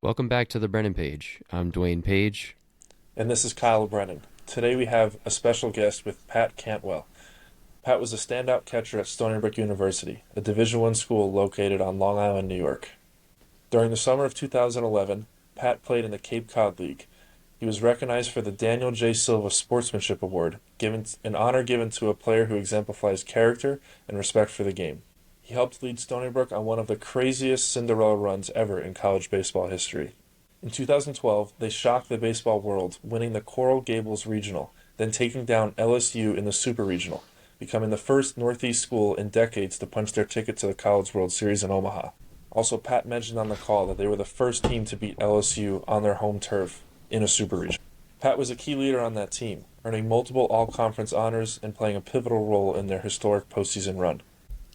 Welcome back to the Brennan Page. I'm Dwayne Page. And this is Kyle Brennan. Today we have a special guest with Pat Cantwell. Pat was a standout catcher at Stony Brook University, a Division I school located on Long Island, New York. During the summer of 2011, Pat played in the Cape Cod League. He was recognized for the Daniel J. Silva Sportsmanship Award, an honor given to a player who exemplifies character and respect for the game. He helped lead Stony Brook on one of the craziest Cinderella runs ever in college baseball history. In 2012, they shocked the baseball world, winning the Coral Gables Regional, then taking down LSU in the Super Regional, becoming the first Northeast school in decades to punch their ticket to the College World Series in Omaha. Also, Pat mentioned on the call that they were the first team to beat LSU on their home turf in a Super Regional. Pat was a key leader on that team, earning multiple all-conference honors and playing a pivotal role in their historic postseason run.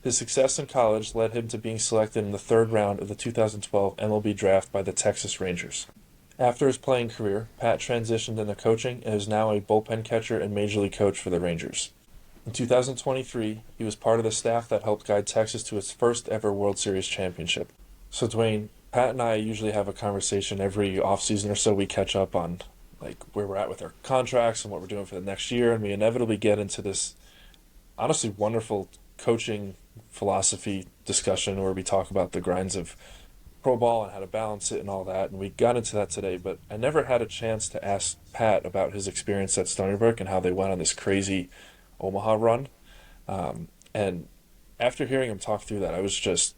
His success in college led him to being selected in the third round of the 2012 MLB draft by the Texas Rangers. After his playing career, Pat transitioned into coaching and is now a bullpen catcher and Major League coach for the Rangers. In 2023, he was part of the staff that helped guide Texas to its first ever World Series championship. So Dwayne, Pat and I usually have a conversation every offseason or so. We catch up on where we're at with our contracts and what we're doing for the next year, and we inevitably get into this honestly wonderful coaching philosophy discussion where we talk about the grinds of pro ball and how to balance it and all that, and we got into that today, but I never had a chance to ask Pat about his experience at Stony Brook and how they went on this crazy Omaha run. And after hearing him talk through that, I was just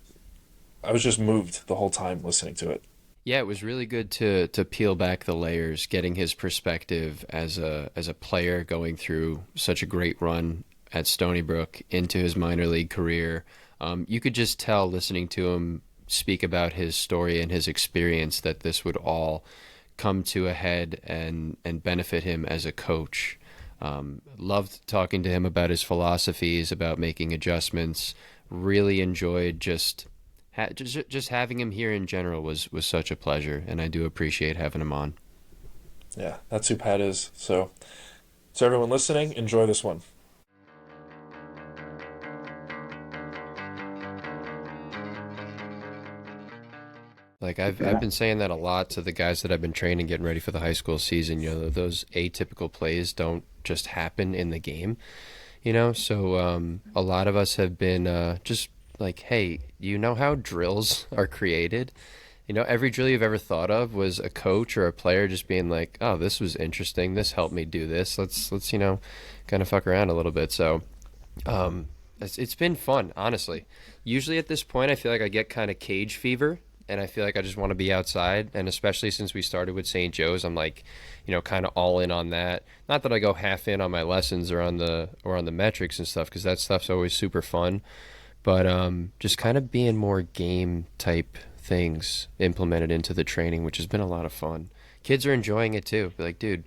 moved the whole time listening to it. Yeah, it was really good to peel back the layers, getting his perspective as a player going through such a great run at Stony Brook into his minor league career. You could just tell listening to him speak about his story and his experience that this would all come to a head and benefit him as a coach. Loved talking to him about his philosophies, about making adjustments. Really enjoyed just having him here in general was such a pleasure, and I do appreciate having him on. Yeah, that's who Pat is. So everyone listening, enjoy this one. I've been saying that a lot to the guys that I've been training getting ready for the high school season. Those atypical plays don't just happen in the game. So a lot of us have been just like, hey, you know how drills are created? Every drill you've ever thought of was a coach or a player just being like, oh, this was interesting. This helped me do this. Let's kind of fuck around a little bit. So it's been fun, honestly. Usually at this point, I feel like I get kind of cage fever, and I feel like I just want to be outside. And especially since we started with St. Joe's, I'm like, kind of all in on that. Not that I go half in on my lessons or on the metrics and stuff, because that stuff's always super fun. But just kind of being more game type things implemented into the training, which has been a lot of fun. Kids are enjoying it too. Be like, dude,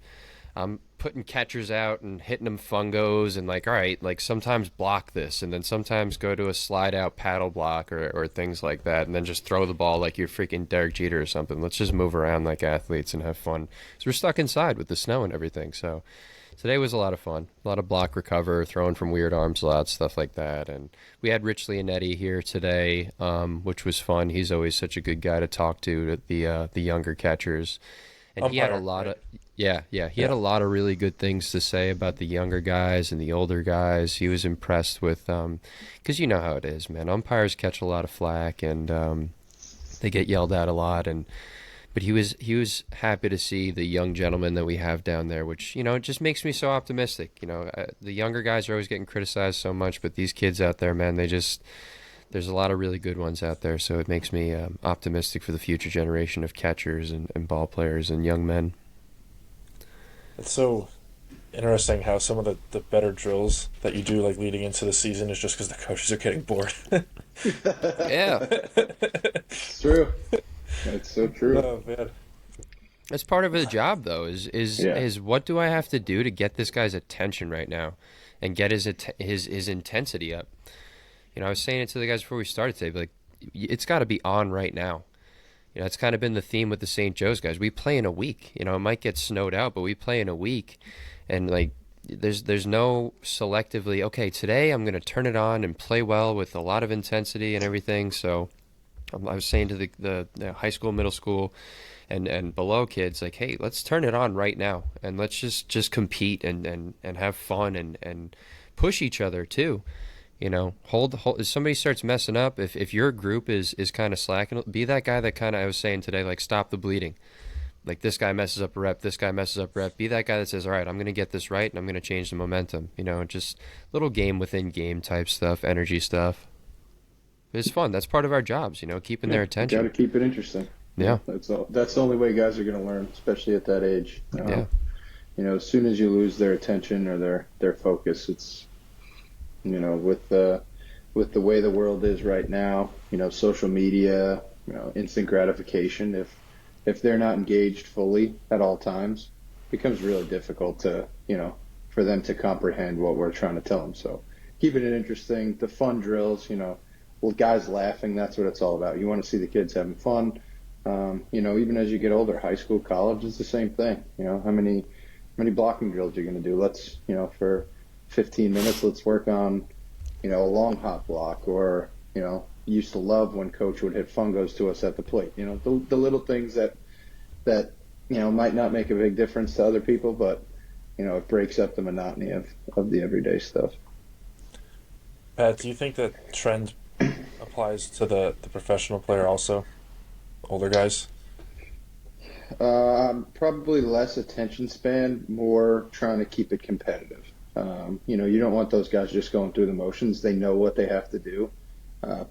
I'm putting catchers out and hitting them fungos and all right, sometimes block this and then sometimes go to a slide out paddle block or things like that, and then just throw the ball like you're freaking Derek Jeter or something. Let's just move around like athletes and have fun. So we're stuck inside with the snow and everything. So today was a lot of fun. A lot of block recover, throwing from weird arm slots, stuff like that. And we had Rich Leonetti here today, which was fun. He's always such a good guy to talk to the younger catchers. And he had a lot of he had a lot of really good things to say about the younger guys and the older guys. He was impressed with because you know how it is, man. Umpires catch a lot of flack and they get yelled at a lot, but he was happy to see the young gentlemen that we have down there, which it just makes me so optimistic. The younger guys are always getting criticized so much, but these kids out there, man, there's a lot of really good ones out there, so it makes me optimistic for the future generation of catchers and ball players and young men. It's so interesting how some of the better drills that you do leading into the season is just because the coaches are getting bored. Yeah. It's true. That's so true. Oh, man. That's part of the job, though, is what do I have to do to get this guy's attention right now and get his intensity up? I was saying it to the guys before we started today, but it's got to be on right now. It's kind of been the theme with the St. Joe's guys. We play in a week. It might get snowed out, but we play in a week. And, there's no selectively, okay, today I'm going to turn it on and play well with a lot of intensity and everything. So I was saying to the high school, middle school, and below kids, like, hey, let's turn it on right now, and let's just compete and have fun and push each other too. Hold if somebody starts messing up, if your group is kind of slacking, be that guy that kind of, I was saying today, like, stop the bleeding. Like, this guy messes up a rep, this guy messes up a rep. Be that guy that says, all right, I'm going to get this right and I'm going to change the momentum. Just little game within game type stuff, energy stuff. It's fun. That's part of our jobs, keeping Yeah, their you got to attention. keep it interesting. Yeah. That's the only way guys are going to learn, especially at that age. Yeah. As soon as you lose their attention or their focus, it's with the way the world is right now, social media, instant gratification. If they're not engaged fully at all times, it becomes really difficult to for them to comprehend what we're trying to tell them. So keeping it interesting, the fun drills, with guys laughing, that's what it's all about. You want to see the kids having fun. Even as you get older, high school, college, it's the same thing. How many blocking drills you're going to do? Let's, for 15 minutes, let's work on, a long hop block, or, used to love when coach would hit fungos to us at the plate. The little things that might not make a big difference to other people, but, it breaks up the monotony of the everyday stuff. Pat, do you think that trend applies to the professional player also? Older guys? Probably less attention span, more trying to keep it competitive. You don't want those guys just going through the motions. They know what they have to do,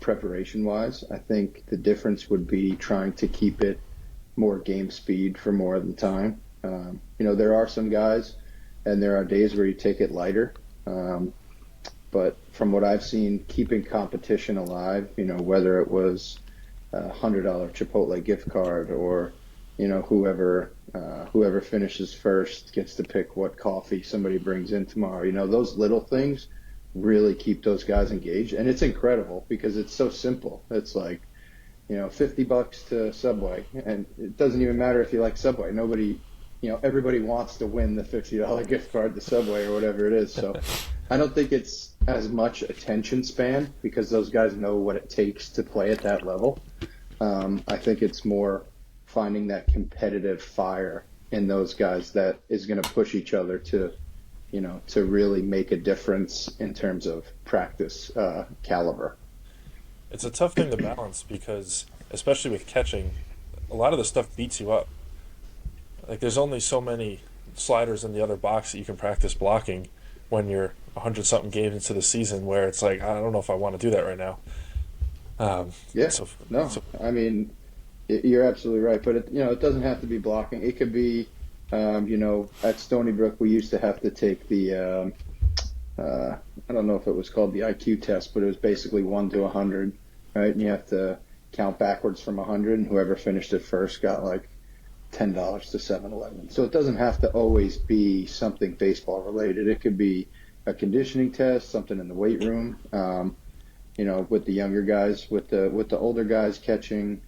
preparation-wise. I think the difference would be trying to keep it more game speed for more of the time. There are some guys, and there are days where you take it lighter. But from what I've seen, keeping competition alive, whether it was a $100 Chipotle gift card, or whoever finishes first gets to pick what coffee somebody brings in tomorrow. Those little things really keep those guys engaged, and it's incredible because it's so simple. It's like, $50 to Subway, and it doesn't even matter if you like Subway. Nobody, everybody wants to win the $50 gift card to Subway or whatever it is. So I don't think it's as much attention span because those guys know what it takes to play at that level. I think it's more finding that competitive fire in those guys that is going to push each other to really make a difference in terms of practice caliber. It's a tough thing to balance because, especially with catching, a lot of the stuff beats you up. Like, there's only so many sliders in the other box that you can practice blocking when you're 100-something games into the season, where it's like, I don't know if I want to do that right now. I mean, you're absolutely right, but it doesn't have to be blocking. It could be, at Stony Brook we used to have to take the, I don't know if it was called the IQ test, but it was basically 1 to 100, right? And you have to count backwards from 100, and whoever finished it first got like $10 to 7-Eleven. So it doesn't have to always be something baseball related. It could be a conditioning test, something in the weight room. With the younger guys, with the older guys catching.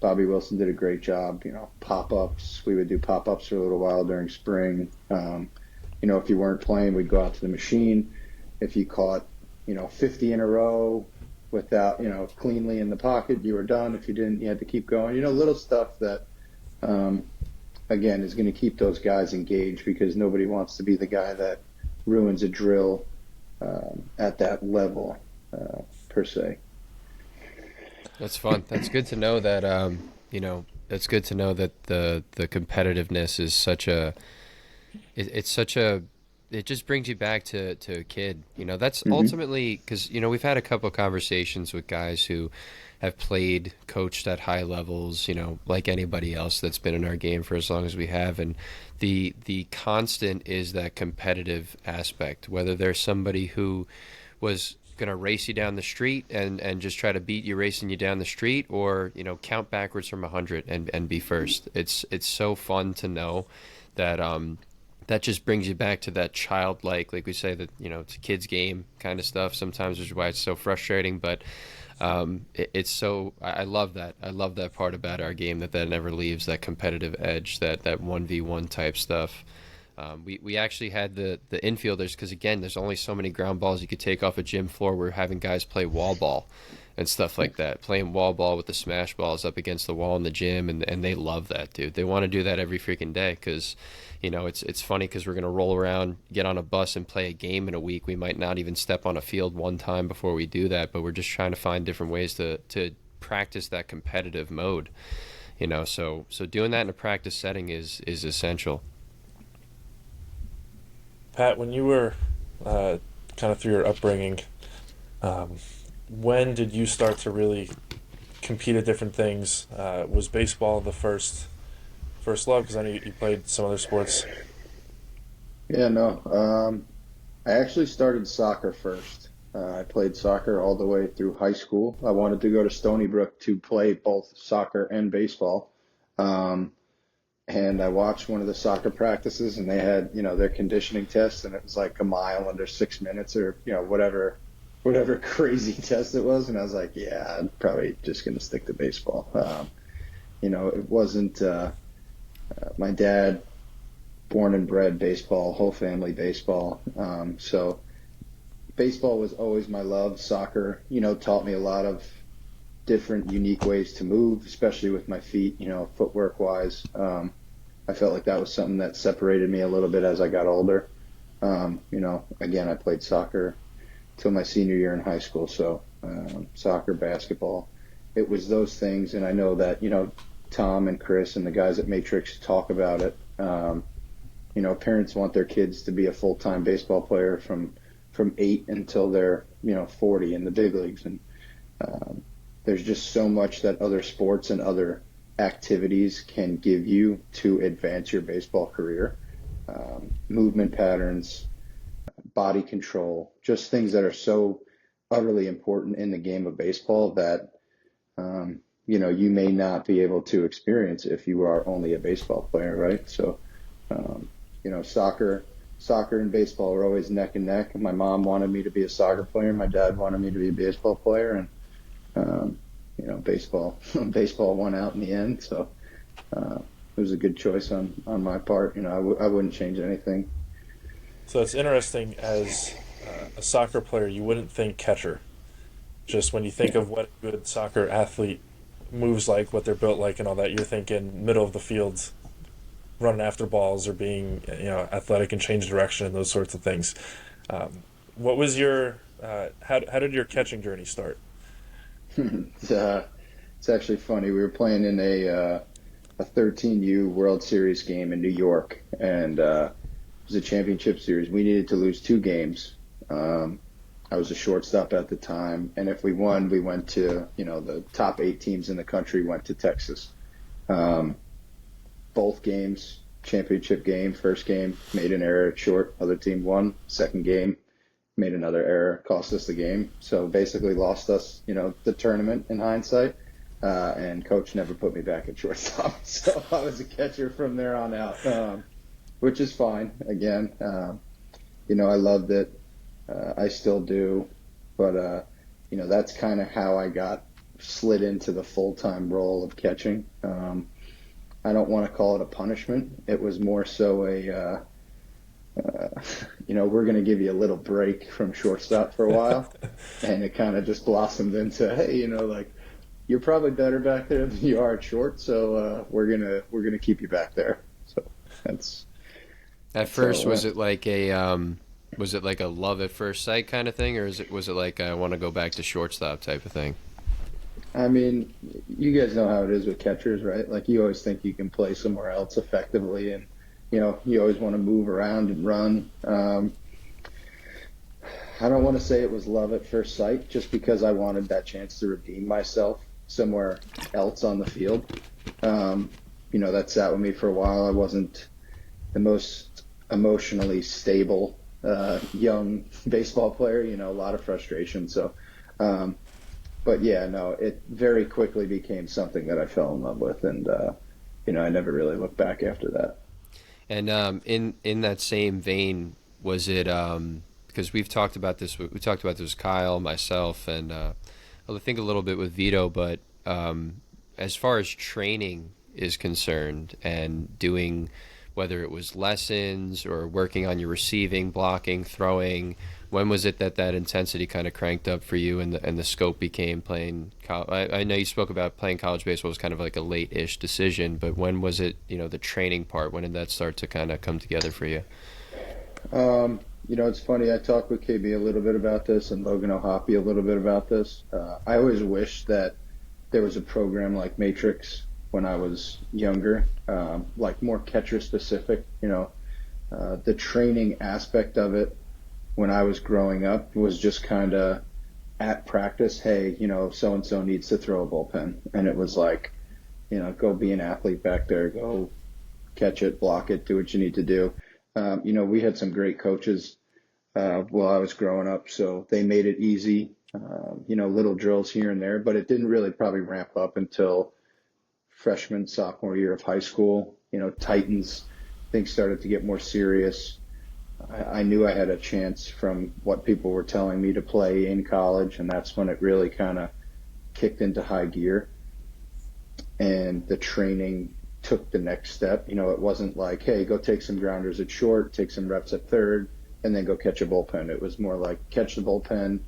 Bobby Wilson did a great job. Pop-ups. We would do pop-ups for a little while during spring. If you weren't playing, we'd go out to the machine. If you caught, 50 in a row without, cleanly in the pocket, you were done. If you didn't, you had to keep going. Little stuff that, again, is going to keep those guys engaged because nobody wants to be the guy that ruins a drill at that level, per se. That's fun. That's good to know that, that's good to know that the competitiveness is such a, it just brings you back to a kid. That's ultimately, because, we've had a couple of conversations with guys who have played, coached at high levels, like anybody else that's been in our game for as long as we have. And the constant is that competitive aspect, whether there's somebody who was going to race you down the street and just try to beat you racing you down the street, or count backwards from 100 and be first. It's so fun to know that that just brings you back to that childlike, like we say, that it's a kid's game kind of stuff sometimes, which is why it's so frustrating. But it's so, I love that. I love that part about our game, that never leaves, that competitive edge, that 1v1 type stuff. We actually had the infielders, because again, there's only so many ground balls you could take off a gym floor. We're having guys play wall ball, and stuff like that. Playing wall ball with the smash balls up against the wall in the gym, and they love that, dude. They want to do that every freaking day because, it's funny because we're gonna roll around, get on a bus, and play a game in a week. We might not even step on a field one time before we do that, but we're just trying to find different ways to practice that competitive mode. So doing that in a practice setting is essential. Pat, when you were kind of through your upbringing, um, when did you start to really compete at different things? Was baseball the first love? Because I know you played some other sports. Yeah, no. I actually started soccer first. I played soccer all the way through high school. I wanted to go to Stony Brook to play both soccer and baseball. Um, and I watched one of the soccer practices, and they had, their conditioning test, and it was like a mile under 6 minutes, or whatever crazy test it was. And I was like, yeah, I'm probably just going to stick to baseball. It wasn't my dad, born and bred baseball, whole family baseball. So baseball was always my love. Soccer, taught me a lot of different, unique ways to move, especially with my feet, footwork wise. I felt like that was something that separated me a little bit as I got older. Again, I played soccer till my senior year in high school. So soccer, basketball, it was those things. And I know that, Tom and Chris and the guys at Matrix talk about it. Parents want their kids to be a full-time baseball player from 8 until they're 40 in the big leagues, and there's just so much that other sports and other activities can give you to advance your baseball career. Movement patterns, body control, just things that are so utterly important in the game of baseball that you may not be able to experience if you are only a baseball player, right? So um, soccer and baseball were always neck and neck. My mom wanted me to be a soccer player. My dad wanted me to be a baseball player, and baseball baseball won out in the end. So it was a good choice on my part. I wouldn't change anything. So it's interesting as a soccer player, you wouldn't think catcher. Just when you think of what a good soccer athlete moves like, what they're built like, and all that, you're thinking middle of the field, running after balls, or being athletic and change direction and those sorts of things. What was your how did your catching journey start? It's actually funny. We were playing in a 13U World Series game in New York, and it was a championship series. We needed to lose 2 games. I was a shortstop at the time, and if we won, we went to the top 8 teams in the country went to Texas. Um, Both games, championship game, first game, made an error at short, other team won. Second game, made another error, cost us the game. So basically lost us, the tournament in hindsight. And coach never put me back at shortstop. So I was a catcher from there on out, which is fine. Again, I loved it. I still do. But, that's kind of how I got slid into the full-time role of catching. I don't want to call it a punishment. It was more so we're going to give you a little break from shortstop for a while. And it kind of just blossomed into, hey, you're probably better back there than you are at short. So we're gonna keep you back there. So that's, At that's how first, it went. was it like a love at first sight kind of thing, or was it like I want to go back to shortstop type of thing? I mean, you guys know how it is with catchers, right? Like you always think you can play somewhere else effectively, and you always want to move around and run. I don't want to say it was love at first sight, just because I wanted that chance to redeem myself somewhere else on the field. Um, that sat with me for a while. I wasn't the most emotionally stable young baseball player. A lot of frustration. So, um, but yeah, no, it very quickly became something that I fell in love with, and I never really looked back after that. And in that same vein, was it because we've talked about this? We talked about this with Kyle, myself, and I think a little bit with Vito. But as far as training is concerned, and doing whether it was lessons or working on your receiving, blocking, throwing, when was it that that intensity kind of cranked up for you, and the scope became playing? I know you spoke about playing college baseball was kind of like a late-ish decision, but when was it? The training part. When did that start to kind of come together for you? It's funny. I talked with KB a little bit about this and Logan O'Hoppy a little bit about this. I always wish that there was a program like Matrix when I was younger, like more catcher specific. The training aspect of it when I was growing up was just kind of at practice. Hey, so and so needs to throw a bullpen, and it was like, go be an athlete back there, go catch it, block it, do what you need to do. We had some great coaches while I was growing up, so they made it easy. Little drills here and there, but it didn't really probably ramp up until freshman, sophomore year of high school. Titans, things started to get more serious. I knew I had a chance from what people were telling me to play in college, and that's when it really kind of kicked into high gear. And the training took the next step. It wasn't like, hey, go take some grounders at short, take some reps at third, and then go catch a bullpen. It was more like catch the bullpen,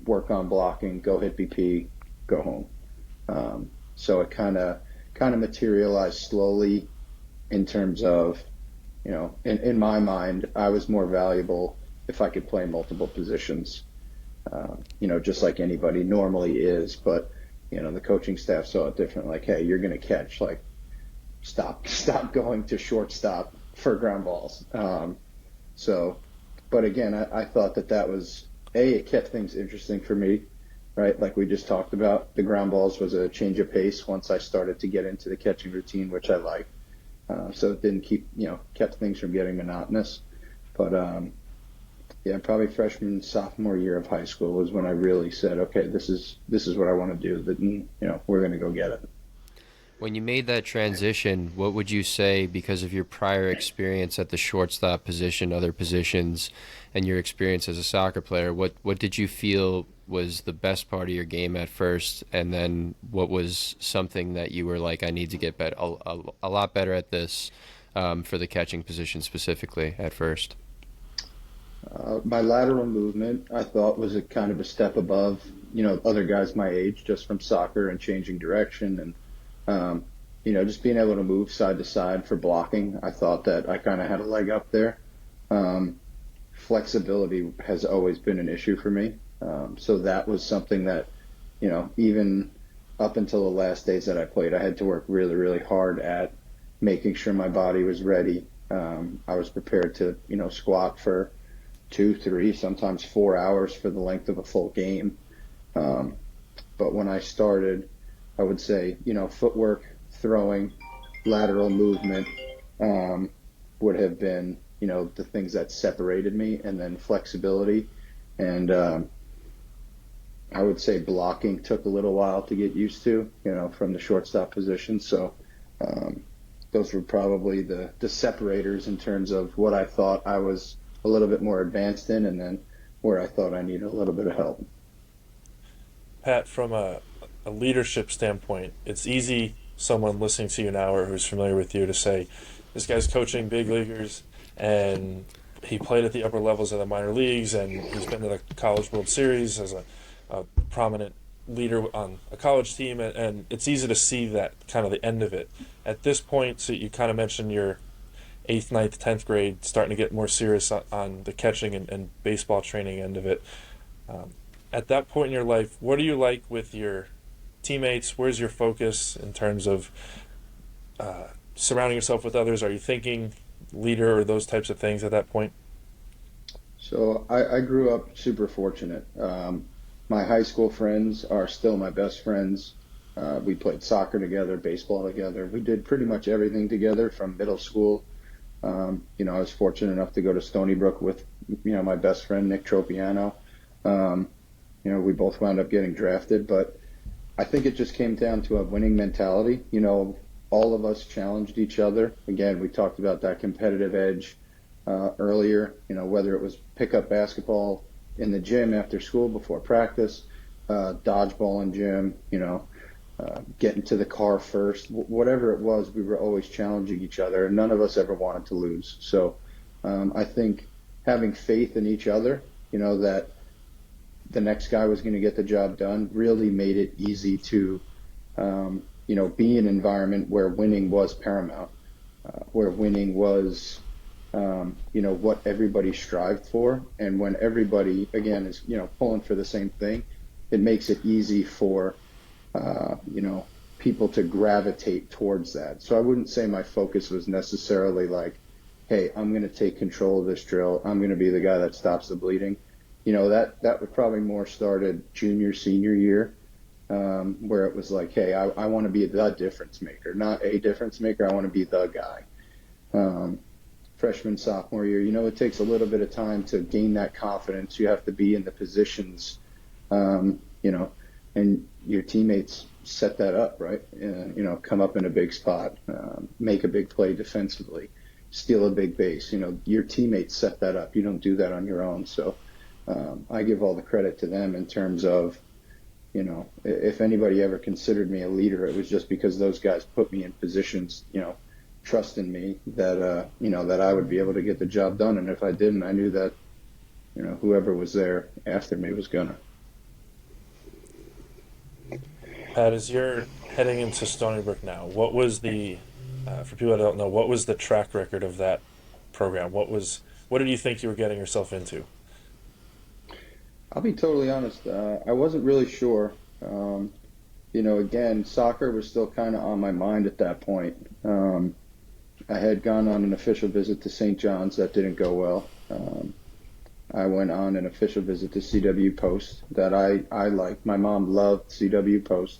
work on blocking, go hit BP, go home. So it kind of materialized slowly in terms of, in my mind, I was more valuable if I could play multiple positions, just like anybody normally is. But, the coaching staff saw it different. Like, hey, you're going to catch, like, stop going to shortstop for ground balls. But again, I thought that was, it kept things interesting for me, right? Like we just talked about, the ground balls was a change of pace once I started to get into the catching routine, which I liked. So it didn't kept things from getting monotonous. But probably freshman, sophomore year of high school was when I really said, okay, this is what I want to do. We're going to go get it. When you made that transition, what would you say, because of your prior experience at the shortstop position, other positions, and your experience as a soccer player, what did you feel was the best part of your game at first, and then what was something that you were like, I need to get better, a lot better at this for the catching position specifically at first? My lateral movement, I thought, was a kind of a step above, other guys my age, just from soccer and changing direction and just being able to move side to side for blocking. I thought that I kind of had a leg up there. Flexibility has always been an issue for me. So that was something that, even up until the last days that I played, I had to work really, really hard at making sure my body was ready. I was prepared to, squat for 2, 3, sometimes 4 hours for the length of a full game. But when I started, I would say, footwork, throwing, lateral movement would have been, the things that separated me, and then flexibility. And I would say blocking took a little while to get used to, from the shortstop position. So those were probably the separators in terms of what I thought I was a little bit more advanced in, and then where I thought I needed a little bit of help. Pat, from a leadership standpoint, it's easy, someone listening to you now or who's familiar with you, to say, this guy's coaching big leaguers and he played at the upper levels of the minor leagues and he's been to the College World Series as a prominent leader on a college team, and it's easy to see that kind of the end of it. At this point, so you kind of mentioned your 8th, 9th, 10th grade, starting to get more serious on the catching and baseball training end of it. At that point in your life, what do you like with your teammates? Where's your focus in terms of surrounding yourself with others? Are you thinking leader or those types of things at that point? So I grew up super fortunate. My high school friends are still my best friends. We played soccer together, baseball together. We did pretty much everything together from middle school. I was fortunate enough to go to Stony Brook with, my best friend, Nick Tropiano. We both wound up getting drafted, but I think it just came down to a winning mentality. All of us challenged each other. Again, we talked about that competitive edge earlier, whether it was pick up basketball in the gym after school before practice, dodgeball in gym, getting to the car first, whatever it was, we were always challenging each other, and none of us ever wanted to lose. So I think having faith in each other, that the next guy was going to get the job done, really made it easy to, be an environment where winning was paramount, where winning was, what everybody strived for. And when everybody, again, is, pulling for the same thing, it makes it easy for, people to gravitate towards that. So I wouldn't say my focus was necessarily like, hey, I'm going to take control of this drill. I'm going to be the guy that stops the bleeding. That would probably more started junior, senior year, where it was like, hey, I want to be the difference maker, not a difference maker. I want to be the guy. Freshman, sophomore year, it takes a little bit of time to gain that confidence. You have to be in the positions, and your teammates set that up, right? Come up in a big spot, make a big play defensively, steal a big base. Your teammates set that up. You don't do that on your own. So I give all the credit to them in terms of, if anybody ever considered me a leader, it was just because those guys put me in positions, trust in me that, that I would be able to get the job done. And if I didn't, I knew that, whoever was there after me was gonna. Pat, as you're heading into Stony Brook now, what was for people that don't know, what was the track record of that program? What did you think you were getting yourself into? I'll be totally honest. I wasn't really sure. Again, soccer was still kind of on my mind at that point. I had gone on an official visit to St. John's. That didn't go well. I went on an official visit to CW Post that I liked. My mom loved CW Post.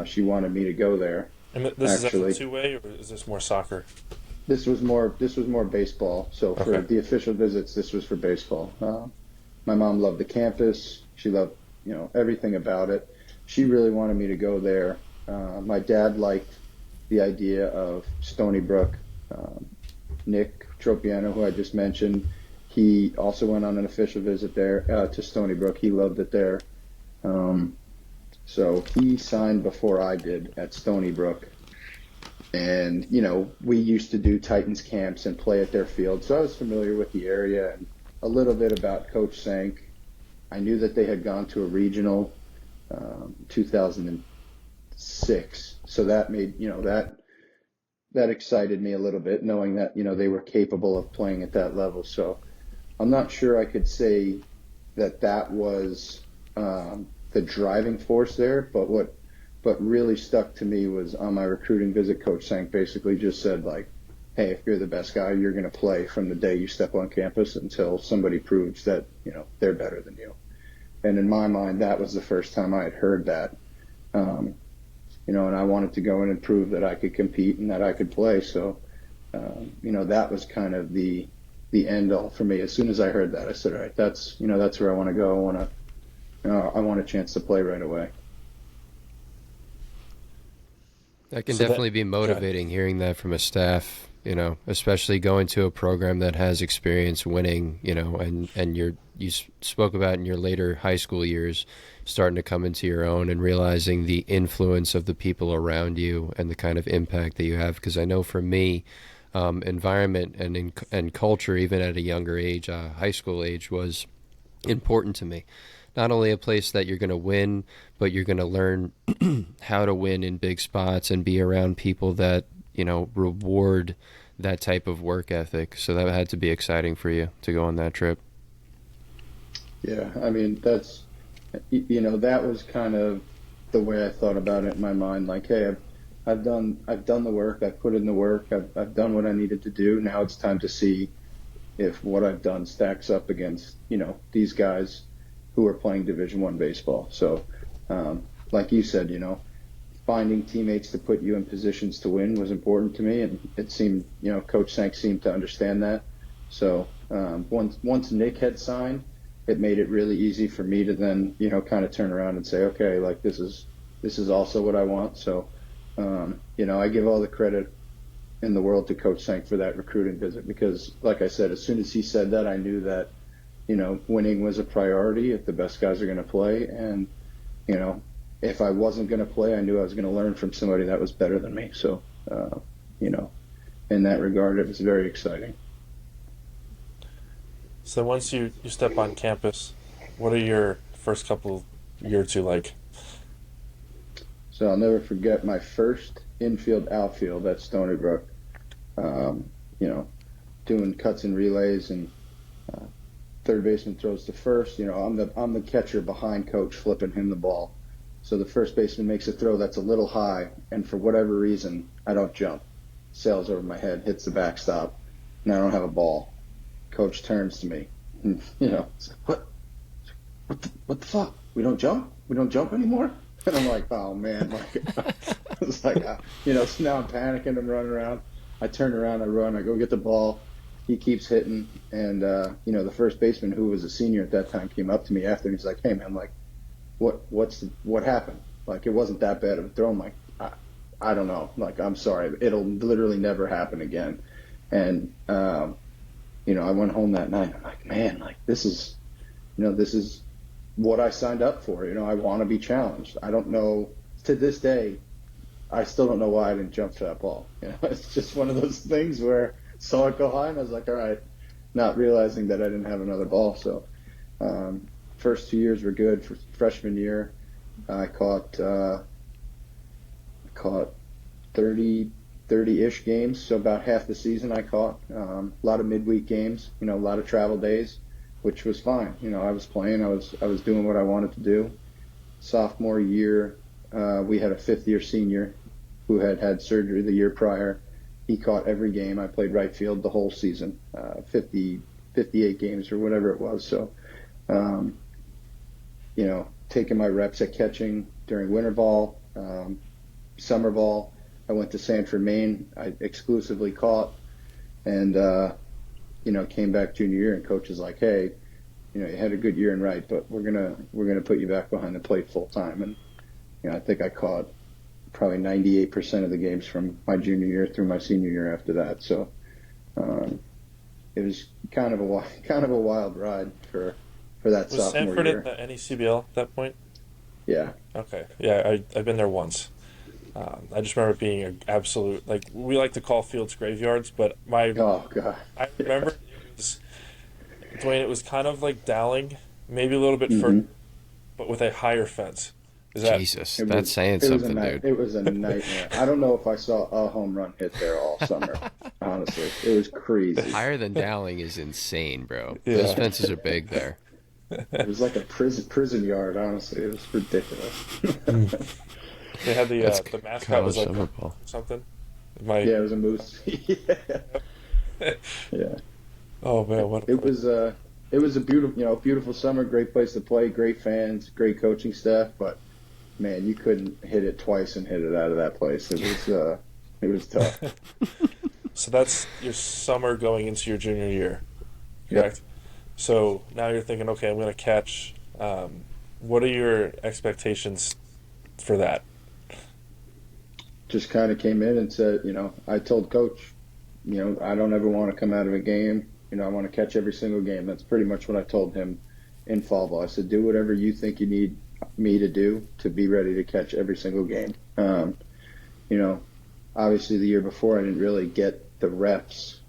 She wanted me to go there. And this Actually, is a two-way, or is this more soccer? This was more baseball. So for Okay. the official visits, this was for baseball. My mom loved the campus. She loved, everything about it. She really wanted me to go there. My dad liked the idea of Stony Brook. Nick Tropiano, who I just mentioned, he also went on an official visit there to Stony Brook. He loved it there. So he signed before I did at Stony Brook. And, we used to do Titans camps and play at their field. So I was familiar with the area and a little bit about Coach Sank. I knew that they had gone to a regional 2006. So that made, that excited me a little bit, knowing that, they were capable of playing at that level. So I'm not sure I could say that was the driving force there, but what really stuck to me was on my recruiting visit, Coach Sank basically just said, like, hey, if you're the best guy, you're going to play from the day you step on campus until somebody proves that, they're better than you. And in my mind, that was the first time I had heard that. And I wanted to go in and prove that I could compete and that I could play. So, that was kind of the end all for me. As soon as I heard that, I said, all right, that's where I want to go. I want a chance to play right away. That can So definitely be go ahead. motivating hearing that from a staff, especially going to a program that has experience winning, and you spoke about in your later high school years starting to come into your own and realizing the influence of the people around you and the kind of impact that you have. Because I know for me, environment and culture, even at a younger age, high school age, was important to me. Not only a place that you're going to win, but you're going to learn how to win in big spots and be around people that, reward that type of work ethic. So that had to be exciting for you to go on that trip. Yeah, I mean, that was kind of the way I thought about it in my mind. Like, hey, I've done the work, I've put in the work, I've done what I needed to do. Now it's time to see if what I've done stacks up against, these guys who are playing Division I baseball. So, like you said, finding teammates to put you in positions to win was important to me, and it seemed, Coach Sank seemed to understand that. So once Nick had signed, it made it really easy for me to then, kind of turn around and say, okay, like this is also what I want. So, I give all the credit in the world to Coach Sank for that recruiting visit because, like I said, as soon as he said that, I knew that, winning was a priority if the best guys are going to play. And, if I wasn't going to play, I knew I was going to learn from somebody that was better than me. So, in that regard, it was very exciting. So once you step on campus, what are your first couple year or two like? So I'll never forget my first infield outfield at Stony Brook. You know, doing cuts and relays, and uh, third baseman throws to first. You know, I'm the catcher behind coach, flipping him the ball. So the first baseman makes a throw that's a little high, and for whatever reason, I don't jump. Sails over my head, hits the backstop, and I don't have a ball. Coach turns to me, and, it's like, what the fuck? We don't jump? We don't jump anymore? And I'm like, oh man, like, it's like, so now I'm panicking, I'm running around. I turn around, I run, I go get the ball. He keeps hitting, and the first baseman, who was a senior at that time, came up to me after, and he's like, hey man, like, what happened? Like, it wasn't that bad of a throw. I'm like, I don't know. Like, I'm sorry. It'll literally never happen again. And I went home that night. I'm like, man, like this is what I signed up for. I want to be challenged. I don't know, to this day, I still don't know why I didn't jump for that ball. It's just one of those things where I saw it go high and I was like, all right, not realizing that I didn't have another ball. So first 2 years were good. For freshman year, I caught 30-ish games, so about half the season I caught. A lot of midweek games, a lot of travel days, which was fine. I was playing, I was doing what I wanted to do. Sophomore year, we had a fifth-year senior who had surgery the year prior. He caught every game. I played right field the whole season, 58 games or whatever it was. So, taking my reps at catching during winter ball, summer ball. I went to Sanford, Maine. I exclusively caught, and came back junior year, and coach is like, hey, you had a good year in right, but we're gonna put you back behind the plate full time. And I think I caught probably 98% of the games from my junior year through my senior year after that. So it was kind of a wild ride for that Was sophomore Sanford in year. the NECBL at that point? Yeah. Okay. Yeah, I've been there once. I just remember it being an absolute, like, we like to call fields graveyards, but Oh God. I Yeah. remember it was, Dwayne, it was kind of like Dowling, maybe a little bit further, hmm but with a higher fence. Is that Jesus, It that's was saying it was a something, night dude. it was a nightmare. I don't know if I saw a home run hit there all summer. Honestly, it was crazy. Higher than Dowling is insane, bro. Those yeah. fences are big there. It was like a prison yard. Honestly, it was ridiculous. They had That's the mascot was college like summer a ball. something. My Yeah, it was a moose. Yeah, yeah. oh man, what a It place. was it was a beautiful summer. Great place to play. Great fans. Great coaching staff. But man, you couldn't hit it twice and hit it out of that place. It was tough. So that's your summer going into your junior year, Yep. correct? So now you're thinking, okay, I'm going to catch. What are your expectations for that? Just kind of came in and said, I told coach, I don't ever want to come out of a game. I want to catch every single game. That's pretty much what I told him in fall ball. I said, do whatever you think you need me to do to be ready to catch every single game. You know, Obviously the year before I didn't really get the reps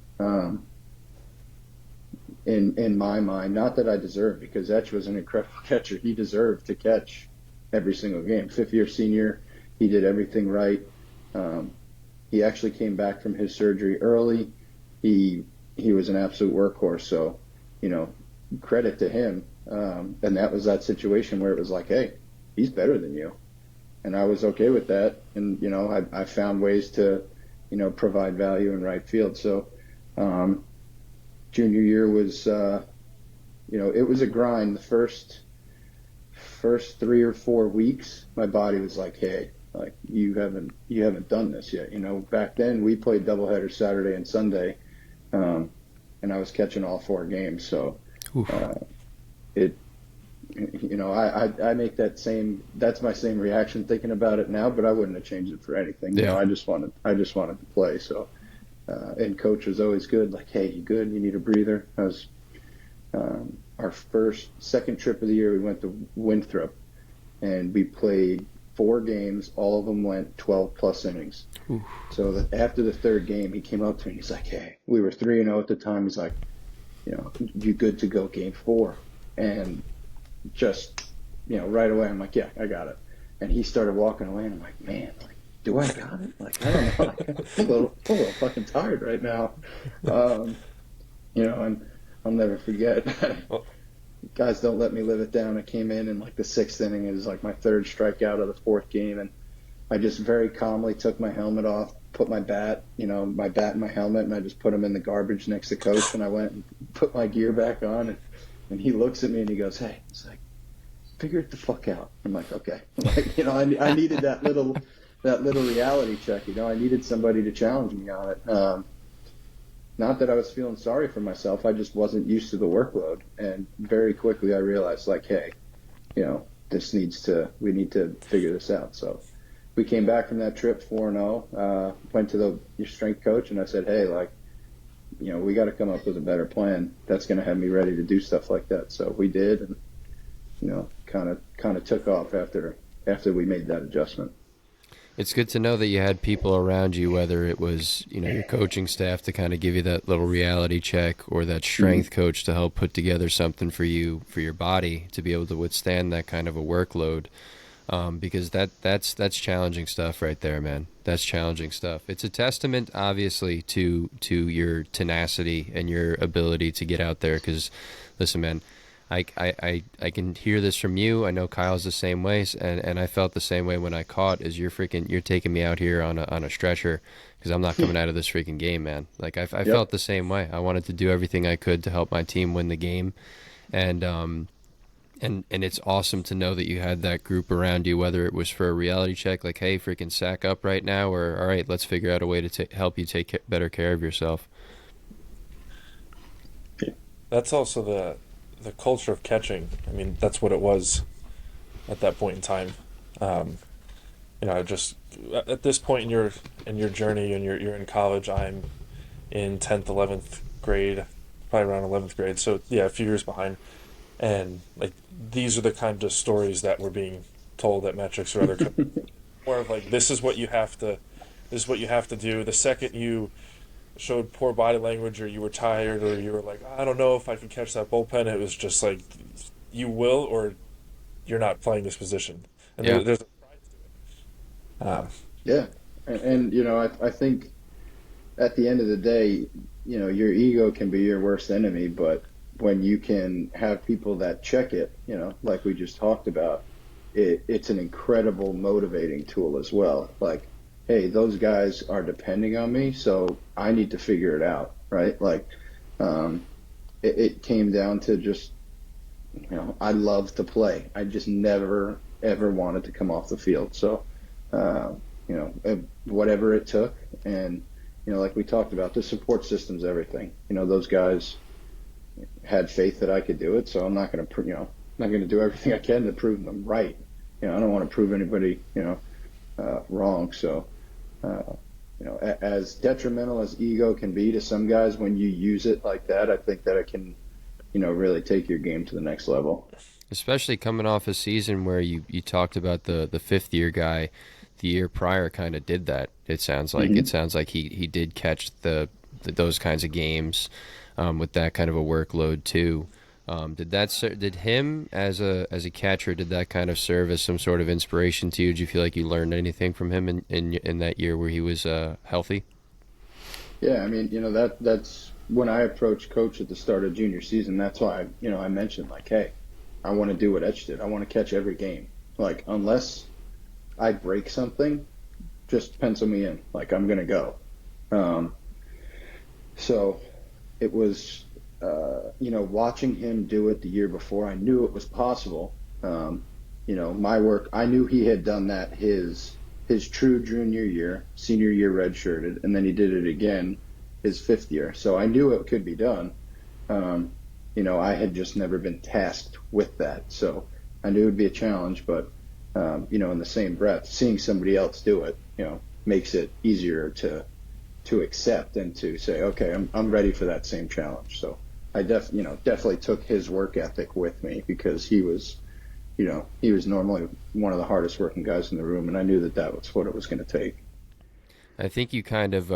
in my mind. Not that I deserved, because Etch was an incredible catcher. He deserved to catch every single game. Fifth year senior, he did everything right. Um, he actually came back from his surgery early. He was an absolute workhorse. So, you know, credit to him. And that was that situation where it was like, hey, he's better than you. And I was okay with that. And, I found ways to, provide value in right field. So, junior year was, it was a grind. The first 3 or 4 weeks, my body was like, hey, like you haven't done this yet. Back then we played doubleheader Saturday and Sunday, and I was catching all 4 games. So Oof. it, I make that's my same reaction thinking about it now, but I wouldn't have changed it for anything. Yeah. I just wanted to play. So, and coach was always good. Like, hey, you good? You need a breather? I was, our second trip of the year, we went to Winthrop, and we played 4 games. All of them went 12 plus innings. Oof. So after the third game, he came up to me. He's like, hey, we were 3-0 at the time. He's like, you good to go game 4? And just, right away, I'm like, yeah, I got it. And he started walking away, and I'm like, man, like, do I got it? Like, I don't know. Like, I'm a little fucking tired right now. And I'll never forget. Well, Guys don't let me live it down. I came in like the 6th inning. It was like my 3rd strikeout of the 4th game, and I just very calmly took my helmet off, put my bat and my helmet, and I just put them in the garbage next to Coach, and I went and put my gear back on, and he looks at me and he goes, hey, it's like, figure it the fuck out. I'm like, okay. Like, I needed that little reality check. I needed somebody to challenge me on it. Not that I was feeling sorry for myself. I just wasn't used to the workload. And very quickly I realized, like, hey, we need to figure this out. So we came back from that trip 4-0, went to your strength coach, and I said, hey, like, we got to come up with a better plan that's going to have me ready to do stuff like that. So we did, and, kind of took off after we made that adjustment. It's good to know that you had people around you, whether it was, your coaching staff to kind of give you that little reality check, or that strength coach to help put together something for you, for your body to be able to withstand that kind of a workload. Because that's challenging stuff right there, man. That's challenging stuff. It's a testament, obviously, to your tenacity and your ability to get out there. Because, listen, man, I can hear this from you. I know Kyle's the same way, and I felt the same way when I caught. Is you're taking me out here on a stretcher because I'm not coming out of this freaking game, man. Like I felt the same way. I wanted to do everything I could to help my team win the game, and it's awesome to know that you had that group around you, whether it was for a reality check, like, hey, freaking sack up right now, or all right, let's figure out a way to help you take better care of yourself. that's also the culture of catching. I mean, that's what it was at that point in time. Just at this point in your journey, and you're in college. I'm in 10th, 11th grade, probably around 11th grade. So yeah, a few years behind. And like, these are the kind of stories that were being told at metrics or other more of like, this is what you have to do. The second you showed poor body language, or you were tired, or you were like, I don't know if I can catch that bullpen, it was just like, you will, or you're not playing this position. And Yeah. there's a pride to it. Yeah. And I think at the end of the day, your ego can be your worst enemy, but when you can have people that check it, like we just talked about, it's an incredible motivating tool as well. Like, hey, those guys are depending on me, so I need to figure it out, right? Like, it came down to just, I love to play. I just never, ever wanted to come off the field. So, whatever it took. And, like we talked about, the support system's everything. Those guys had faith that I could do it, so I'm not going to, not going to do everything I can to prove them right. I don't want to prove anybody, wrong. So, as detrimental as ego can be to some guys, when you use it like that, I think that it can, really take your game to the next level. Especially coming off a season where you talked about the 5th-year guy, the year prior kind of did that. It sounds like he did catch those kinds of games with that kind of a workload too. Did him as a catcher, did that kind of serve as some sort of inspiration to you? Did you feel like you learned anything from him in that year where he was healthy? Yeah, I mean, that's when I approached Coach at the start of junior season. That's why I mentioned, like, hey, I want to do what Etch did. I want to catch every game. Like, unless I break something, just pencil me in. Like, I'm gonna go. So it was, watching him do it the year before, I knew it was possible. My work, I knew he had done that his true junior year, senior year redshirted, and then he did it again his 5th year. So I knew it could be done. I had just never been tasked with that. So I knew it would be a challenge, but, in the same breath, seeing somebody else do it, makes it easier to accept and to say, okay, I'm ready for that same challenge. So I definitely took his work ethic with me, because he was normally one of the hardest working guys in the room, and I knew that was what it was going to take. I think you kind of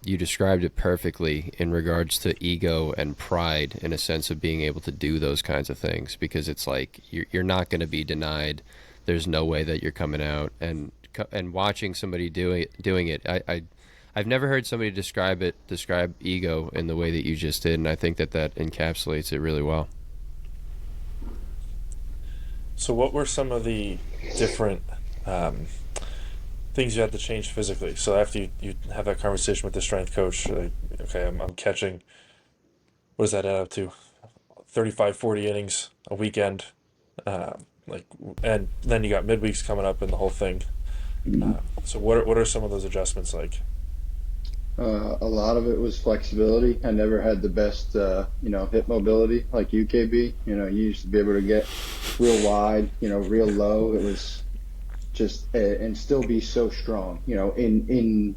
you described it perfectly in regards to ego and pride in a sense of being able to do those kinds of things because it's like you're not going to be denied. There's no way that you're coming out and watching somebody doing it. I've never heard somebody describe ego in the way that you just did, and I think that encapsulates it really well. So, what were some of the different um, things you had to change physically? So, after you have that conversation with the strength coach, like, okay, I'm catching, what does that add up to? 35, 40 innings a weekend. Like, and then you got midweeks coming up and the whole thing. So, what are some of those adjustments like? A lot of it was flexibility. I never had the best, hip mobility like UKB. You used to be able to get real wide, real low. It was just, and still be so strong, in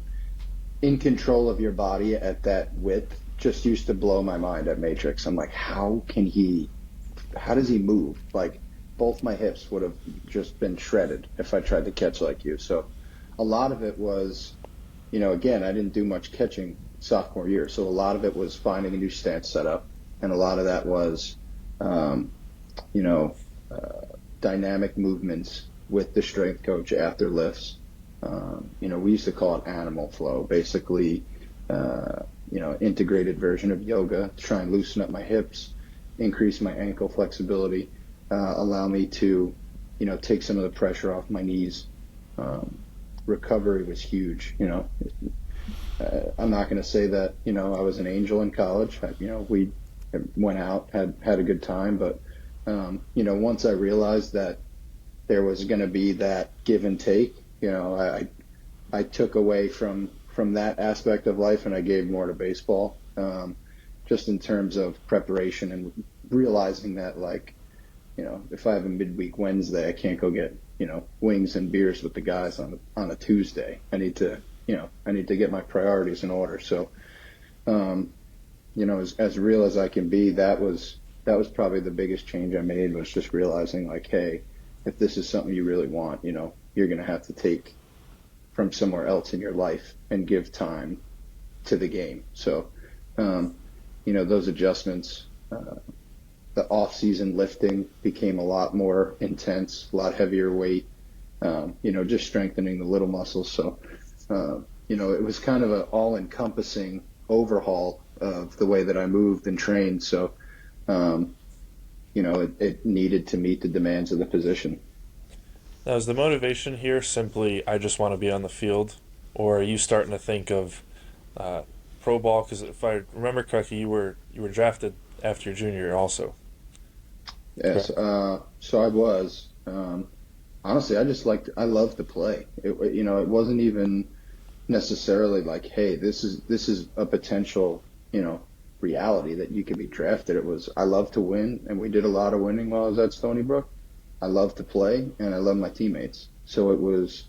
control of your body at that width. Just used to blow my mind at Matrix. I'm like, how does he move? Like, both my hips would have just been shredded if I tried to catch like you. So a lot of it was, again, I didn't do much catching sophomore year. So a lot of it was finding a new stance setup. And a lot of that was, um, you know, dynamic movements with the strength coach after lifts. We used to call it animal flow, basically, integrated version of yoga to try and loosen up my hips, increase my ankle flexibility, allow me to, take some of the pressure off my knees. Recovery was huge. I'm not going to say that, I was an angel in college. We went out, had a good time, but, once I realized that there was going to be that give and take, I took away from that aspect of life and I gave more to baseball, just in terms of preparation and realizing that, like, if I have a midweek Wednesday, I can't go get, wings and beers with the guys on a Tuesday. I need to get my priorities in order. So, as real as I can be, that was probably the biggest change I made, was just realizing, like, hey, if this is something you really want, you're going to have to take from somewhere else in your life and give time to the game. So, those adjustments, the off-season lifting became a lot more intense, a lot heavier weight, just strengthening the little muscles. So, it was kind of an all-encompassing overhaul of the way that I moved and trained. So, it needed to meet the demands of the position. Now, is the motivation here simply I just want to be on the field, or are you starting to think of pro ball? Because if I remember correctly, you were drafted after your junior year, also. Yes. Correct. So I was. Honestly, I loved to play. It wasn't even necessarily like, hey, this is a potential, reality that you could be drafted. It was, I love to win, and we did a lot of winning while I was at Stony Brook. I love to play, and I love my teammates. So it was,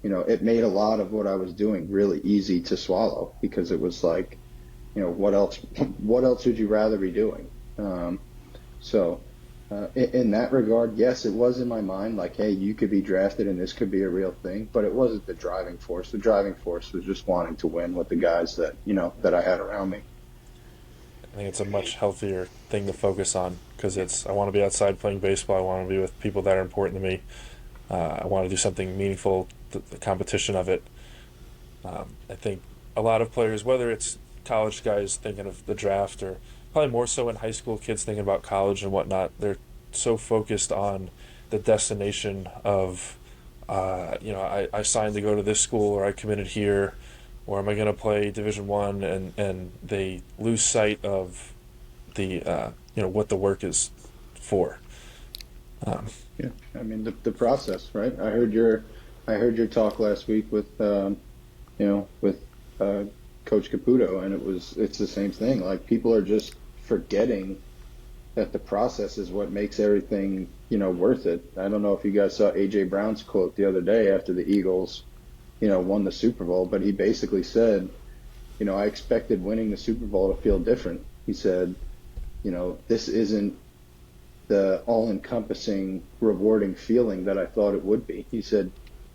it made a lot of what I was doing really easy to swallow, because it was like, what else, what else would you rather be doing? So in that regard, yes, it was in my mind, like, hey, you could be drafted and this could be a real thing, but it wasn't the driving force. The driving force was just wanting to win with the guys that, that I had around me. I think it's a much healthier thing to focus on, because I want to be outside playing baseball. I want to be with people that are important to me. I want to do something meaningful, the competition of it. I think a lot of players, whether it's college guys thinking of the draft, or probably more so in high school kids thinking about college and whatnot, they're so focused on the destination of, I signed to go to this school, or I committed here, or am I going to play Division One, and they lose sight of the what the work is for. Um, Yeah. I mean, the process, right? I heard your talk last week with Coach Caputo, and it's the same thing. Like, people are just forgetting that the process is what makes everything, worth it. I don't know if you guys saw AJ Brown's quote the other day after the Eagles, won the Super Bowl, but he basically said, I expected winning the Super Bowl to feel different. He said, this isn't the all-encompassing, rewarding feeling that I thought it would be. He said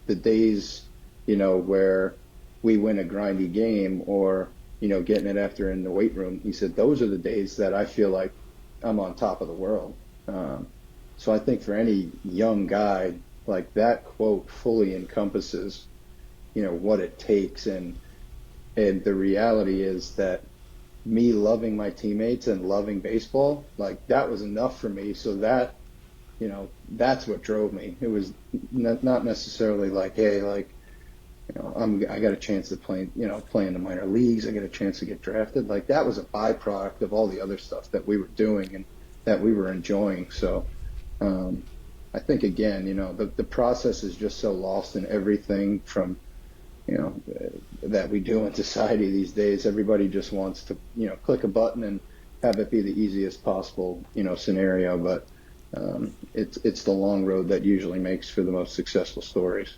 the days, where we win a grindy game or, getting it after in the weight room. He said, those are the days that I feel like I'm on top of the world. So I think for any young guy, like that quote fully encompasses, what it takes. And the reality is that me loving my teammates and loving baseball, like that was enough for me. So that's what drove me. It was not necessarily like, hey, like, I got a chance to play in the minor leagues. I got a chance to get drafted. Like that was a byproduct of all the other stuff that we were doing and that we were enjoying. So, I think again, the process is just so lost in everything from, that we do in society these days. Everybody just wants to, click a button and have it be the easiest possible, scenario. But it's the long road that usually makes for the most successful stories.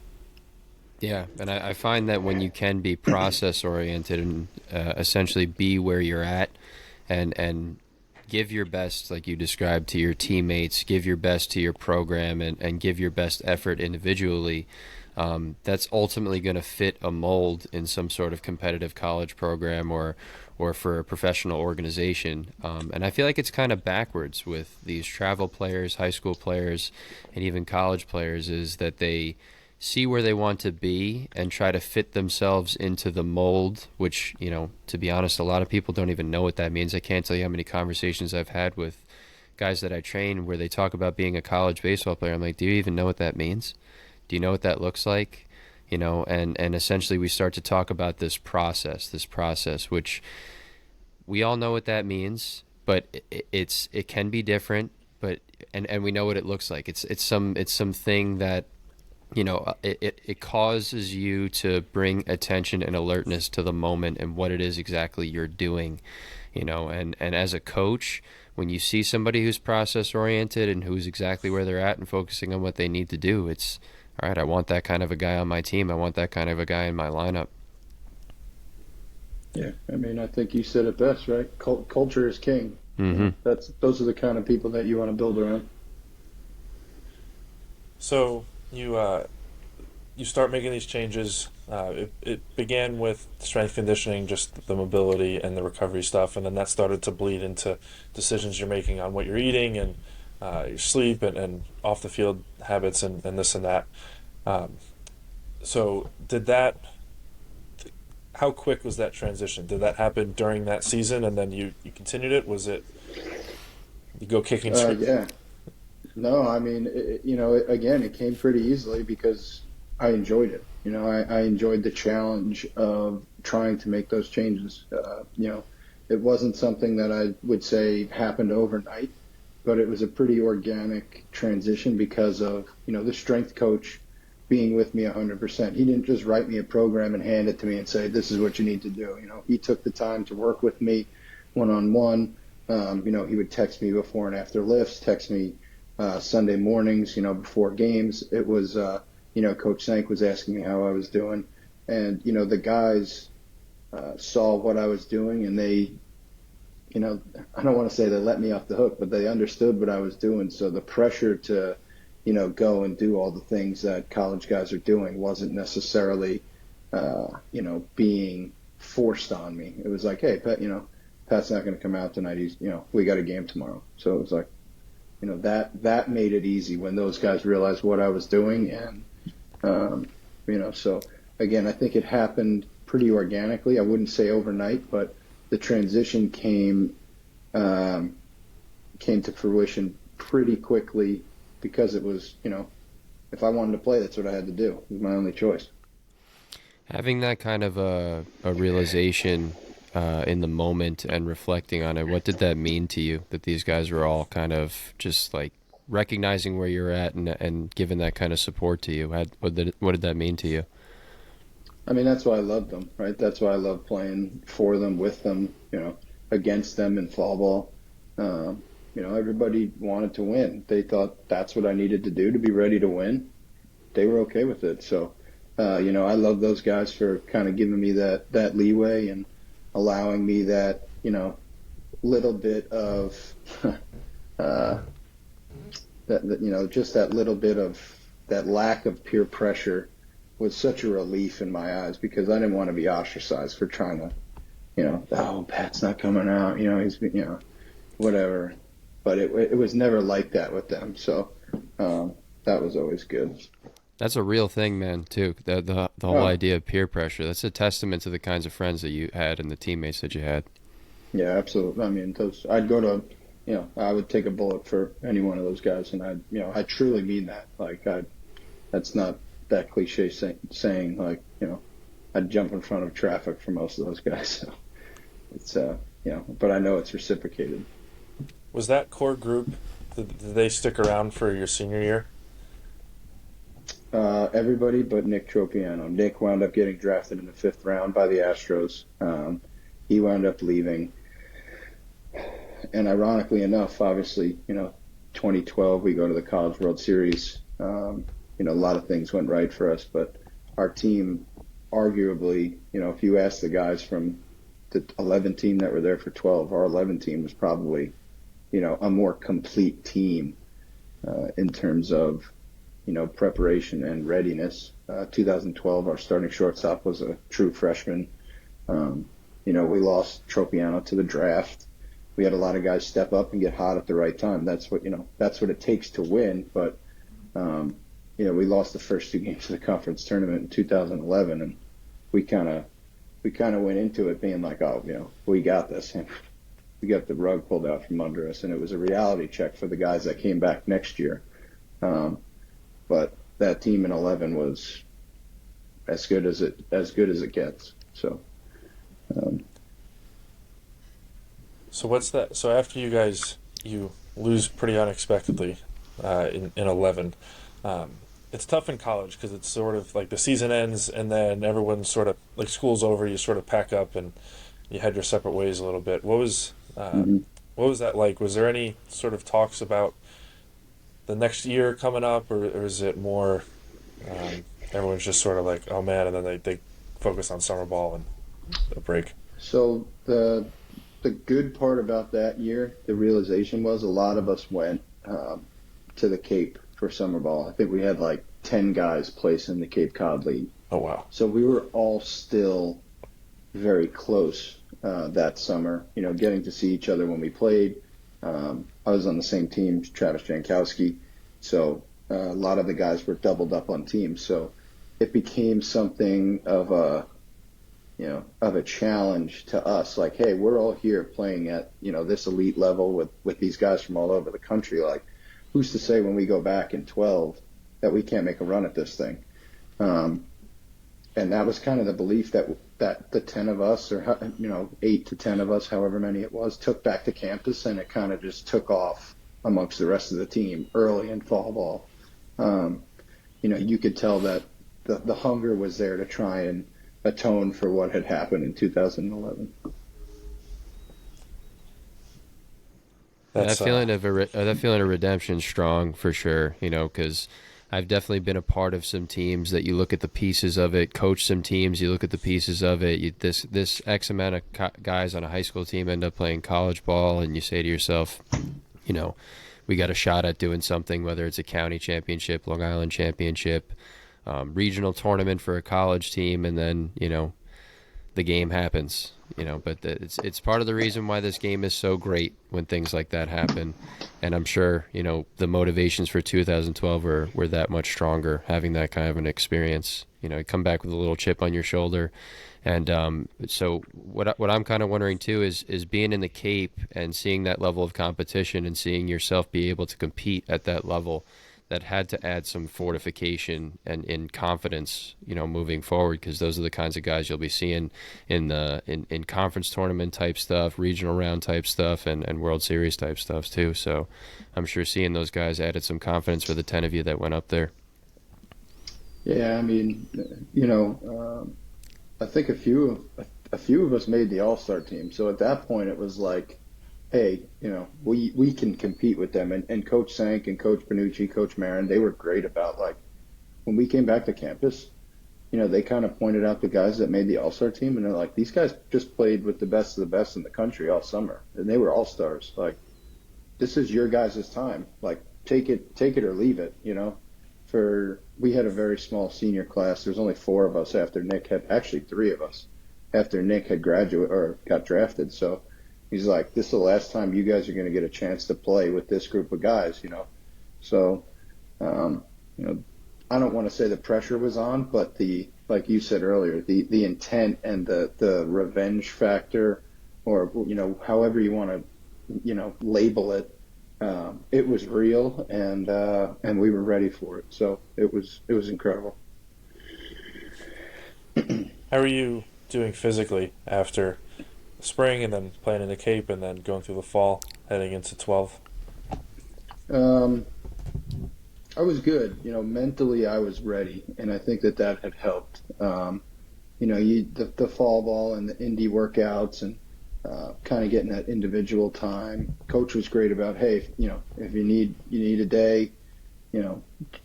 Yeah, and I find that when you can be process oriented and essentially be where you're at and give your best, like you described, to your teammates, give your best to your program, and give your best effort individually, that's ultimately going to fit a mold in some sort of competitive college program or for a professional organization. And I feel like it's kind of backwards with these travel players, high school players, and even college players, is that they see where they want to be and try to fit themselves into the mold, which, to be honest, a lot of people don't even know what that means. I can't tell you how many conversations I've had with guys that I train where they talk about being a college baseball player. I'm like, do you even know what that means? Do you know what that looks like? And essentially we start to talk about this process, which we all know what that means, but it can be different, but and we know what it looks like. It's something that it causes you to bring attention and alertness to the moment and what it is exactly you're doing, and as a coach, when you see somebody who's process oriented and who's exactly where they're at and focusing on what they need to do, it's all right. I want that kind of a guy on my team. I want that kind of a guy in my lineup. Yeah, I mean, I think you said it best, right? Culture is king. Mm-hmm. Those are the kind of people that you want to build around. So you start making these changes. It began with strength conditioning, just the mobility and the recovery stuff, and then that started to bleed into decisions you're making on what you're eating and your sleep and off the field habits and this and that. So how quick was that transition? Did that happen during that season and then you continued it? Was it you go kicking? Yeah. No, I mean, again, it came pretty easily because I enjoyed it. I enjoyed the challenge of trying to make those changes. It wasn't something that I would say happened overnight, but it was a pretty organic transition because of, the strength coach being with me 100%. He didn't just write me a program and hand it to me and say, this is what you need to do. He took the time to work with me one-on-one. He would text me before and after lifts, text me Sunday mornings, before games. It was, Coach Sank was asking me how I was doing. And, the guys saw what I was doing and they, I don't want to say they let me off the hook, but they understood what I was doing. So the pressure to, go and do all the things that college guys are doing wasn't necessarily, being forced on me. It was like, hey, Pat's not going to come out tonight. He's, we got a game tomorrow. So it was like, that made it easy when those guys realized what I was doing. And, so again, I think it happened pretty organically. I wouldn't say overnight, but the transition came to fruition pretty quickly because it was, if I wanted to play, that's what I had to do. It was my only choice. Having that kind of a realization in the moment and reflecting on it, what did that mean to you, that these guys were all kind of just like recognizing where you're at and giving that kind of support to you? What did that mean to you? I mean, that's why I loved them, right? That's why I love playing for them, with them, against them in fall ball. Everybody wanted to win. They thought that's what I needed to do to be ready to win. They were okay with it. So, I love those guys for kind of giving me that leeway and allowing me that, little bit of, just that little bit of that lack of peer pressure was such a relief in my eyes because I didn't want to be ostracized for trying to, oh, Pat's not coming out, whatever. But it was never like that with them. So that was always good. That's a real thing, man, too. The whole Oh, idea of peer pressure. That's a testament to the kinds of friends that you had and the teammates that you had. yeah, absolutely. I mean, I'd go to, I would take a bullet for any one of those guys, and I truly mean that. Like, that's not that cliche saying, like, I'd jump in front of traffic for most of those guys. So it's, but I know it's reciprocated. Was that core group, did they stick around for your senior year? Everybody but Nick Tropiano. Nick wound up getting drafted in the fifth round by the Astros. He wound up leaving. And ironically enough, obviously, 2012, we go to the College World Series. A lot of things went right for us, but our team, arguably, if you ask the guys from the 11 team that were there for 12, our 11 team was probably, a more complete team in terms of, preparation and readiness. 2012, our starting shortstop was a true freshman. We lost Tropiano to the draft. We had a lot of guys step up and get hot at the right time. That's what it takes to win. But we lost the first two games of the conference tournament in 2011, and we kind of went into it being like, oh, we got this, and we got the rug pulled out from under us, and it was a reality check for the guys that came back next year. But that team in 11 was as good as it gets. So. So what's that? So after you lose pretty unexpectedly in 11, it's tough in college because it's sort of like the season ends and then everyone's sort of like school's over. You sort of pack up and you head your separate ways a little bit. What was that like? Was there any sort of talks about the next year coming up, or is it more everyone's just sort of like, oh man, and then they focus on summer ball and a break? So the good part about that year, the realization was a lot of us went to the Cape for summer ball. I think we had like 10 guys place in the Cape Cod League. Oh wow! So we were all still very close that summer. Getting to see each other when we played. I was on the same team, Travis Jankowski. So a lot of the guys were doubled up on teams. So it became something of a challenge to us. Like, hey, we're all here playing at, this elite level with these guys from all over the country. Like, who's to say when we go back in 12 that we can't make a run at this thing? And that was kind of the belief that the 10 of us, or 8 to 10 of us, however many it was, took back to campus, and it kind of just took off amongst the rest of the team early in fall ball. You could tell that the hunger was there to try and atone for what had happened in 2011. That feeling of redemption strong for sure, because I've definitely been a part of some teams that you look at the pieces of it, coach some teams, you look at the pieces of it. This X amount of guys on a high school team end up playing college ball, and you say to yourself, we got a shot at doing something, whether it's a county championship, Long Island championship, regional tournament for a college team, and then, the game happens. But it's part of the reason why this game is so great when things like that happen. And I'm sure, the motivations for 2012 were that much stronger, having that kind of an experience. You come back with a little chip on your shoulder. And so what I'm kind of wondering too is being in the Cape and seeing that level of competition and seeing yourself be able to compete at that level. That had to add some fortification and in confidence, moving forward, because those are the kinds of guys you'll be seeing in conference tournament type stuff, regional round type stuff, and World Series type stuff too. So I'm sure seeing those guys added some confidence for the 10 of you that went up there. Yeah, I mean, I think a few of us made the All-Star team. So at that point, it was like, hey, we can compete with them. And Coach Sank and Coach Benucci, Coach Marin, they were great about, like, when we came back to campus, they kind of pointed out the guys that made the All-Star team, and they're like, these guys just played with the best of the best in the country all summer, and they were All-Stars. Like, this is your guys' time. Like, take it or leave it, we had a very small senior class. There was only 4 of us after Nick had, actually 3 of us after Nick had graduated or got drafted. So he's like, this is the last time you guys are going to get a chance to play with this group of guys, you know. So, you know, I don't want to say the pressure was on, but like you said earlier, the intent and the revenge factor, or, you know, however you want to, you know, label it, it was real, and we were ready for it. So it was incredible. How are you doing physically after spring and then playing in the Cape and then going through the fall, heading into 12? I was good. You know, mentally I was ready, and I think that had helped. You know, the fall ball and the indie workouts and kind of getting that individual time. Coach was great about, hey, you know, if you need a day, you know,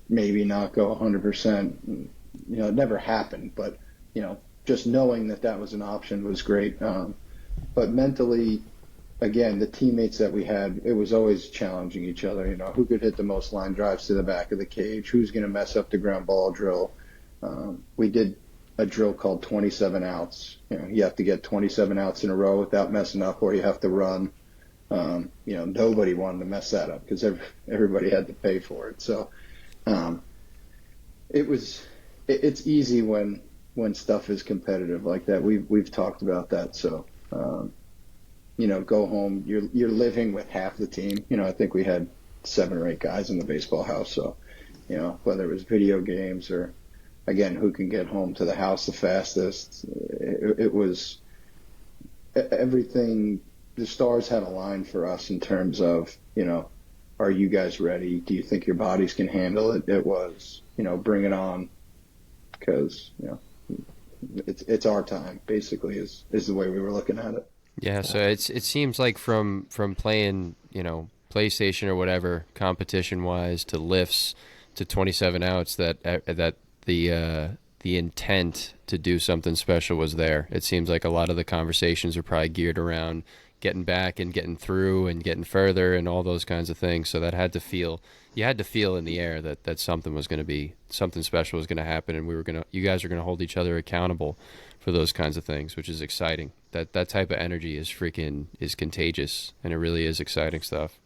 maybe not go 100%. You know, it never happened, but, you know, just knowing that was an option was great. But mentally, again, the teammates that we had, it was always challenging each other. You know, who could hit the most line drives to the back of the cage? Who's going to mess up the ground ball drill? We did a drill called 27 outs. You know, you have to get 27 outs in a row without messing up, or you have to run. You know, nobody wanted to mess that up because everybody had to pay for it. So it's easy when stuff is competitive like that. We've talked about that. So you know, go home. You're living with half the team. You know, I think we had 7 or 8 guys in the baseball house. So, you know, whether it was video games or, again, who can get home to the house the fastest, it was everything. The stars had aligned for us in terms of, you know, are you guys ready? Do you think your bodies can handle it? It was, you know, bring it on, because, you know, it's our time, basically, is the way we were looking at it. Yeah, so it seems like from playing, you know, PlayStation or whatever, competition wise, to lifts to 27 outs, that the intent to do something special was there. It seems like a lot of the conversations are probably geared around getting back and getting through and getting further and all those kinds of things. So you had to feel in the air that something was going to be, something special was going to happen, and you guys are going to hold each other accountable for those kinds of things, which is exciting. That type of energy is contagious, and it really is exciting stuff.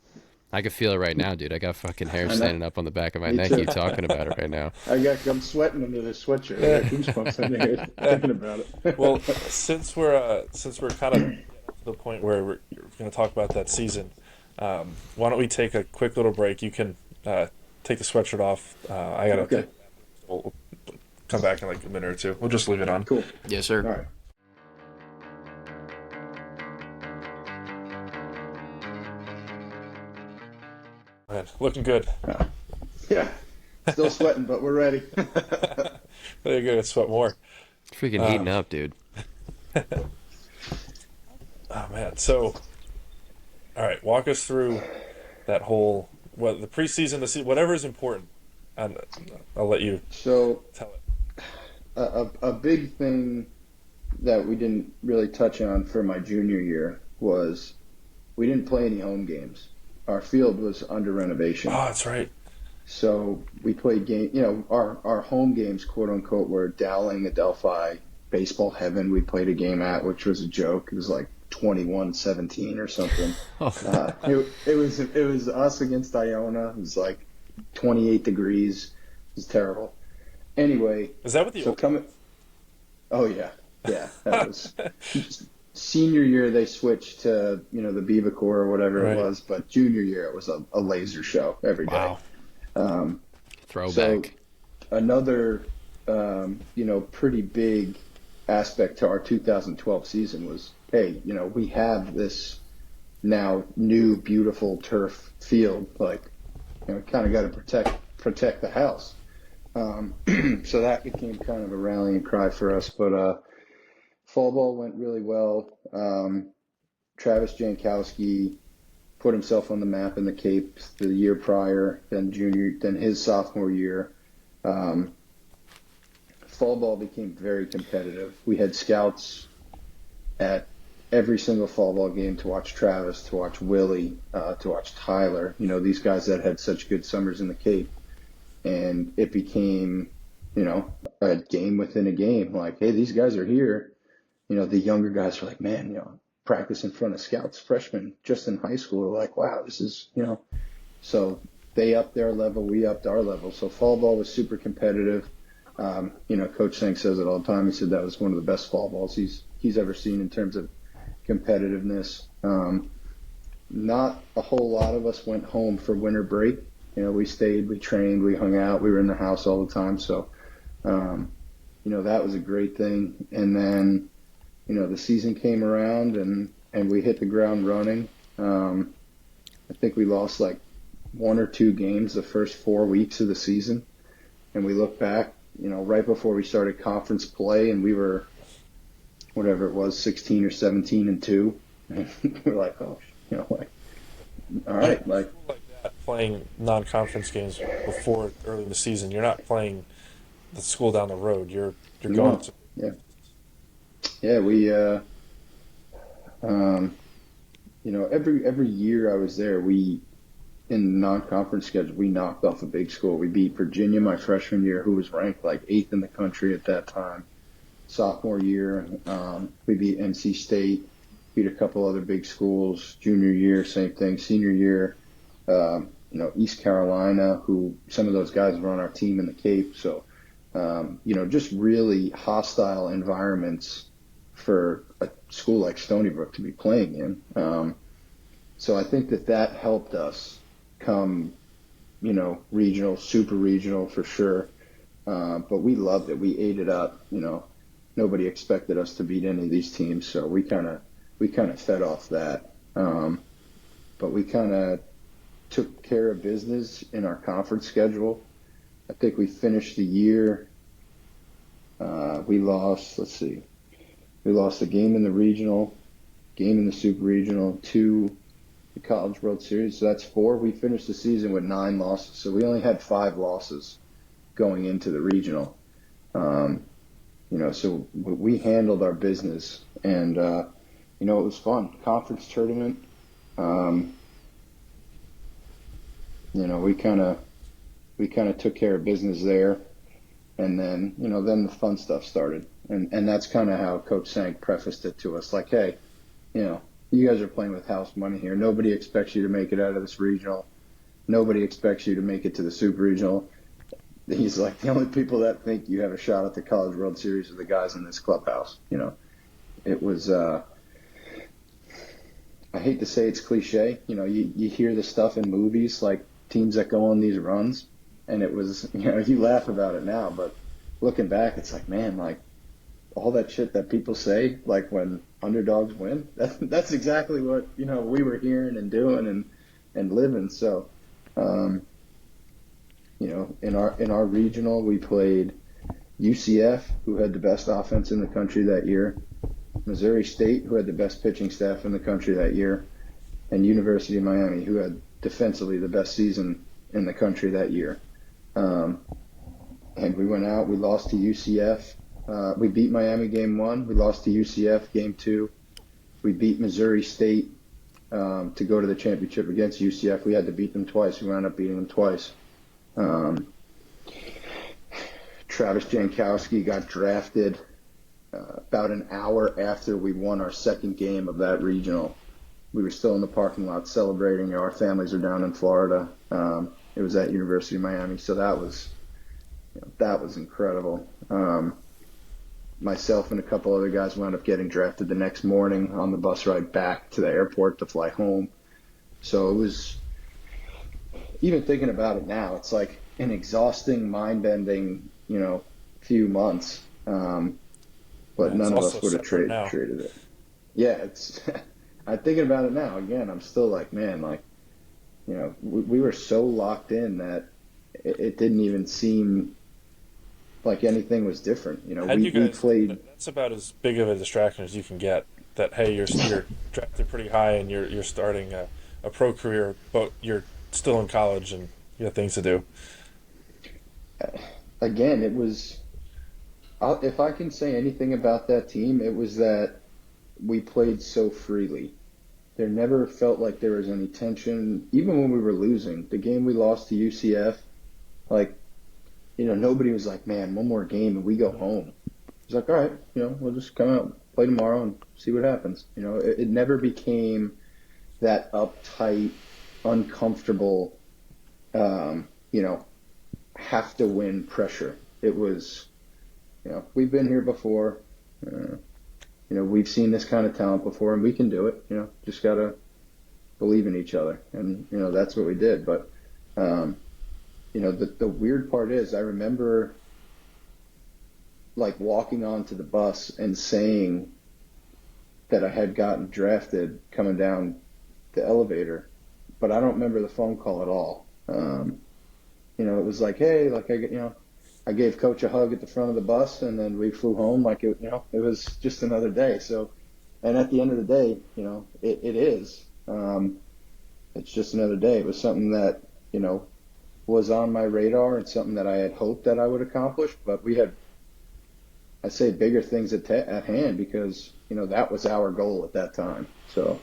I can feel it right now, dude. I got fucking hair standing up on the back of my neck. You talking about it right now. I'm sweating under the sweatshirt. I got goosebumps under here thinking about it. Well, since we're kind of to the point where we're going to talk about that season, why don't we take a quick little break? You can take the sweatshirt off. I gotta. Okay. We'll come back in like a minute or two. We'll just leave it on. Cool. Yes, sir. All right. Man, looking good. Yeah. Still sweating, but we're ready. You're gonna sweat more. Freaking heating up, dude. Oh man. So, all right, walk us through that whole the preseason, the season, whatever is important, and I'll let you tell it. A big thing that we didn't really touch on for my junior year was we didn't play any home games. Our field was under renovation. Oh, that's right. So we played our home games, quote unquote, were Dowling, Adelphi, Baseball Heaven. We played a game at, which was a joke. It was like 21-17 or something. It was us against Iona. It was like 28 degrees. It was terrible. Anyway, is that what the Oh yeah, that was senior year. They switched to the Bevacor or whatever it was, but junior year it was a laser show every day. Wow. Throwback. So another pretty big aspect to our 2012 season was, hey, we have this now new beautiful turf field, like kind of got to protect the house. So that became kind of a rallying cry for us. But fall ball went really well. Travis Jankowski put himself on the map in the Cape the year prior, then his sophomore year. Fall ball became very competitive. We had scouts at every single fall ball game to watch Travis, to watch Willie, to watch Tyler. These guys that had such good summers in the Cape. and it became, a game within a game. Like, hey, these guys are here. The younger guys are like, man, practice in front of scouts, freshmen just in high school are like, wow, this is, so they upped their level, we upped our level. So fall ball was super competitive. Coach Sank says it all the time. He said that was one of the best fall balls he's ever seen in terms of competitiveness. Not a whole lot of us went home for winter break. We stayed, we trained, we hung out, we were in the house all the time. So, that was a great thing. And then, the season came around and we hit the ground running. I think we lost like one or two games the first 4 weeks of the season. And we look back, right before we started conference play, and we were, whatever it was, 16 or 17-2. And we're like, oh, all right, like that, playing non-conference games before early in the season, you're not playing the school down the road. You're going to. Yeah. Yeah, we every year I was there, in the non-conference schedule, we knocked off a big school. We beat Virginia my freshman year, who was ranked like 8th in the country at that time. Sophomore year, we beat NC State, beat a couple other big schools. Junior year, same thing. Senior year, East Carolina, who some of those guys were on our team in the Cape. So, just really hostile environments for a school like Stony Brook to be playing in. So I think that helped us come, regional, super regional for sure. But we loved it. We ate it up. Nobody expected us to beat any of these teams, so we kind of fed off that. But we kind of took care of business in our conference schedule. I think we finished the year. We lost a game in the regional, game in the super regional, 2 the College World Series. So that's 4. We finished the season with 9 losses. So we only had 5 losses going into the regional. So we handled our business, and it was fun. Conference tournament. We kind of took care of business there, and then then the fun stuff started, and that's kind of how Coach Sank prefaced it to us, like, hey, you guys are playing with house money here. Nobody expects you to make it out of this regional. Nobody expects you to make it to the super regional. He's like, the only people that think you have a shot at the College World Series are the guys in this clubhouse. It was, I hate to say it's cliche. You hear the stuff in movies, like teams that go on these runs, and it was, you laugh about it now, but looking back, it's like, man, like all that shit that people say, like when underdogs win, that's exactly what, we were hearing and doing and living. So, in our regional, we played UCF, who had the best offense in the country that year, Missouri State, who had the best pitching staff in the country that year, and University of Miami, who had defensively the best season in the country that year. And we went out, we lost to UCF. We beat Miami game 1. We lost to UCF game 2. We beat Missouri State to go to the championship against UCF. We had to beat them twice. We wound up beating them twice. Travis Jankowski got drafted about an hour after we won our second game of that regional. We were still in the parking lot celebrating. Our families are down in Florida. It was at University of Miami, so that was incredible. Myself and a couple other guys wound up getting drafted the next morning on the bus ride back to the airport to fly home. So it was, even thinking about it now, it's like an exhausting, mind-bending, few months. But none of us would have traded it. Yeah, I'm thinking about it now. Again, I'm still like, man, like, we were so locked in that it didn't even seem like anything was different. We played. That's about as big of a distraction as you can get. That, hey, you're drafted pretty high and you're starting a pro career, but you're still in college and you have things to do. Again, it was. If I can say anything about that team, it was that we played so freely. There never felt like there was any tension, even when we were losing. The game we lost to UCF, like, nobody was like, man, one more game and we go home. It's like, all right, we'll just come out, play tomorrow, and see what happens. It never became that uptight, uncomfortable, you know, have to win pressure. It was, we've been here before. We've seen this kind of talent before, and we can do it. Just gotta believe in each other, and that's what we did. But the weird part is, I remember like walking onto the bus and saying that I had gotten drafted coming down the elevator, but I don't remember the phone call at all. It was like, hey, like I gave Coach a hug at the front of the bus, and then we flew home. Like it was just another day. So, and at the end of the day, it is. It's just another day. It was something that was on my radar and something that I had hoped that I would accomplish, but we had, I'd say, bigger things at hand because that was our goal at that time. So,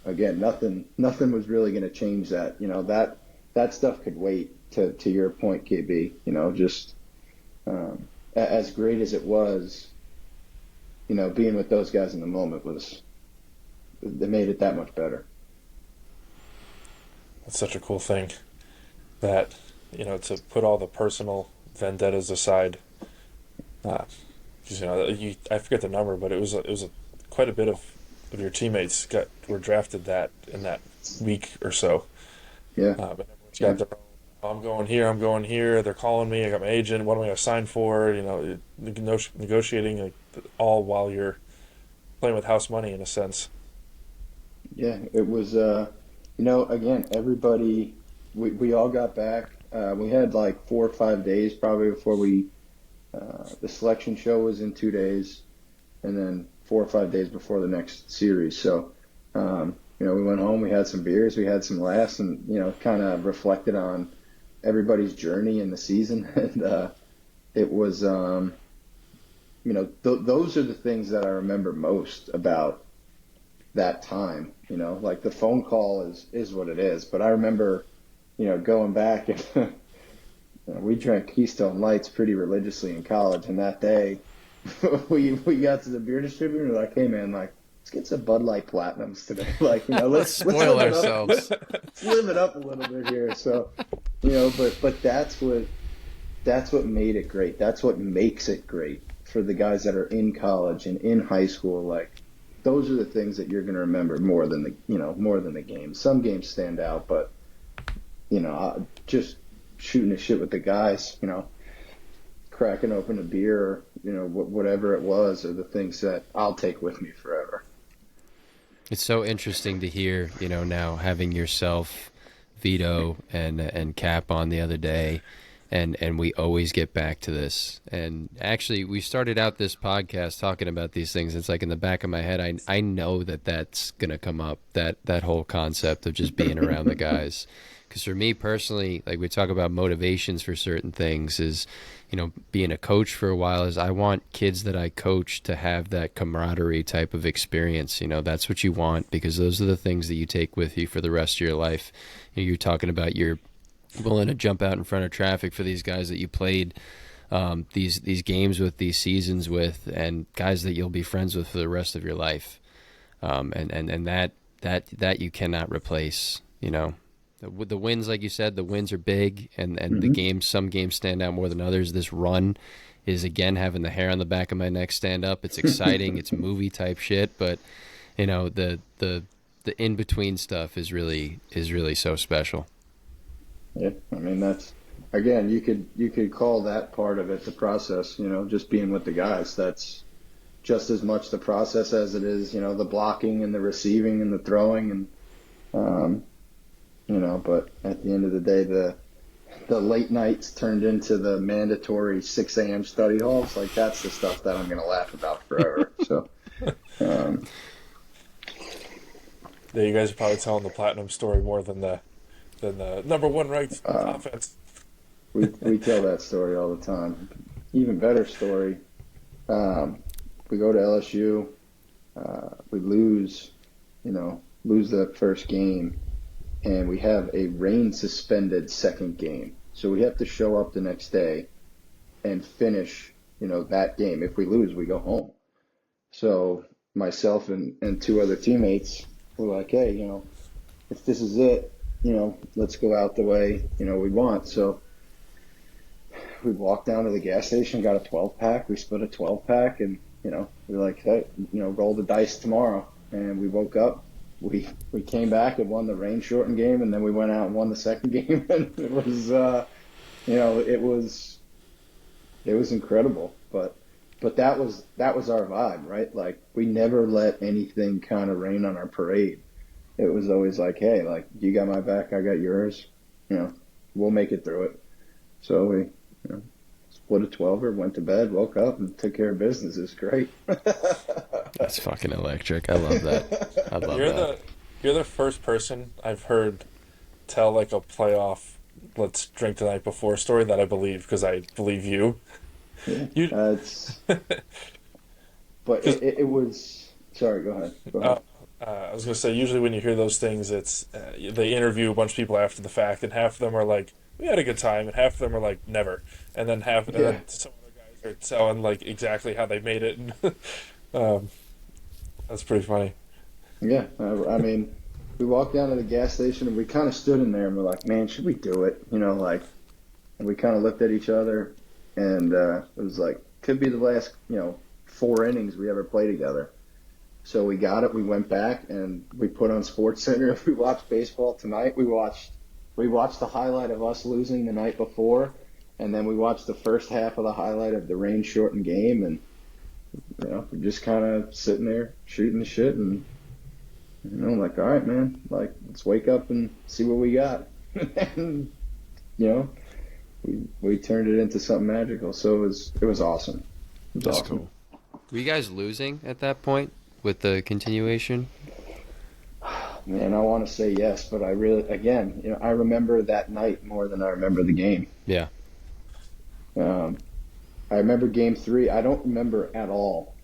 again, nothing was really going to change that. That stuff could wait. To your point, KB, just as great as it was, being with those guys in the moment they made it that much better. That's such a cool thing that, to put all the personal vendettas aside, because, I forget the number, but it was quite a bit of your teammates were drafted in that week or so. Yeah. But everyone's got their own, I'm going here. They're calling me. I got my agent. What am I going to sign for? Negotiating all while you're playing with house money in a sense. Yeah, it was. Again, everybody. We all got back. We had like 4 or 5 days probably before the selection show was in 2 days, and then 4 or 5 days before the next series. So, we went home. We had some beers. We had some laughs, and kind of reflected on everybody's journey in the season, and it was those are the things that I remember most about that time. Like the phone call is what it is, but I remember going back and we drank Keystone Lights pretty religiously in college, and that day we got to the beer distributor and we're like, hey man, like, let's get some Bud Light Platinums today. Like, let's spoil ourselves. Let's live it up a little bit here. So, but that's what made it great. That's what makes it great for the guys that are in college and in high school. Like, those are the things that you're going to remember more than the game. Some games stand out, but just shooting the shit with the guys, cracking open a beer, whatever it was, are the things that I'll take with me forever. It's so interesting to hear, now having yourself, Vito, and Cap on the other day, and we always get back to this. And actually, we started out this podcast talking about these things. It's like in the back of my head, I know that's going to come up, that whole concept of just being around the guys. Because for me personally, like we talk about motivations for certain things is, being a coach for a while is I want kids that I coach to have that camaraderie type of experience. That's what you want, because those are the things that you take with you for the rest of your life. You're talking about you're willing to jump out in front of traffic for these guys that you played these games with, these seasons with, and guys that you'll be friends with for the rest of your life. And that you cannot replace. The wins, like you said, the wins are big, and Mm-hmm. some games stand out more than others. This run is, again, having the hair on the back of my neck stand up. It's exciting. It's movie type shit, but the in between stuff is really so special. Yeah, I mean, that's, again, you could call that part of it the process. Just being with the guys. That's just as much the process as it is the blocking and the receiving and the throwing, and but at the end of the day, the late nights turned into the mandatory 6 a.m. study halls. Like, that's the stuff that I'm going to laugh about forever. So, Yeah, you guys are probably telling the platinum story more than the number one ranked offense. we tell that story all the time. Even better story. We go to LSU. We lose that first game, and we have a rain suspended second game. So we have to show up the next day and finish, that game. If we lose, we go home. So myself and two other teammates were like, hey, if this is it, let's go out the way, we want. So we walked down to the gas station, got a 12-pack. We split a 12-pack, and, we were like, hey, roll the dice tomorrow. And we woke up. We came back and won the rain shortened game, and then we went out and won the second game. And it was, it was incredible. But that was our vibe, right? Like, we never let anything kind of rain on our parade. It was always like, hey, like, you got my back, I got yours. We'll make it through it. So we, split a 12er, went to bed, woke up, and took care of business. It was great. That's fucking electric. I love that. I love that. You're the first person I've heard tell like a playoff let's drink the night before story that I believe, because I believe you. Yeah, but it was. Sorry, go ahead. I was going to say, usually when you hear those things, it's they interview a bunch of people after the fact, and half of them are like, we had a good time, and half of them are like, never. And then and then some other guys are telling like exactly how they made it. And that's pretty funny. Yeah, I mean, we walked down to the gas station, and we kind of stood in there, and we're like, man, should we do it? And we kind of looked at each other, and it was like, could be the last, 4 innings we ever play together. So we got it. We went back and we put on Sports Center. We watched baseball tonight. We watched the highlight of us losing the night before, and then we watched the first half of the highlight of the rain shortened game. And we're just kind of sitting there shooting the shit, and like, all right, man, like, let's wake up and see what we got. And we turned it into something magical. So it was awesome. It was That's awesome. cool. Were you guys losing at that point with the continuation? Man, I want to say yes, but I really, again, I remember that night more than I remember the game. Yeah. I remember game 3. I don't remember at all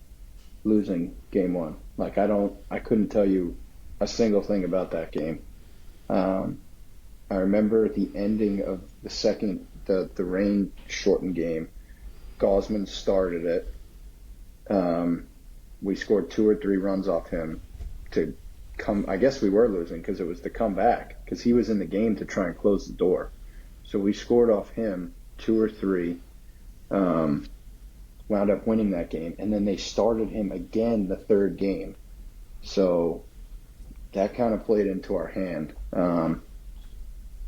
losing game 1. Like, I couldn't tell you a single thing about that game. I remember the ending of the second, the rain shortened game. Gosman started it. We scored 2 or 3 runs off him to come. I guess we were losing because it was the comeback, because he was in the game to try and close the door. So we scored off him 2 or 3, wound up winning that game, and then they started him again the third game. So that kind of played into our hand.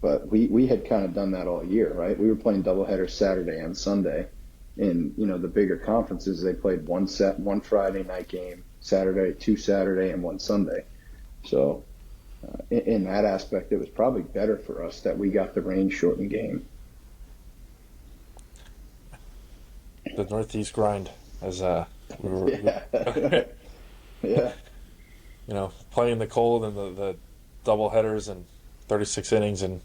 But we had kind of done that all year, right? We were playing doubleheaders Saturday and Sunday. In the bigger conferences, they played one Friday night game, 2 Saturday, and 1 Sunday. So in that aspect, it was probably better for us that we got the rain shortened game. The Northeast grind, as we were, Yeah. playing the cold and the double headers and 36 innings and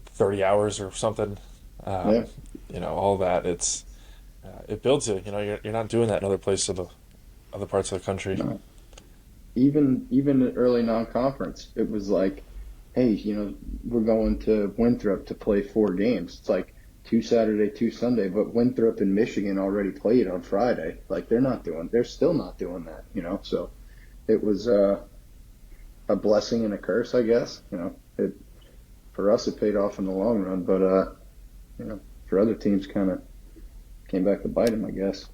30 hours or something. All that, it builds you. You're not doing that in other places of other parts of the country. No. Even early non-conference, it was like, hey, we're going to Winthrop to play 4 games. It's like 2 Saturday, 2 Sunday, but Winthrop and Michigan already played on Friday. Like, they're still not doing that, So it was a blessing and a curse, I guess. For us, it paid off in the long run, but for other teams, kind of came back to bite them, I guess.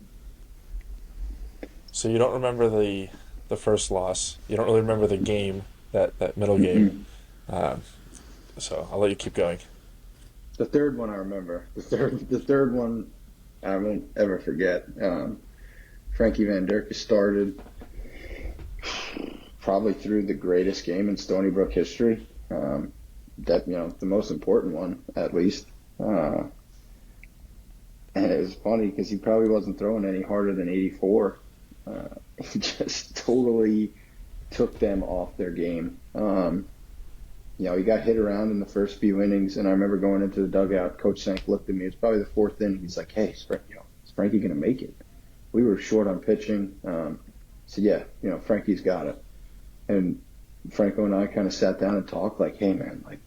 So you don't remember the first loss. You don't really remember the game, that middle game. So I'll let you keep going. The third one I remember. The third one I won't ever forget. Frankie Van Derken started probably through the greatest game in Stony Brook history. The most important one, at least. And it was funny because he probably wasn't throwing any harder than 84. He just totally took them off their game. He got hit around in the first few innings, and I remember going into the dugout. Coach Sank looked at me. It was probably the 4th inning. He's like, "Hey, is Frankie going to make it?" We were short on pitching. Frankie's got it. And Franco and I kind of sat down and talked like, "Hey, man, like,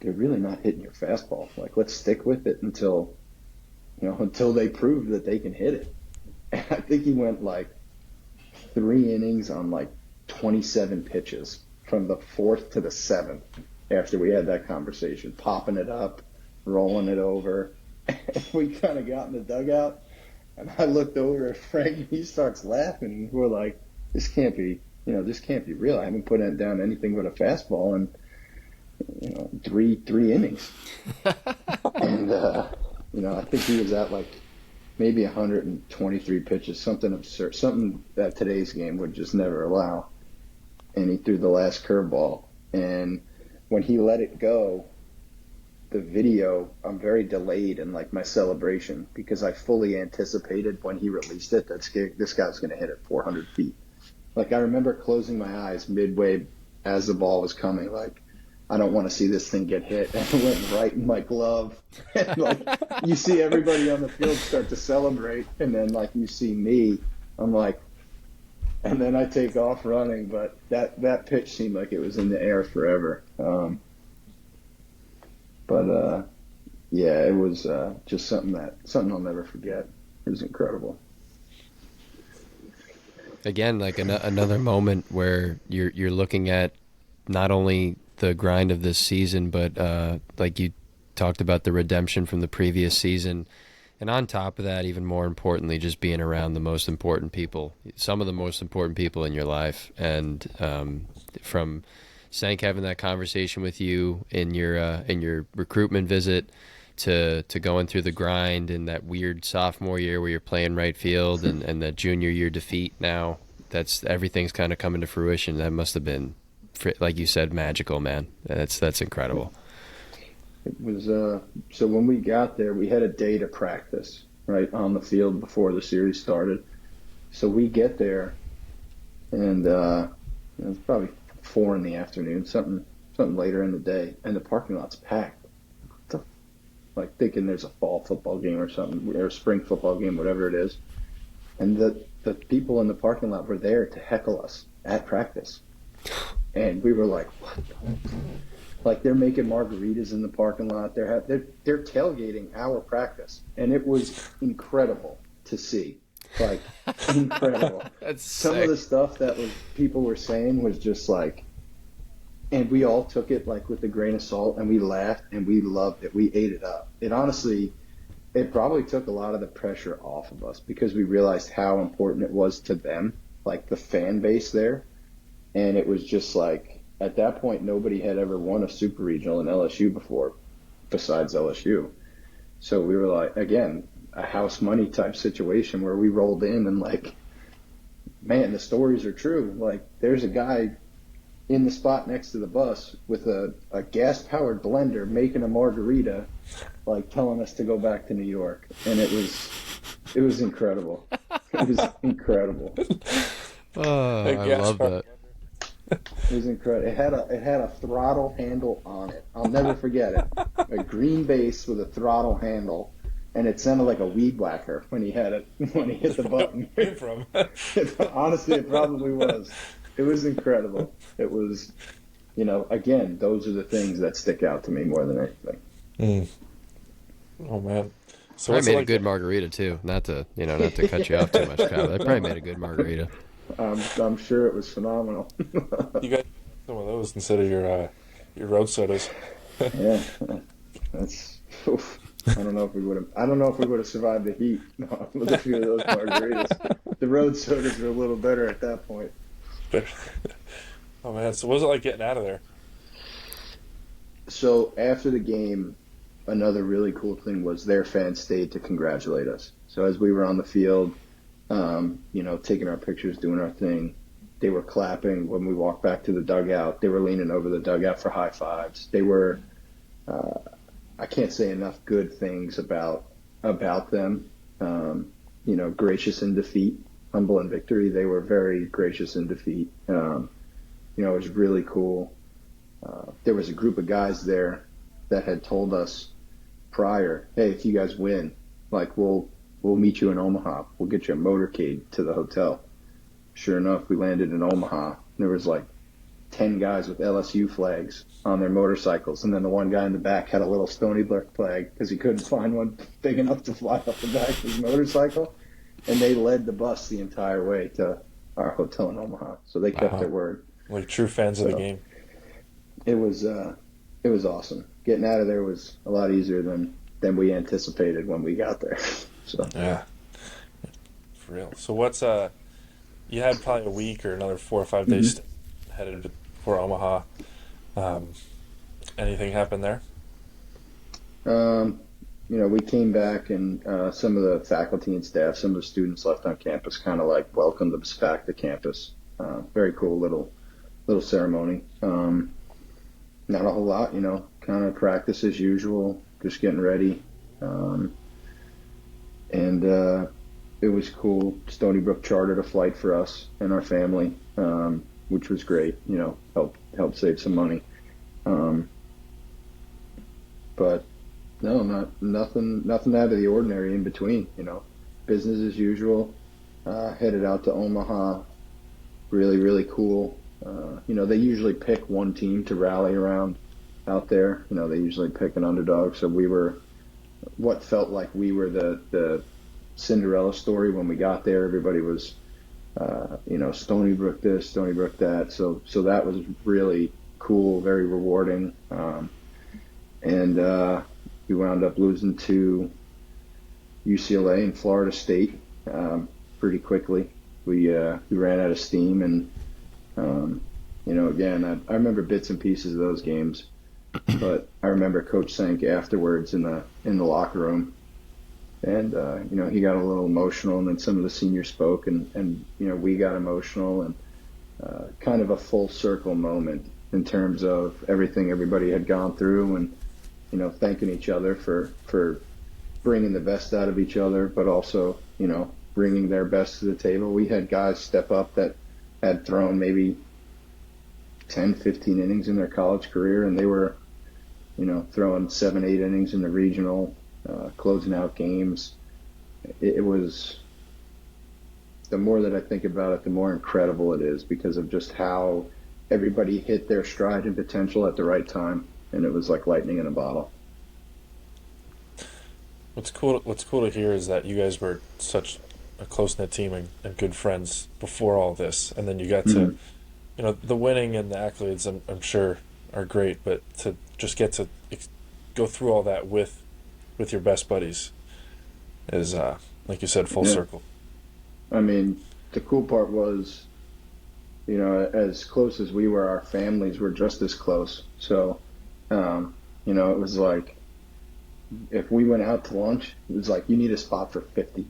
they're really not hitting your fastball. Like, let's stick with it until they prove that they can hit it. And I think he went like 3 innings on like 27 pitches from the 4th to the 7th after we had that conversation, popping it up, rolling it over. And we kind of got in the dugout, and I looked over at Frank, and he starts laughing, and we're like, this can't be real. I haven't put down anything but a fastball in, three innings. And, I think he was at like maybe 123 pitches, something absurd, something that today's game would just never allow. And he threw the last curveball. And when he let it go, the video, I'm very delayed in like my celebration because I fully anticipated when he released it that this guy was going to hit it 400 feet. Like, I remember closing my eyes midway as the ball was coming, like, I don't want to see this thing get hit. And it went right in my glove. And like, you see everybody on the field start to celebrate, and then like you see me, I'm like, and then I take off running. But that pitch seemed like it was in the air forever. Yeah, it was just something I'll never forget. It was incredible. Again, like another moment where you're looking at not only the grind of this season, but like you talked about the redemption from the previous season, and on top of that, even more importantly, just being around the most important people, some of the most important people in your life, and from Sank having that conversation with you in your recruitment visit to going through the grind in that weird sophomore year where you're playing right field and that junior year defeat now, everything's kind of coming to fruition. That must have been, like you said, magical, man. That's incredible. It was so when we got there, we had a day to practice right on the field before the series started. So we get there, and it was probably 4 p.m, something later in the day, and the parking lot's packed. Like thinking there's a fall football game or something, or a spring football game, whatever it is. And the people in the parking lot were there to heckle us at practice. And we were like, what? Like, they're making margaritas in the parking lot. They're tailgating our practice. And it was incredible to see. Like, incredible. That's Some sick. of the stuff that people were saying was just like, and we all took it like with a grain of salt, and we laughed and we loved it. We ate it up. It probably took a lot of the pressure off of us because we realized how important it was to them, like the fan base there. And it was just like, at that point, nobody had ever won a super regional in LSU before, besides LSU. So we were like, again, a house money type situation where we rolled in and like, man, the stories are true. Like, there's a guy in the spot next to the bus with a gas-powered blender making a margarita, like telling us to go back to New York. And it was incredible. It was incredible. Oh, I love that. It was incredible. It had a throttle handle on it. I'll never forget it. A green base with a throttle handle, and it sounded like a weed whacker when he hit the button. From? Honestly, it probably was. It was incredible. It was, again, those are the things that stick out to me more than anything. Mm. Oh man! So I made a good margarita too. Not to cut you off too much, Kyle. I probably made a good margarita. I'm sure it was phenomenal. You got some of those instead of your road sodas. Yeah, that's. Oof. I don't know if we would have survived the heat with a few of those margaritas. The road sodas were a little better at that point. Oh man! So what was it like getting out of there? So after the game, another really cool thing was their fans stayed to congratulate us. So as we were on the field, taking our pictures, doing our thing, they were clapping when we walked back to the dugout. They were leaning over the dugout for high fives. They were, I can't say enough good things about them. Gracious in defeat, humble in victory. They were very gracious in defeat. It was really cool. There was a group of guys there that had told us prior, hey, if you guys win, like we'll meet you in Omaha. We'll get you a motorcade to the hotel. Sure enough, we landed in Omaha. There was like 10 guys with LSU flags on their motorcycles, and then the one guy in the back had a little Stony Brook flag because he couldn't find one big enough to fly off the back of his motorcycle. And they led the bus the entire way to our hotel in Omaha, so they kept their word. Like true fans of the game. It was awesome. Getting out of there was a lot easier than we anticipated when we got there. So yeah, for real. So what's you had probably a week or another 4 or 5 days headed for Omaha. Anything happened there? We came back and some of the faculty and staff, some of the students left on campus, kind of like welcomed us back to campus. Very cool little ceremony. Not a whole lot, kind of practice as usual, just getting ready. And it was cool. Stony Brook chartered a flight for us and our family, which was great. Helped save some money. But no, nothing out of the ordinary in between. Business as usual. Headed out to Omaha. Really, really cool. They usually pick one team to rally around out there. They usually pick an underdog. So we were what felt like we were the Cinderella story when we got there. Everybody was, Stony Brook this, Stony Brook that. So that was really cool, very rewarding. And we wound up losing to UCLA and Florida State pretty quickly. We ran out of steam, and again, I remember bits and pieces of those games, but I remember Coach Sank afterwards in the locker room, and he got a little emotional, and then some of the seniors spoke, and we got emotional, and kind of a full circle moment in terms of everything everybody had gone through, and thanking each other for bringing the best out of each other, but also bringing their best to the table. We had guys step up that had thrown maybe 10, 15 innings in their college career, and they were, throwing 7, 8 innings in the regional, closing out games. It was, the more that I think about it, the more incredible it is because of just how everybody hit their stride and potential at the right time, and it was like lightning in a bottle. What's cool to hear is that you guys were such a close-knit team and good friends before all this, and then you got to, the winning and the accolades I'm sure are great, but to just get to go through all that with your best buddies is, like you said, full circle. I mean, the cool part was, as close as we were, our families were just as close. So, it was like, if we went out to lunch, it was like, you need a spot for 50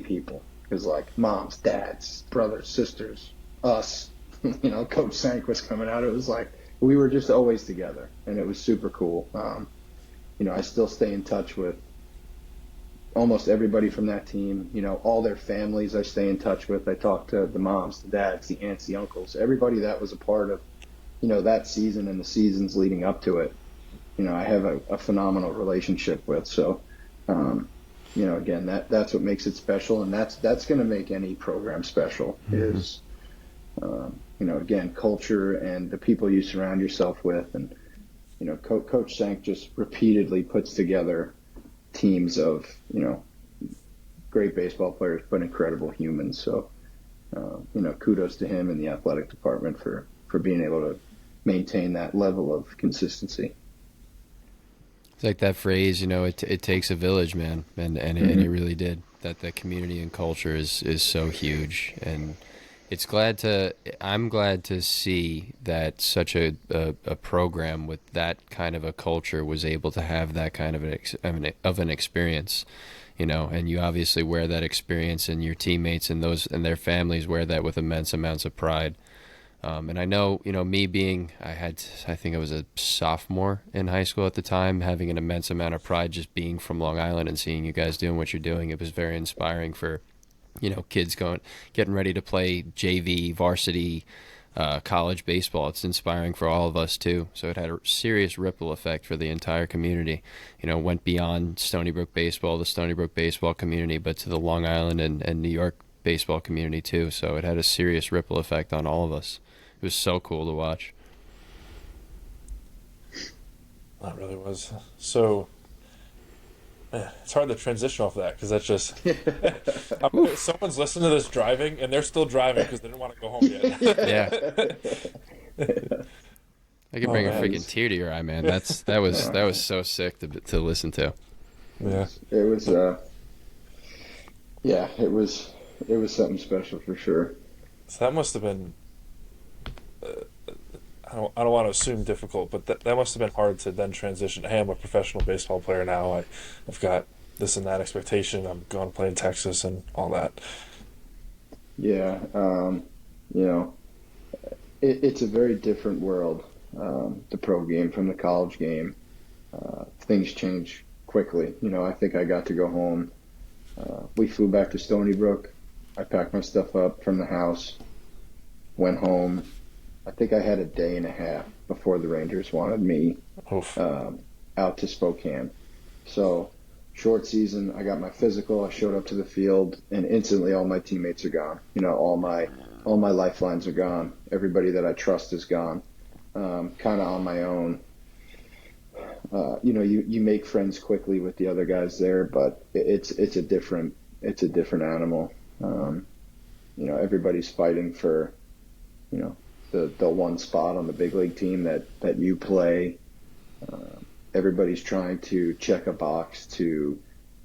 people. Because like moms, dads, brothers, sisters, us, Coach Sank was coming out. It was like, we were just always together, and it was super cool. I still stay in touch with almost everybody from that team, all their families I stay in touch with. I talk to the moms, the dads, the aunts, the uncles, everybody that was a part of, that season and the seasons leading up to it. I have a phenomenal relationship with. So, again, that's what makes it special, and that's going to make any program special is, again, culture and the people you surround yourself with. And, Coach Sank just repeatedly puts together teams of, great baseball players, but incredible humans. So, kudos to him and the athletic department for being able to maintain that level of consistency. It's like that phrase, it takes a village, man, and it really did. That the community and culture is so huge, and I'm glad to see that such a program with that kind of a culture was able to have that kind of an experience, and you obviously wear that experience, and your teammates and their families wear that with immense amounts of pride. And I know, me being, I think I was a sophomore in high school at the time, having an immense amount of pride just being from Long Island and seeing you guys doing what you're doing. It was very inspiring for, kids getting ready to play JV, varsity, college baseball. It's inspiring for all of us too. So it had a serious ripple effect for the entire community. Went beyond Stony Brook baseball, the Stony Brook baseball community, but to the Long Island and New York baseball community too. So it had a serious ripple effect on all of us. was so cool to watch. That really was. So, it's hard to transition off that because that's just. Someone's listening to this driving, and they're still driving because they didn't want to go home Yeah, yet. I could Oh bring a man, freaking tear to your eye, man. That was so sick to listen to. yeah. It was yeah, it was something special for sure. So that must have been. I don't want to assume difficult, but that must have been hard to then transition. Hey, I'm a professional baseball player now. I've got this and that expectation. I'm going to play in Texas and all that. Yeah, you know, it's a very different world, the pro game from the college game. Things change quickly. You know, I think I got to go home. We flew back to Stony Brook. I packed my stuff up from the house, went home. I think I had a day and a half before the Rangers wanted me Oof. out to Spokane. So, short season, I got my physical, I showed up to the field, and instantly all my teammates are gone. You know, all my lifelines are gone. Everybody that I trust is gone. Kind of on my own. You know, you make friends quickly with the other guys there, but it's a different animal. You know, everybody's fighting for, you know, the one spot on the big league team that you play. Everybody's trying to check a box to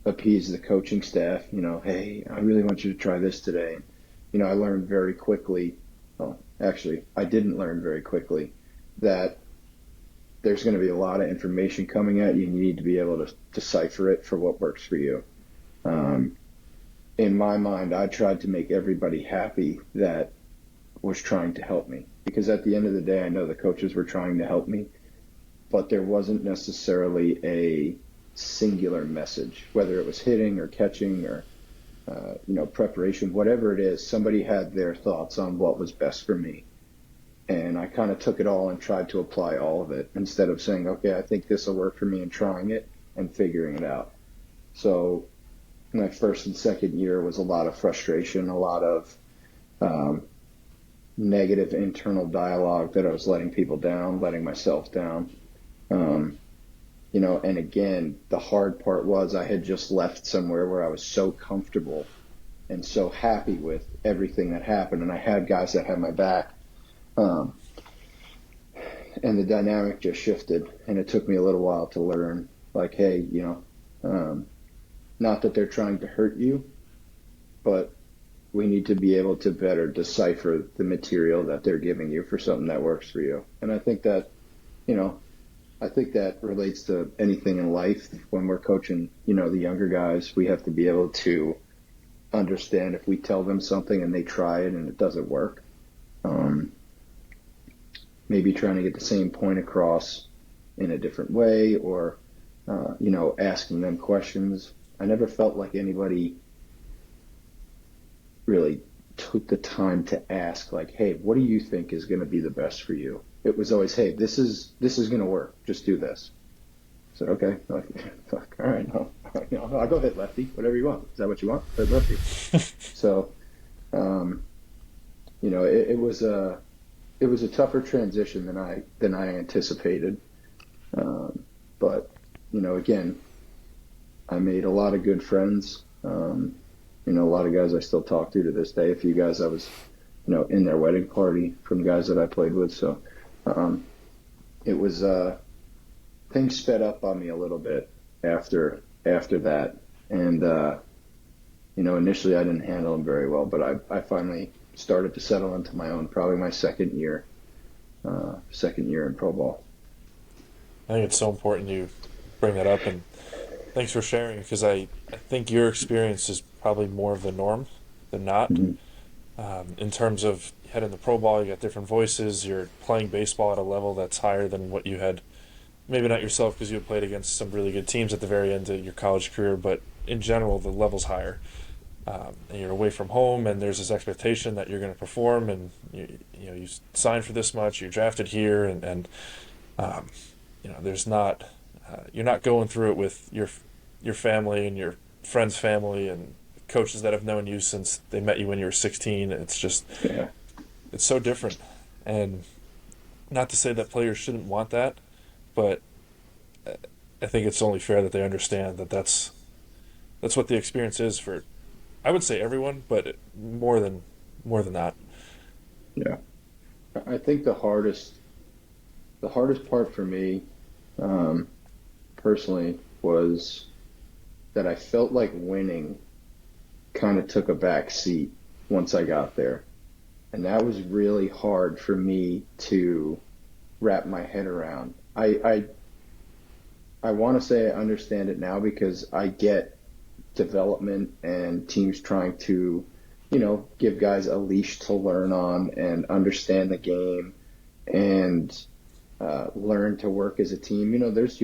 appease the coaching staff. You know, hey, I really want you to try this today. You know, I learned very quickly. Well, actually, I didn't learn very quickly that there's going to be a lot of information coming at you, and you need to be able to decipher it for what works for you. In my mind, I tried to make everybody happy that was trying to help me, because at the end of the day, I know the coaches were trying to help me, but there wasn't necessarily a singular message, whether it was hitting or catching or you know, preparation, whatever it is. Somebody had their thoughts on what was best for me, and I kind of took it all and tried to apply all of it instead of saying, okay, I think this will work for me, and trying it and figuring it out. So my first and second year was a lot of frustration, a lot of negative internal dialogue that I was letting people down, letting myself down. You know, and again, the hard part was I had just left somewhere where I was so comfortable and so happy with everything that happened, and I had guys that had my back. And the dynamic just shifted, and it took me a little while to learn, like, hey, you know, not that they're trying to hurt you, but we need to be able to better decipher the material that they're giving you for something that works for you. And I think that, you know, I think that relates to anything in life. When we're coaching, you know, the younger guys, we have to be able to understand if we tell them something and they try it and it doesn't work. Maybe trying to get the same point across in a different way, or, you know, asking them questions. I never felt like anybody really took the time to ask, like, hey, what do you think is going to be the best for you? It was always, hey, this is going to work. Just do this. So, okay. Like, fuck, all right. No, you know, I'll go hit lefty, whatever you want. Is that what you want? Hit lefty. So, you know, it was a tougher transition than I anticipated. But, you know, again, I made a lot of good friends. You know, a lot of guys I still talk to this day. A few guys I was, you know, in their wedding party from guys that I played with. So it was things sped up on me a little bit after that. And, you know, initially I didn't handle them very well, but I finally started to settle into my own, probably my second year in pro ball. I think it's so important you bring that up, and thanks for sharing, because I think your experience is probably more of the norm than not. Mm-hmm. In terms of heading the pro ball, you got different voices, you're playing baseball at a level that's higher than what you had, maybe not yourself because you had played against some really good teams at the very end of your college career, but in general the level's higher. And you're away from home, and there's this expectation that you're going to perform, and you know, you signed for this much, you're drafted here, and you know, there's not you're not going through it with your family and your friends' family and coaches that have known you since they met you when you were 16. It's just, Yeah. it's so different. And not to say that players shouldn't want that, but I think it's only fair that they understand that that's what the experience is for, I would say everyone, but more than that. Yeah. I think the hardest part for me, um, personally, was that I felt like winning kind of took a back seat once I got there. And that was really hard for me to wrap my head around. I want to say I understand it now because I get development and teams trying to, give guys a leash to learn on and understand the game and learn to work as a team. There's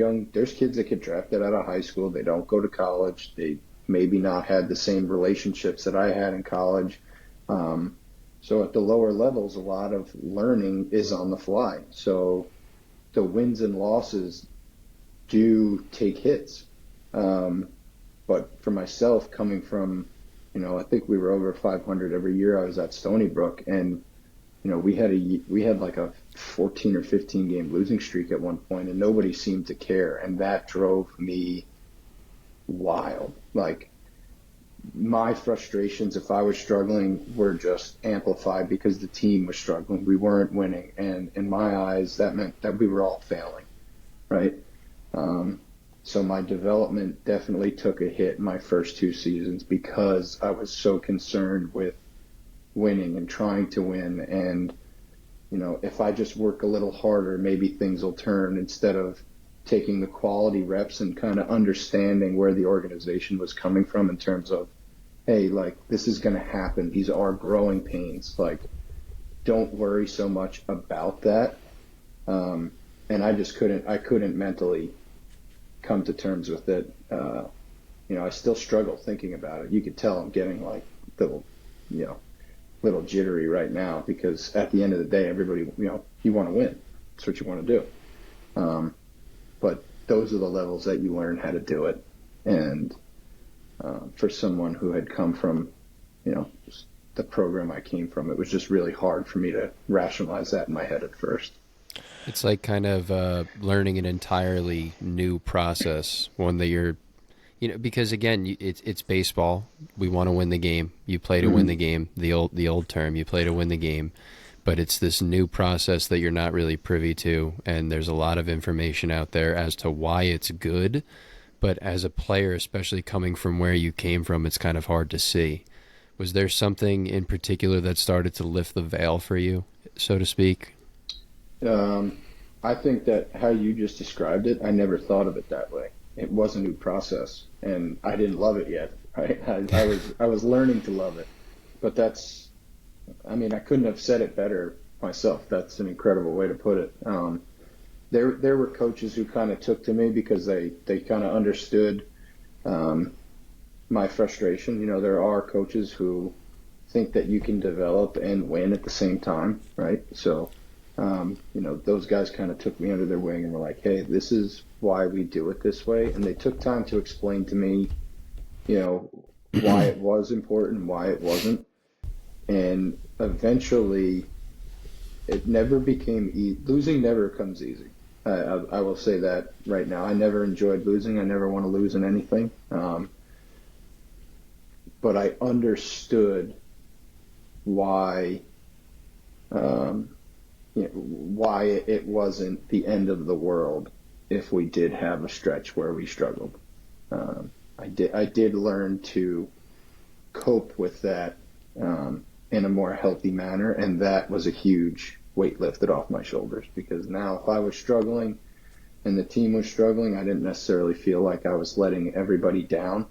kids that get drafted out of high school. They don't go to college. They maybe not had the same relationships that I had in college. So at the lower levels, a lot of learning is on the fly. So the wins and losses do take hits. Um, but for myself, coming from, I think we were over 500 every year I was at Stony Brook, and we had like a 14 or 15 game losing streak at one point, and nobody seemed to care, and that drove me wild. Like my frustrations, if I was struggling, were just amplified because the team was struggling. We weren't winning, and in my eyes, that meant that we were all failing, right? Um, so my development definitely took a hit my first 2 seasons because I was so concerned with winning and trying to win. And, if I just work a little harder, maybe things will turn, instead of taking the quality reps and kind of understanding where the organization was coming from in terms of, hey, like this is going to happen. These are growing pains. Like, don't worry so much about that. And I couldn't mentally come to terms with it. I still struggle thinking about it. You could tell I'm getting like little, you know, little jittery right now because at the end of the day, everybody, you want to win. That's what you want to do. But those are the levels that you learn how to do it. And for someone who had come from, the program I came from, it was just really hard for me to rationalize that in my head at first. It's like kind of learning an entirely new process, one that you're, because again, it's baseball. We want to win the game. You play to win the game. The old term, you play to win the game. But it's this new process that you're not really privy to, and there's a lot of information out there as to why it's good. But as a player, especially coming from where you came from, it's kind of hard to see. Was there something in particular that started to lift the veil for you, so to speak? I think that how you just described it, I never thought of it that way. It was a new process, and I didn't love it yet. Right? I was learning to love it, but I couldn't have said it better myself. That's an incredible way to put it. There were coaches who kind of took to me because they kind of understood my frustration. There are coaches who think that you can develop and win at the same time, right? So, those guys kind of took me under their wing and were like, hey, this is why we do it this way. And they took time to explain to me, why it was important and why it wasn't. And eventually, it never became losing never comes easy. I will say that right now. I never enjoyed losing. I never want to lose in anything. But I understood why why it wasn't the end of the world if we did have a stretch where we struggled. I did learn to cope with that in a more healthy manner, and that was a huge weight lifted off my shoulders because now if I was struggling and the team was struggling, I didn't necessarily feel like I was letting everybody down.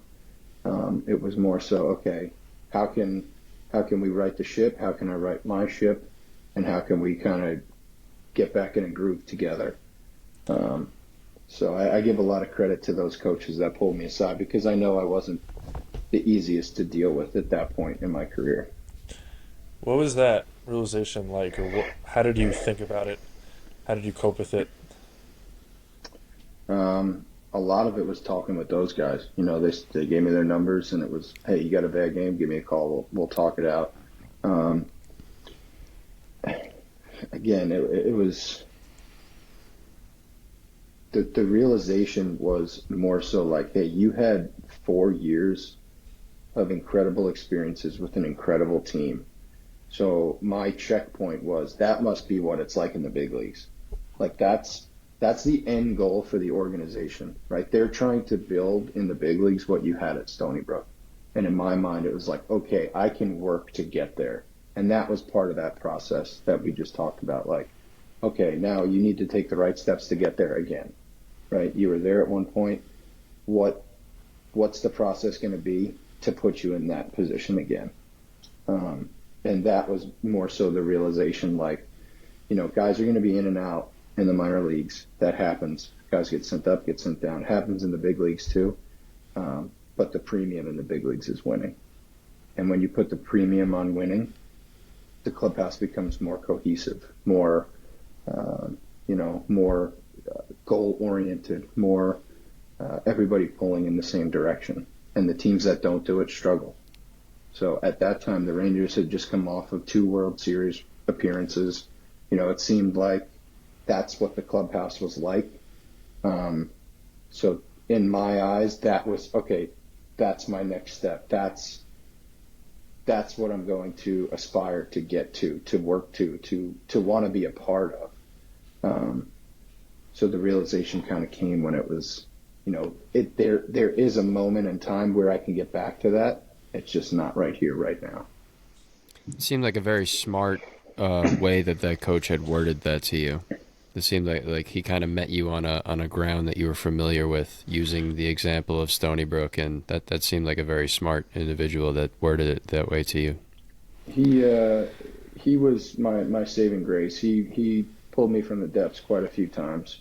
It was more so, okay, how can we right the ship? How can I right my ship? And how can we kind of get back in a groove together? So I give a lot of credit to those coaches that pulled me aside because I know I wasn't the easiest to deal with at that point in my career. What was that realization like, or how did you think about it? How did you cope with it? A lot of it was talking with those guys. They gave me their numbers, and it was, hey, you got a bad game, give me a call. We'll talk it out. again, it was the realization was more so like, hey, you had 4 years of incredible experiences with an incredible team. So my checkpoint was that must be what it's like in the big leagues. Like that's the end goal for the organization, right? They're trying to build in the big leagues what you had at Stony Brook. And in my mind, it was like, okay, I can work to get there. And that was part of that process that we just talked about. Like, okay, now you need to take the right steps to get there again, right? You were there at one point. What's the process going to be to put you in that position again? And that was more so the realization, like, guys are going to be in and out in the minor leagues. That happens. Guys get sent up, get sent down. It happens in the big leagues too. But the premium in the big leagues is winning. And when you put the premium on winning, the clubhouse becomes more cohesive, more, more goal-oriented, more everybody pulling in the same direction. And the teams that don't do it struggle. So at that time, the Rangers had just come off of 2 World Series appearances. It seemed like that's what the clubhouse was like. So in my eyes, that was, okay, that's my next step. That's what I'm going to aspire to get to work to want to be a part of. So the realization kind of came when it was, there is a moment in time where I can get back to that. It's just not right here, right now. It seemed like a very smart way that coach had worded that to you. It seemed like he kind of met you on a ground that you were familiar with, using the example of Stony Brook, and that seemed like a very smart individual that worded it that way to you. He was my saving grace. He pulled me from the depths quite a few times.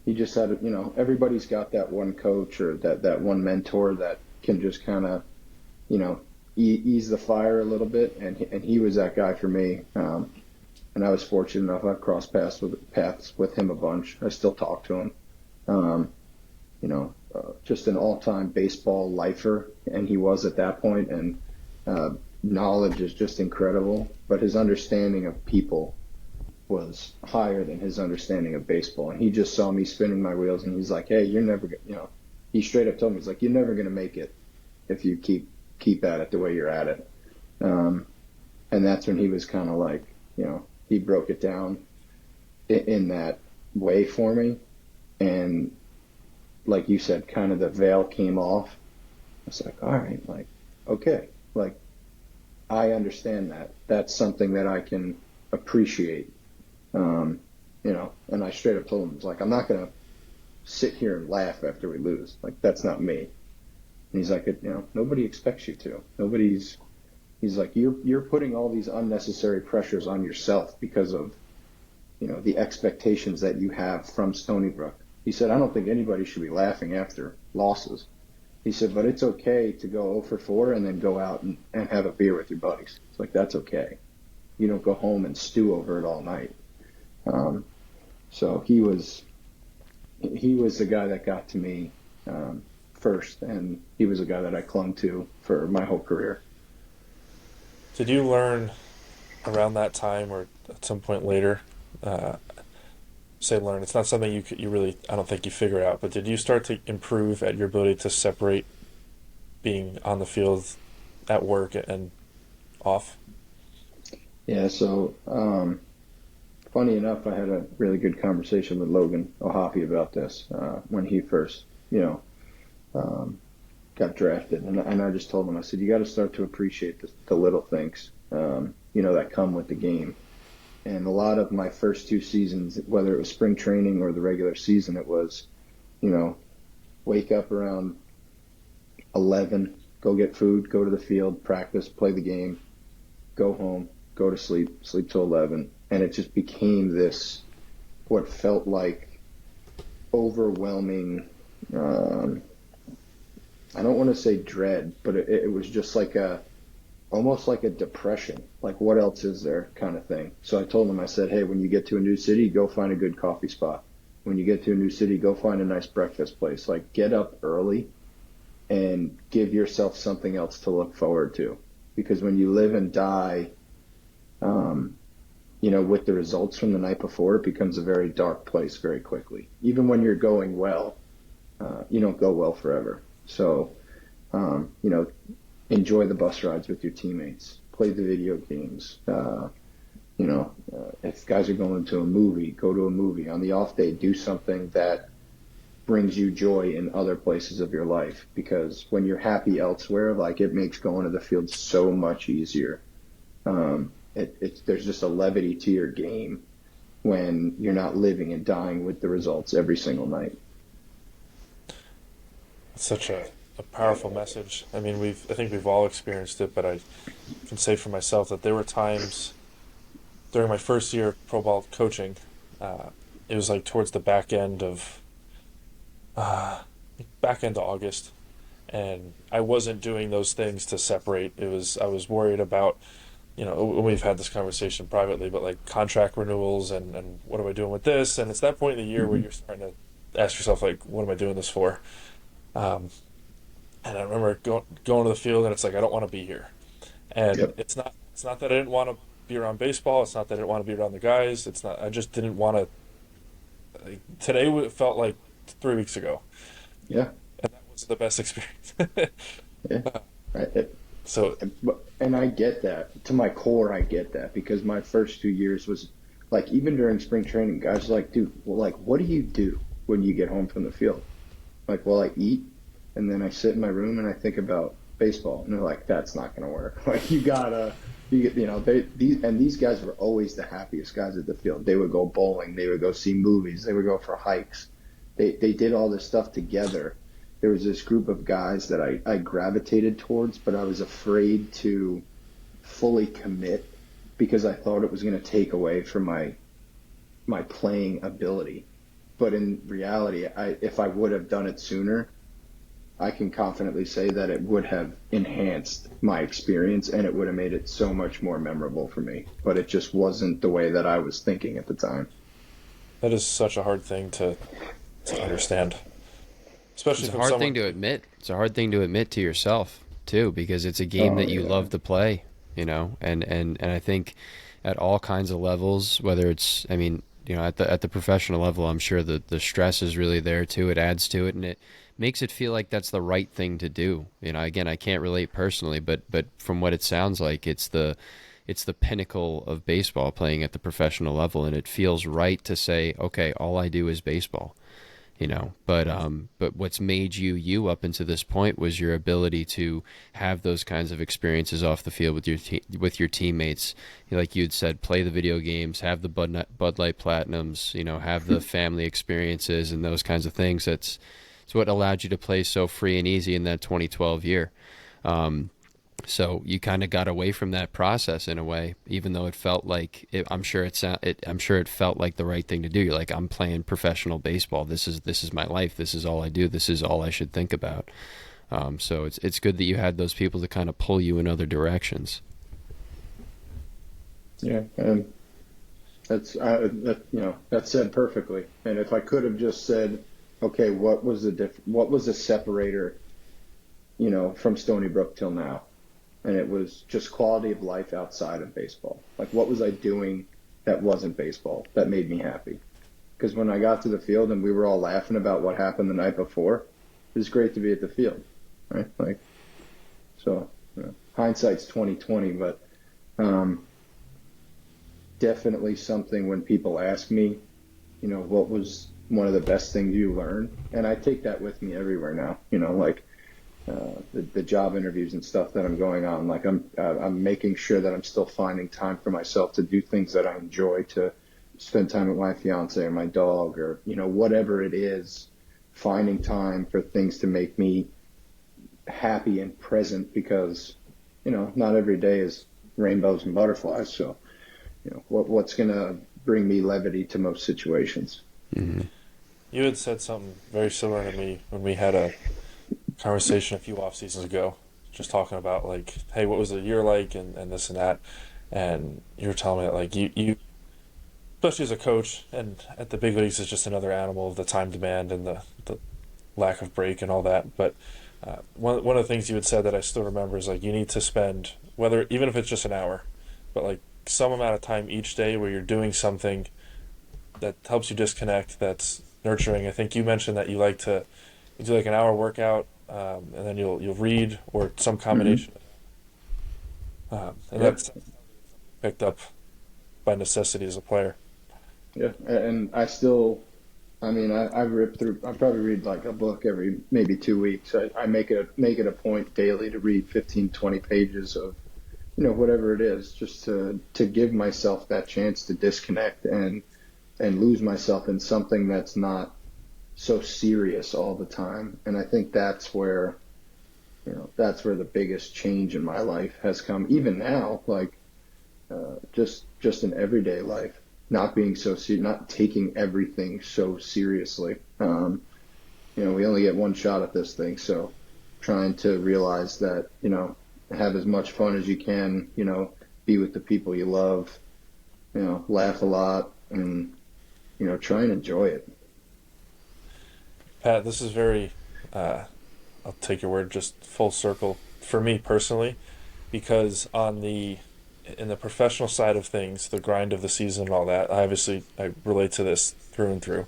He just had, everybody's got that one coach or that one mentor that can just kind of, ease the fire a little bit, and he was that guy for me. And I was fortunate enough, I've crossed paths with him a bunch. I still talk to him. Just an all-time baseball lifer, and he was at that point, and knowledge is just incredible, but his understanding of people was higher than his understanding of baseball. And he just saw me spinning my wheels, and he's like, hey, you're never gonna, he straight up told me, he's like, you're never going to make it if you keep at it the way you're at it. And that's when he was kind of like, he broke it down in that way for me. And like you said, kind of the veil came off. I was like, all right, like, okay, like, I understand that. That's something that I can appreciate. And I straight up told him, it's like, I'm not going to sit here and laugh after we lose. Like, that's not me. And he's like, nobody expects you to. He's like, you're putting all these unnecessary pressures on yourself because of, the expectations that you have from Stony Brook. He said, I don't think anybody should be laughing after losses. He said, but it's okay to go 0 for 4 and then go out and have a beer with your buddies. It's like, that's okay. You don't go home and stew over it all night. So he was the guy that got to me first, and he was a guy that I clung to for my whole career. Did you learn around that time or at some point later, learn, it's not something you really, I don't think you figured out, but did you start to improve at your ability to separate being on the field at work and off? Yeah, so funny enough, I had a really good conversation with Logan O'Hoppe about this when he first, got drafted. And I just told him, I said, you got to start to appreciate the little things, that come with the game. And a lot of my first 2 seasons, whether it was spring training or the regular season, it was, wake up around 11, go get food, go to the field, practice, play the game, go home, go to sleep till 11. And it just became this, what felt like overwhelming, I don't want to say dread, but it was just like almost like a depression, like what else is there kind of thing. So I told him, I said, hey, when you get to a new city, go find a good coffee spot. When you get to a new city, go find a nice breakfast place. Like, get up early and give yourself something else to look forward to. Because when you live and die, with the results from the night before, it becomes a very dark place very quickly. Even when you're going well, you don't go well forever. So, enjoy the bus rides with your teammates, play the video games. If guys are going to a movie, go to a movie. On the off day, do something that brings you joy in other places of your life. Because when you're happy elsewhere, like, it makes going to the field so much easier. There's just a levity to your game when you're not living and dying with the results every single night. It's such a powerful message. I mean, I think we've all experienced it, but I can say for myself that there were times during my first year of pro ball coaching, it was like towards the back end of August, and I wasn't doing those things to separate. I was worried about, we've had this conversation privately, but like contract renewals and what am I doing with this? And it's that point in the year where you're starting to ask yourself, like, what am I doing this for? And I remember going to the field, and it's like, I don't want to be here. And Yep. it's not that I didn't want to be around baseball. It's not that I didn't want to be around the guys. It's not. I just didn't want to. Like, today it felt like 3 weeks ago, Yeah. and that was the best experience. Yeah. Right. So And I get that. To my core, I get that, because my first 2 years was like, even during spring training, guys were like, dude, well, like, what do you do when you get home from the field? Like, well, I eat, and then I sit in my room and I think about baseball. And they're like, that's not going to work. Like, these guys were always the happiest guys at the field. They would go bowling, they would go see movies, they would go for hikes. They did all this stuff together. There was this group of guys that I gravitated towards, but I was afraid to fully commit because I thought it was going to take away from my playing ability. But in reality, if I would have done it sooner, I can confidently say that it would have enhanced my experience and it would have made it so much more memorable for me. But it just wasn't the way that I was thinking at the time. that is such a hard thing to understand, especially It's a from hard someone. thing to admit. It's a hard thing to admit to yourself too, because it's a game Oh, that you yeah. love to play, and I think at all kinds of levels, whether it's, I mean, at the professional level, I'm sure the stress is really there too. It adds to it, and it makes it feel like that's the right thing to do. Again, I can't relate personally, but from what it sounds like, it's the pinnacle of baseball, playing at the professional level, and it feels right to say, okay, all I do is baseball. But what's made you up until this point was your ability to have those kinds of experiences off the field with with your teammates. Like you'd said, play the video games, have the Bud Light Platinums, have the family experiences and those kinds of things. It's what allowed you to play so free and easy in that 2012 year. So you kind of got away from that process in a way, even though it felt like I'm sure it felt like the right thing to do. You're like, I'm playing professional baseball. This is my life. This is all I do. This is all I should think about. So it's good that you had those people to kind of pull you in other directions. Yeah. And that's said perfectly. And if I could have just said, okay, what was the separator, from Stony Brook till now? And it was just quality of life outside of baseball. Like, what was I doing that wasn't baseball that made me happy? Because when I got to the field and we were all laughing about what happened the night before, it was great to be at the field, right? Like, so hindsight's 2020, but definitely something when people ask me, what was one of the best things you learned, and I take that with me everywhere now. Like, the job interviews and stuff that I'm going on. Like, I'm making sure that I'm still finding time for myself to do things that I enjoy, to spend time with my fiance or my dog, or whatever it is. Finding time for things to make me happy and present, because not every day is rainbows and butterflies. So what's gonna bring me levity to most situations? Mm-hmm. You had said something very similar to me when we had a conversation a few off seasons ago, just talking about, like, hey, what was the year like, and this and that, and you were telling me that, like, you especially as a coach and at the big leagues, is just another animal of the time demand and the lack of break and all that. But one of the things you had said that I still remember is, like, you need to spend, whether even if it's just an hour, but like some amount of time each day where you're doing something that helps you disconnect, that's nurturing. I think you mentioned that you do like an hour workout, and then you'll read or some Hmm. combination. And Yeah, that's picked up by necessity as a player. yeah. And I still, I mean, I rip through. I probably read like a book every maybe 2 weeks. I make it a point daily to read 15, 20 pages of whatever it is, just to give myself that chance to disconnect and lose myself in something that's not so serious all the time. And I think that's where the biggest change in my life has come. Even now, like just in everyday life, not being so not taking everything so seriously. We only get one shot at this thing, so trying to realize that have as much fun as you can. Be with the people you love. Laugh a lot and try and enjoy it. Pat, this is very, uh, I'll take your word, just full circle for me personally, because in the professional side of things, the grind of the season and all that, I relate to this through and through.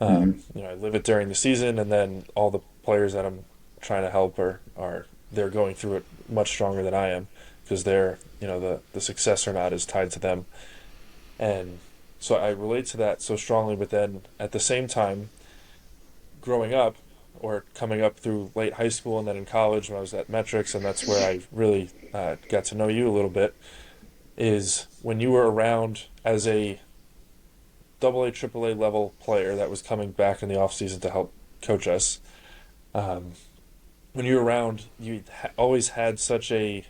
Hmm. I live it during the season, and then all the players that I'm trying to help are they're going through it much stronger than I am because the success or not is tied to them, and so I relate to that so strongly. But then at the same time, growing up or coming up through late high school and then in college when I was at Metrics, and that's where I really got to know you a little bit, is when you were around as a double A, triple A level player that was coming back in the off season to help coach us. Um, when you were around, always had such a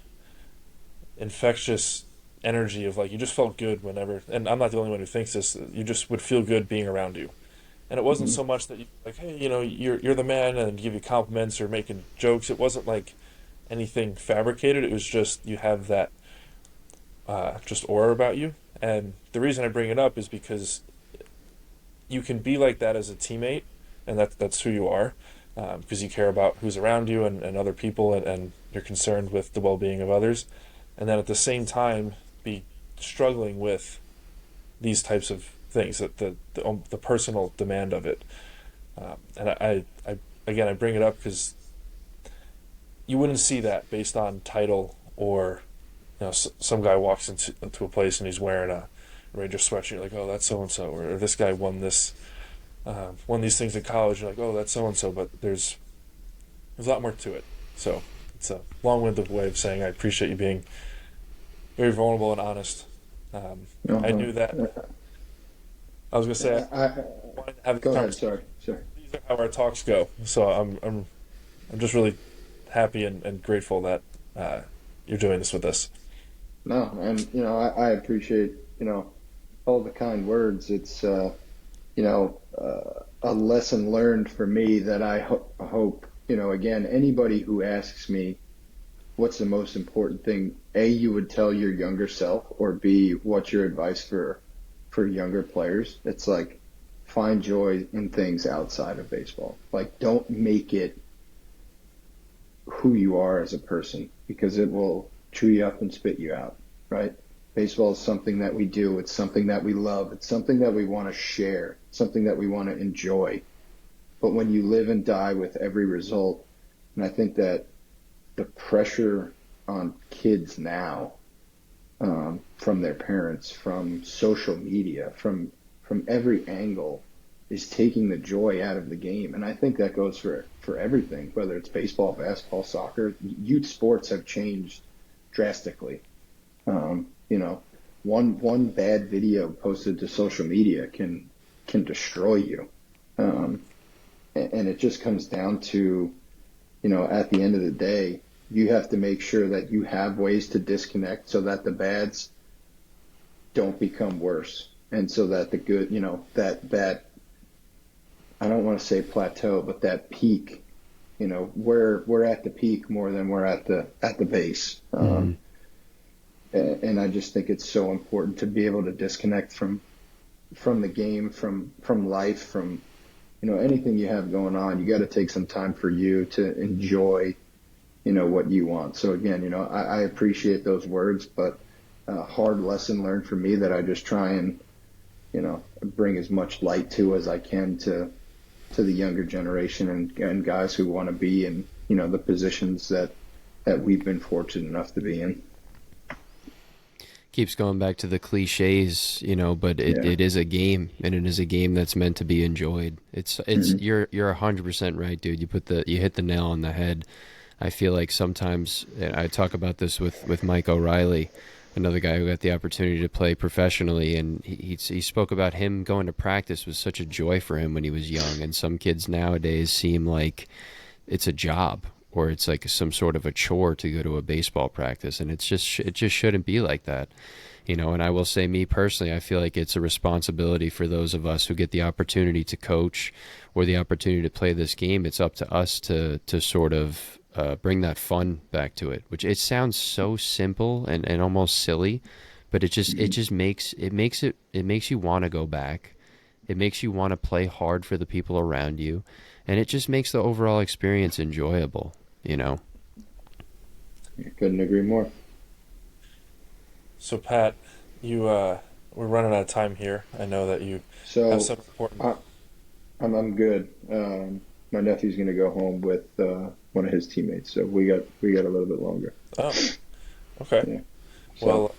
infectious energy of like you just felt good whenever. And I'm not the only one who thinks this. You just would feel good being around you. And it wasn't Hmm. so much that you like, hey, you're the man, and give you compliments or making jokes. It wasn't like anything fabricated. It was just you have that just aura about you. And the reason I bring it up is because you can be like that as a teammate, and that's who you are, because you care about who's around you and other people, and you're concerned with the well being of others, and then at the same time be struggling with these types of things, that the personal demand of it. And I again I bring it up because you wouldn't see that based on title or some guy walks into a place and he's wearing a Ranger sweatshirt. You're like, oh, that's so and so, or this guy won these things in college. You're like, oh, that's so and so, but there's a lot more to it. So it's a long-winded way of saying I appreciate you being very vulnerable and honest. I Uh-huh. knew that. I was gonna say I, I wanted to have this Go ahead. conversation. Sorry. Sorry. These are how our talks go. So I'm just really happy and grateful that uh, you're doing this with us. No, and I appreciate all the kind words. It's a lesson learned for me that I hope again, anybody who asks me what's the most important thing, A, you would tell your younger self, or B, what's your advice for younger players? It's like find joy in things outside of baseball. Like don't make it who you are as a person because it will chew you up and spit you out, right? Baseball is something that we do. It's something that we love. It's something that we want to share, something that we want to enjoy. But when you live and die with every result, and I think that the pressure on kids now, from their parents, from social media, from every angle, is taking the joy out of the game. And I think that goes for everything, whether it's baseball, basketball, soccer. Youth sports have changed drastically. Um, you know, one bad video posted to social media can destroy you. Um, and it just comes down to, at the end of the day, you have to make sure that you have ways to disconnect so that the bads don't become worse. And so that the good, that I don't want to say plateau, but that peak, we're at the peak more than we're at the base. Mm-hmm. And I just think it's so important to be able to disconnect from the game, from life, from anything you have going on. You got to take some time for you to enjoy what you want. So again, I appreciate those words, but hard lesson learned for me that I just try and, bring as much light to as I can to the younger generation and guys who want to be in, the positions that we've been fortunate enough to be in. Keeps going back to the cliches, but Yeah. it is a game, and it is a game that's meant to be enjoyed. It's you're 100% right, dude. You hit the nail on the head. I feel like sometimes, and I talk about this with Mike O'Reilly, another guy who got the opportunity to play professionally, and he spoke about him going to practice was such a joy for him when he was young, and some kids nowadays seem like it's a job or it's like some sort of a chore to go to a baseball practice, and it just shouldn't be like that. And I will say, me personally, I feel like it's a responsibility for those of us who get the opportunity to coach or the opportunity to play this game. It's up to us to sort of bring that fun back to it, which it sounds so simple and almost silly, but it makes you want to go back. It makes you want to play hard for the people around you, and it just makes the overall experience enjoyable. Couldn't agree more. So Pat, we're running out of time here. I know that you have So some important. I, I'm good. My nephew's going to go home with one of his teammates, so we got a little bit longer. Oh, okay. Yeah. So Well,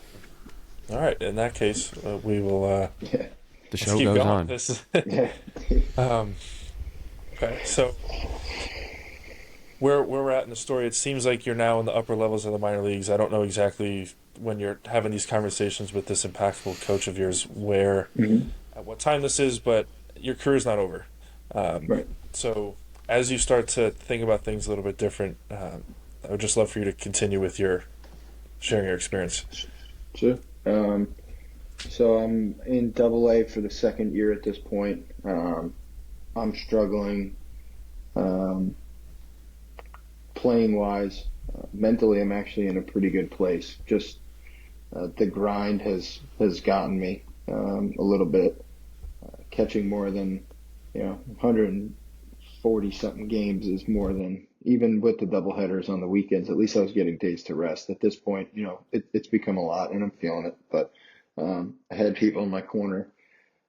all right. In that case, we will. yeah, The Let's show keep goes going. on. This. yeah. um, okay. So where we're at in the story, it seems like you're now in the upper levels of the minor leagues. I don't know exactly when you're having these conversations with this impactful coach of yours, where hmm at what time this is, but your career's not over. Um, Right. so as you start to think about things a little bit different, I would just love for you to continue with your sharing your experience. Sure. So I'm in Double A for the second year at this point. I'm struggling um, playing wise. Mentally, I'm actually in a pretty good place. Just the grind has gotten me a little bit. Catching more than 140 something games is more than even with the double headers on the weekends. At least I was getting days to rest. At this point, it's become a lot, and I'm feeling it. But I had people in my corner.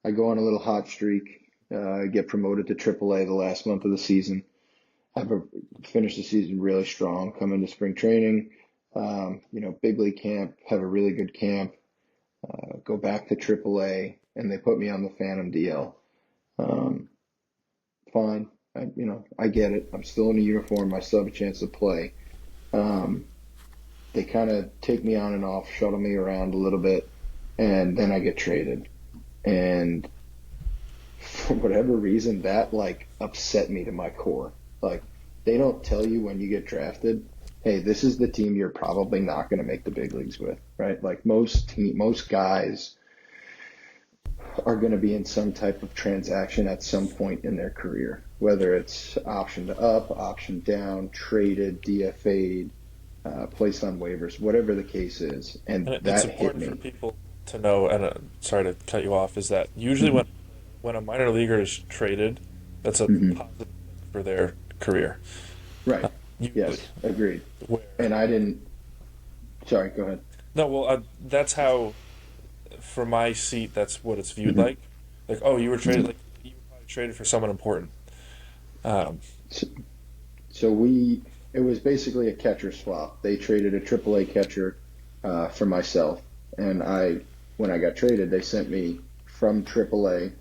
I go on a little hot streak. Get promoted to AAA the last month of the season. Have a finish the season really strong. Come into spring training. Big league camp. Have a really good camp. Go back to AAA, and they put me on the Phantom DL. Um, Fine. I get it. I'm still in a uniform. I still have a chance to play. Um, they kind of take me on and off, shuttle me around a little bit, and then I get traded. And for whatever reason, that like upset me to my core. Like they don't tell you when you get drafted, hey, this is the team you're probably not going to make the big leagues with, right? Like most guys are going to be in some type of transaction at some point in their career, whether it's option to up, option down, traded, DFA'd, placed on waivers, whatever the case is. And And it's that hit important for me. people to know, and sorry to cut you off, is that usually hmm when a minor leaguer is traded, that's a hmm positive thing for their career. Right. Usually, Yes, agreed. where And I didn't, sorry, go ahead. no, well, that's how, for my seat, that's what it's viewed hmm like. Like, oh, hmm you were probably traded for someone important. Um, So, so it was basically a catcher swap. They traded a AAA catcher for myself. And when I got traded, they sent me from AAA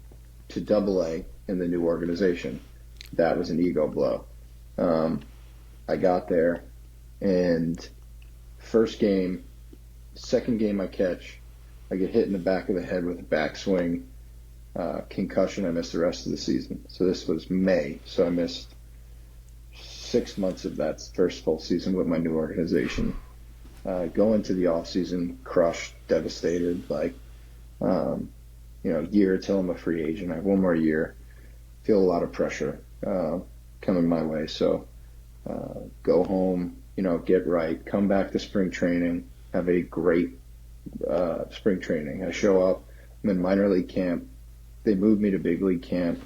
to AA in the new organization. That was an ego blow. Um, I got there, and first game, second game I catch, I get hit in the back of the head with a backswing, concussion. I missed the rest of the season. So this was May. So I missed 6 months of that first full season with my new organization. Go into the off season crushed, devastated, like um, year till I'm a free agent. I have one more year. Feel a lot of pressure coming my way. So go home, get right, come back to spring training, have a great spring training. I show up, I'm in minor league camp. They move me to big league camp.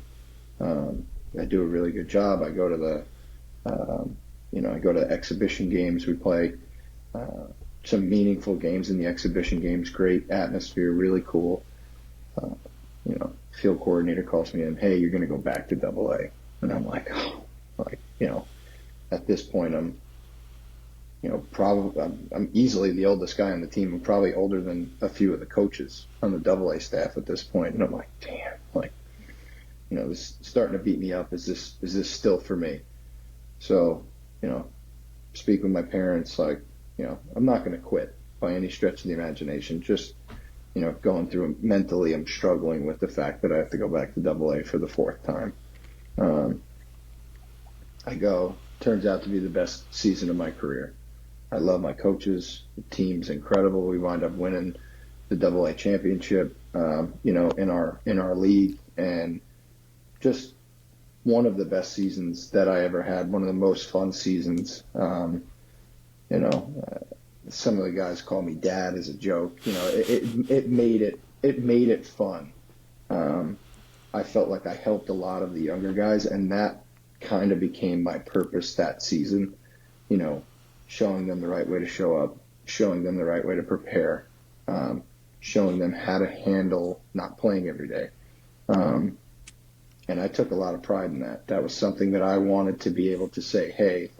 I do a really good job. I go to exhibition games. We play some meaningful games in the exhibition games. Great atmosphere, really cool. Uh, Field coordinator calls me in. Hey, you're going to go back to Double A, and I'm like, oh, at this point, probably I'm easily the oldest guy on the team. I'm probably older than a few of the coaches on the Double A staff at this point, and I'm like, damn, this is starting to beat me up. Is this still for me? So, speak with my parents, I'm not going to quit by any stretch of the imagination. Just, going through mentally, I'm struggling with the fact that I have to go back to Double A for the fourth time. I go, turns out to be the best season of my career. I love my coaches. The team's incredible. We wind up winning the Double A championship, in our league, and just one of the best seasons that I ever had. One of the most fun seasons. Some of the guys call me dad as a joke. It made it fun. I felt like I helped a lot of the younger guys, and that kind of became my purpose that season. Showing them the right way to show up, showing them the right way to prepare, showing them how to handle not playing every day. And I took a lot of pride in that. That was something that I wanted to be able to say, hey,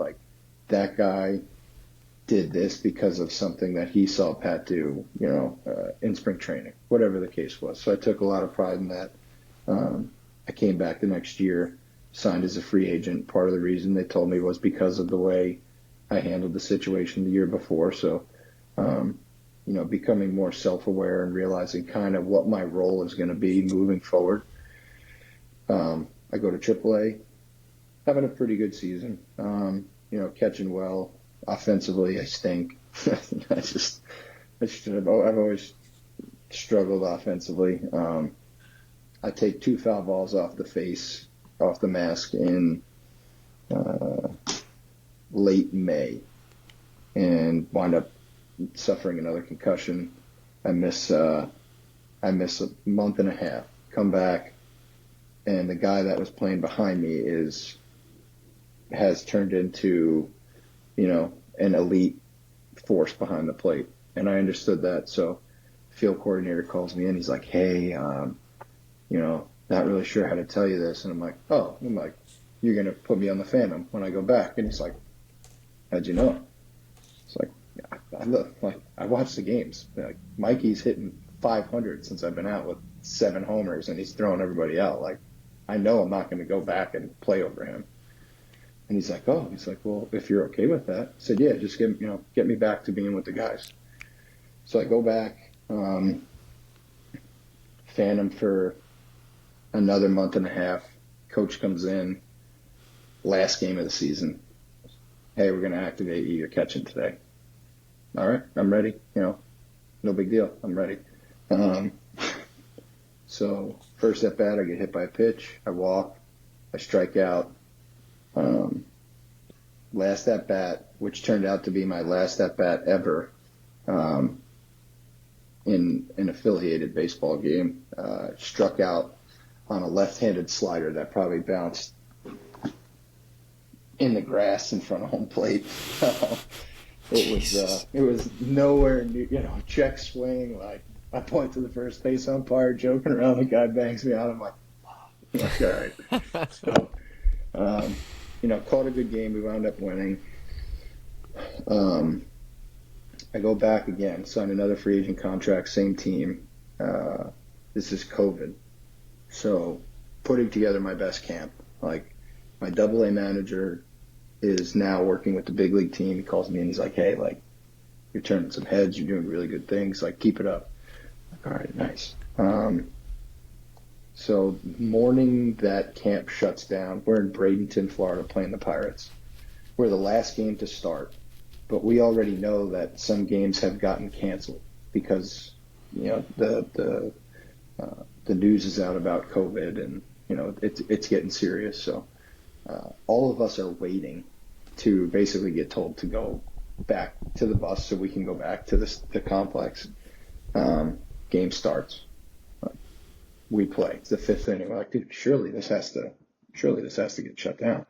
that guy did this because of something that he saw Pat do, in spring training, whatever the case was. So I took a lot of pride in that. I came back the next year, signed as a free agent. Part of the reason they told me was because of the way I handled the situation the year before. So, becoming more self-aware and realizing kind of what my role is going to be moving forward. I go to AAA, having a pretty good season, catching well. Offensively, I stink. I've always struggled offensively. I take 2 foul balls off the mask in late May, and wind up suffering another concussion. I miss a month and a half. Come back, and the guy that was playing behind me has turned into, an elite force behind the plate. And I understood that. So field coordinator calls me in. He's like, hey, not really sure how to tell you this. And I'm like, you're going to put me on the Phantom when I go back. And he's like, how'd you know? It's like, I watch the games. Mikey's hitting 500 since I've been out with 7 homers, and he's throwing everybody out. I know I'm not going to go back and play over him. And he's like, well, if you're okay with that. I said, yeah, just get me back to being with the guys. So I go back, Phantom for another month and a half. Coach comes in, last game of the season. Hey, we're going to activate you. You're catching today. All right, I'm ready. No big deal. I'm ready. So first at bat, I get hit by a pitch. I walk. I strike out. Last at bat, which turned out to be my last at bat ever, in an affiliated baseball game, struck out on a left-handed slider that probably bounced in the grass in front of home plate. It was nowhere near, check swing. I point to the first base umpire, joking around. The guy bangs me out. I'm like, all right. So, caught a good game. We wound up winning. I go back again, sign another free agent contract, same team. This is COVID. So putting together my best camp. My Double A manager is now working with the big league team. He calls me and he's like, hey, you're turning some heads. You're doing really good things. Keep it up. All right, nice. So morning that camp shuts down, we're in Bradenton, Florida, playing the Pirates. We're the last game to start, but we already know that some games have gotten canceled because the news is out about COVID, and it's getting serious. So all of us are waiting to basically get told to go back to the bus so we can go back to the complex. Game starts. We play. It's the 5th inning. We're like, dude, surely this has to get shut down.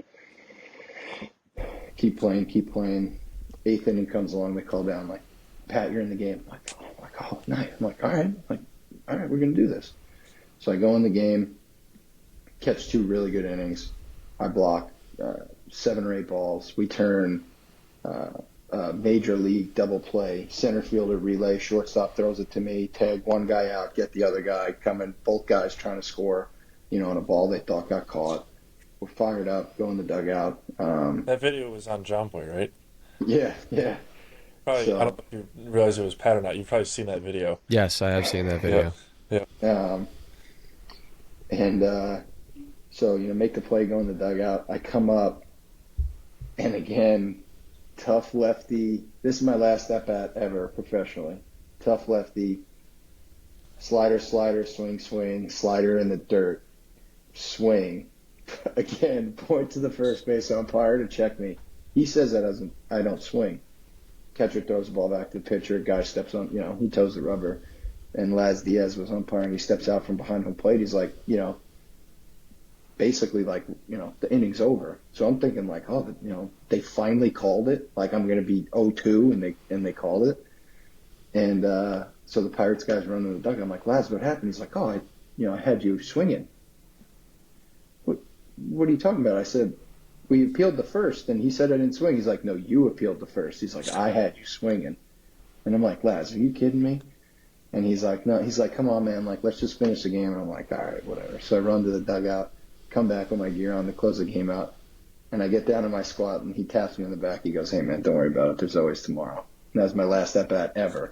Keep playing. 8th inning comes along. They call down Pat, you're in the game. I'm like, oh, nice. I'm like, all right. We're going to do this. So I go in the game, catch 2 really good innings. I block 7 or 8 balls. We turn Major League double play, center fielder relay, shortstop throws it to me, tag one guy out, get the other guy coming, both guys trying to score, on a ball they thought got caught. We're fired up, go in the dugout. That video was on John Boy, right? Yeah, yeah. Probably, I don't So, know if you realize it was Pat or not. You've probably seen that video. Yes, I have seen that Yeah. video. Yeah. um, and so, make the play, go in the dugout. I come up, and again, tough lefty. This is my last at-bat ever professionally. Tough lefty. Slider, swing, slider in the dirt. Swing. Again, point to the first base umpire to check me. He says I don't swing. Catcher throws the ball back to the pitcher. Guy steps on, he toes the rubber. And Laz Diaz was umpiring. He steps out from behind home plate. He's like, basically like, the inning's over. So I'm thinking like, oh, they finally called it. Like I'm going to be 0-2 and they called it. And so the Pirates guys run in the dugout. I'm like, Laz, what happened? He's like, oh, I had you swinging. What are you talking about? I said, we appealed the first, and he said I didn't swing. He's like, no, you appealed the first. He's like, I had you swinging. And I'm like, Laz, are you kidding me? And he's like, no. He's like, come on, man. Like, let's just finish the game. And I'm like, all right, whatever. So I run to the dugout, come back with my gear on to close the game out. And I get down to my squat, and he taps me on the back. He goes, hey, man, don't worry about it. There's always tomorrow. And that was my last at-bat ever.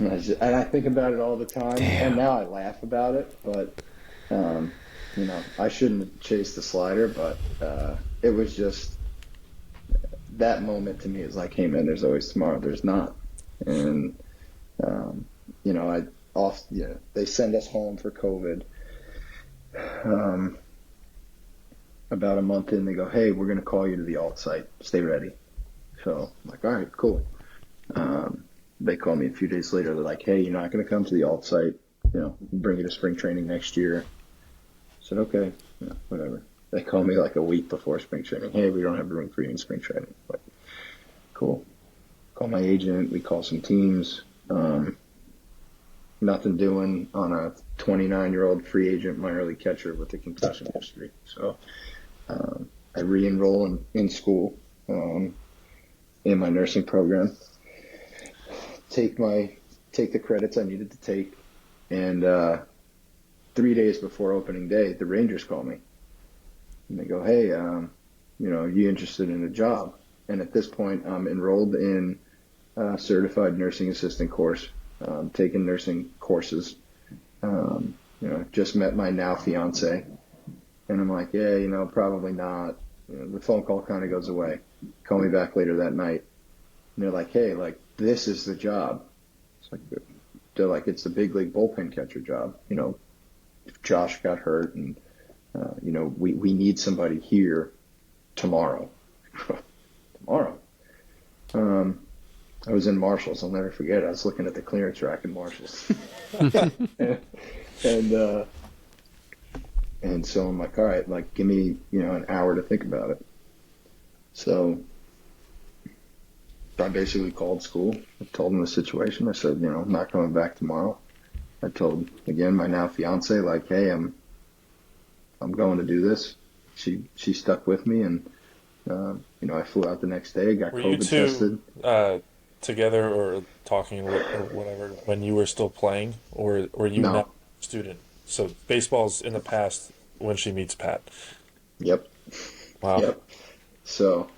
And I think about it all the time. Damn. And now I laugh about it. But, I shouldn't have chased the slider. But it was just that moment to me is like, hey, man, there's always tomorrow. There's not. And, they send us home for COVID. About a month in, they go, hey, we're going to call you to the alt site. Stay ready. So I'm like, all right, cool. They call me a few days later. They're like, hey, you're not going to come to the alt site. We'll bring you to spring training next year. I said, okay, whatever. They call me like a week before spring training. Hey, we don't have room for you in spring training. Like, cool. Call my agent. We call some teams. Nothing doing on a 29-year-old free agent minor league catcher with a concussion history. So I re-enroll in school in my nursing program. Take the credits I needed to take, and 3 days before opening day, the Rangers call me, and they go, "Hey, are you interested in a job?" And at this point, I'm enrolled in a certified nursing assistant course, taking nursing courses. Just met my now fiance, and I'm like, yeah, probably not. The phone call kind of goes away. Call me back later that night, and they're like, hey, like, this is the job. It's like, they're like, it's the big league bullpen catcher job. If Josh got hurt, and we need somebody here tomorrow. Tomorrow. I was in Marshall's. I'll never forget. I was looking at the clearance rack in Marshall's, and so I'm like, all right, like, give me an hour to think about it. So I basically called school. I told them the situation. I said, I'm not coming back tomorrow. I told, again, my now fiance, like, hey, I'm going to do this. She stuck with me, and I flew out the next day, got Were COVID tested. you two together or talking or whatever when you were still playing, or were you No. not a student? So baseball's in the past when she meets Pat. Yep. Wow. Yep. So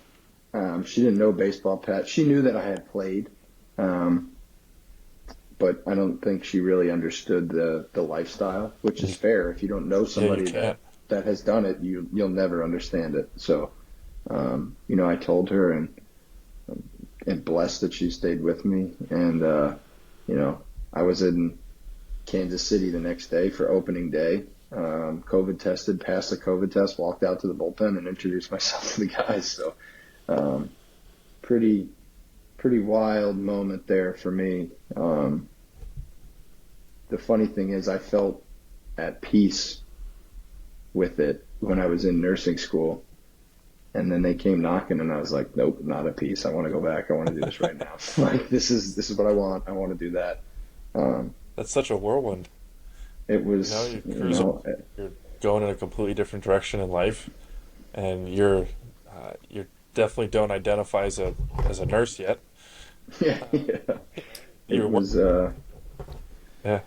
she didn't know baseball, Pat. She knew that I had played, but I don't think she really understood the lifestyle, which is fair. If you don't know somebody can't. that has done it, you'll never understand it. So, I told her, and blessed that she stayed with me. And, I was in Kansas City the next day for opening day. COVID tested, passed the COVID test, walked out to the bullpen and introduced myself to the guys. So, pretty wild moment there for me. The funny thing is I felt at peace with it when I was in nursing school. And then they came knocking, and I was like, nope, not a piece. I want to go back. I want to do this right now. Like this is what I want. I want to do that. Um, That's such a whirlwind. it You know, was, you cruise on, you're going in a completely different direction in life, and you definitely don't identify as a nurse yet. yeah, Uh, yeah. It you're working, was yeah.